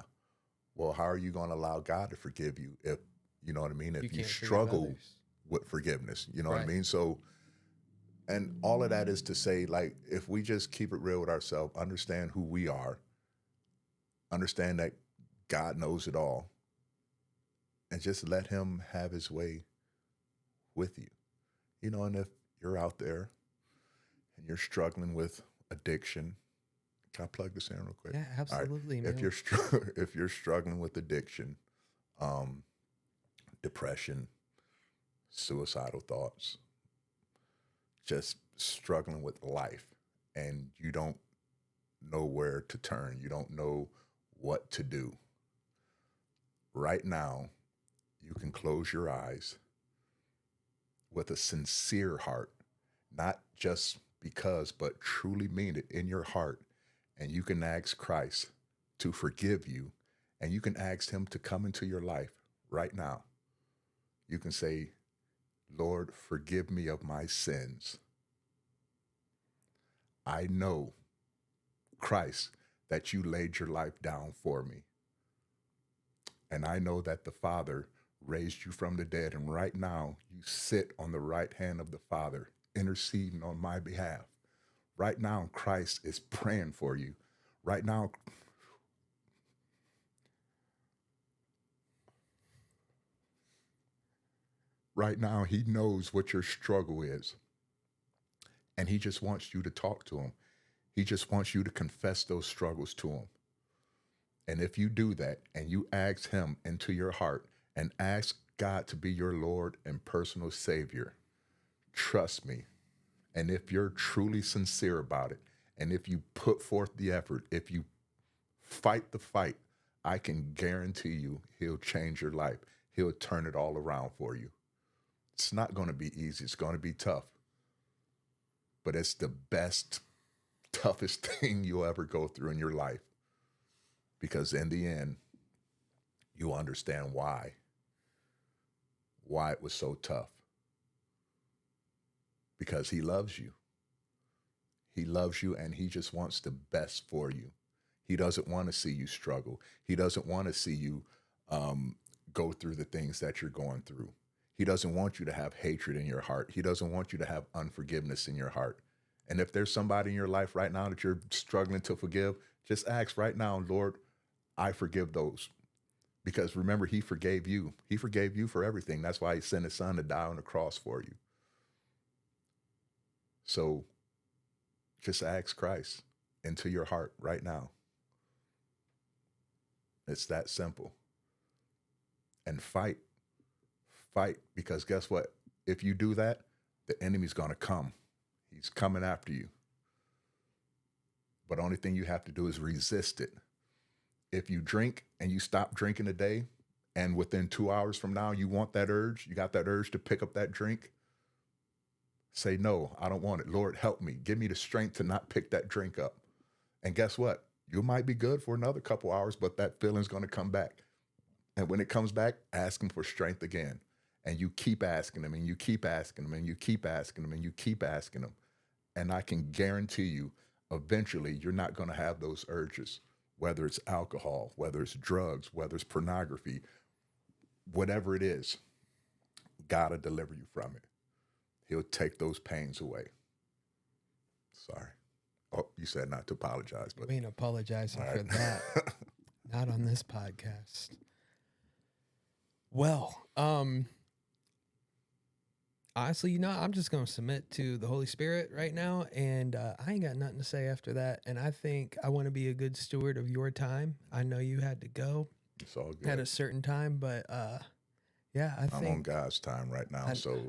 Well, how are you going to allow God to forgive you if You know what I mean? You If you can't forgive struggle others. with forgiveness, you know what I Right. mean? So, and all of that is to say, like, if we just keep it real with ourselves, understand who we are, understand that God knows it all, and just let him have his way with you. You know, and if you're out there and you're struggling with addiction, can I plug this in real quick? Yeah, All right. absolutely, If man. you're if you're struggling with addiction, depression, suicidal thoughts, just struggling with life, and you don't know where to turn, you don't know what to do. Right now, you can close your eyes with a sincere heart, not just because, but truly mean it in your heart. And you can ask Christ to forgive you, and you can ask him to come into your life right now. You can say, Lord, forgive me of my sins. I know, Christ, that you laid your life down for me. And I know that the Father raised you from the dead. And right now, you sit on the right hand of the Father, interceding on my behalf. Right now, Christ is praying for you. Right now, he knows what your struggle is. And he just wants you to talk to him. He just wants you to confess those struggles to him. And if you do that and you ask him into your heart and ask God to be your Lord and personal Savior, trust me. And if you're truly sincere about it, and if you put forth the effort, if you fight the fight, I can guarantee you he'll change your life. He'll turn it all around for you. It's not going to be easy. It's going to be tough. But it's the best, toughest thing you'll ever go through in your life. Because in the end, you understand why it was so tough. Because he loves you. He loves you, and he just wants the best for you. He doesn't want to see you struggle. He doesn't want to see you go through the things that you're going through. He doesn't want you to have hatred in your heart. He doesn't want you to have unforgiveness in your heart. And if there's somebody in your life right now that you're struggling to forgive, just ask right now, Lord, I forgive those. Because remember, he forgave you. He forgave you for everything. That's why he sent his son to die on the cross for you. So just ask Christ into your heart right now. It's that simple. And fight, because guess what? If you do that, the enemy's going to come. He's coming after you. But the only thing you have to do is resist it. If you drink and you stop drinking a day, and within 2 hours from now, you want that urge, you got that urge to pick up that drink, say, no, I don't want it. Lord, help me. Give me the strength to not pick that drink up. And guess what? You might be good for another couple hours, but that feeling's going to come back. And when it comes back, ask him for strength again. And you keep asking him, and you keep asking him, and you keep asking him, and you keep asking him. And I can guarantee you, eventually, you're not going to have those urges, whether it's alcohol, whether it's drugs, whether it's pornography, whatever it is, God will deliver you from it. He'll take those pains away. Sorry. Oh, you said not to apologize, but We ain't apologizing for that. Not on this podcast. Well, honestly, I'm just going to submit to the Holy Spirit right now, and I ain't got nothing to say after that. And I think I want to be a good steward of your time. I know you had to go it's all good. at a certain time, but yeah, I'm on God's time right now, so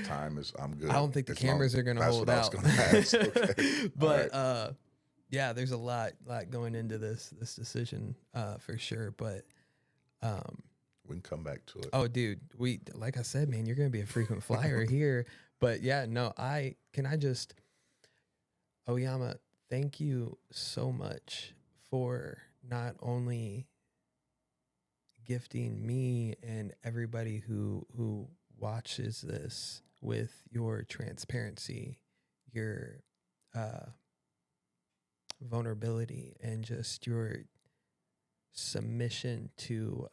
time is, I'm good. I don't think the cameras are going to hold out. Ask. Okay. But right. yeah, there's a lot going into this decision for sure. But we can come back to it. oh, dude, like I said, man, you're going to be a frequent flyer here. But yeah, no, Oyama, thank you so much for not only gifting me and everybody who watches this with your transparency, your vulnerability, and just your submission to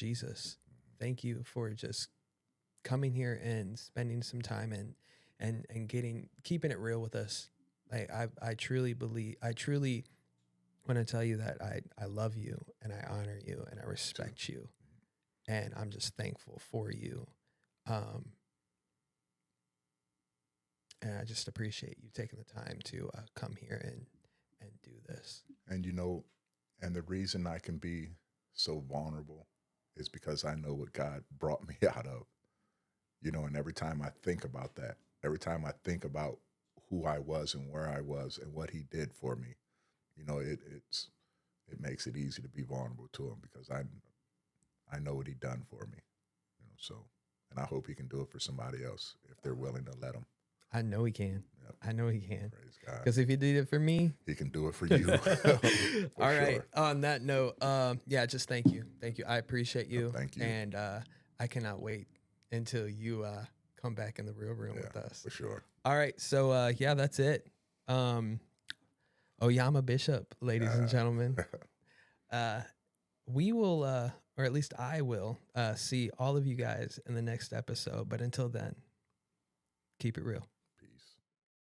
Jesus. Thank you for just coming here and spending some time and keeping it real with us. I truly want to tell you that I love you and I honor you and I respect you. And I'm just thankful for you. And I just appreciate you taking the time to come here and do this. And, you know, and the reason I can be so vulnerable is because I know what God brought me out of, you know, and every time I think about that, every time I think about who I was and where I was and what he did for me, you know, it makes it easy to be vulnerable to him because I know what he done for me, you know, so, and I hope he can do it for somebody else if they're willing to let him. I know he can. Yep. I know he can. Praise God. Because if he did it for me, he can do it for you. All right. On that note, just thank you. Thank you. I appreciate you. Thank you. And I cannot wait until you come back in the real room with us. For sure. All right. So, that's it. Oyama Bishop, ladies and gentlemen. We will, or at least I will, see all of you guys in the next episode. But until then, keep it real.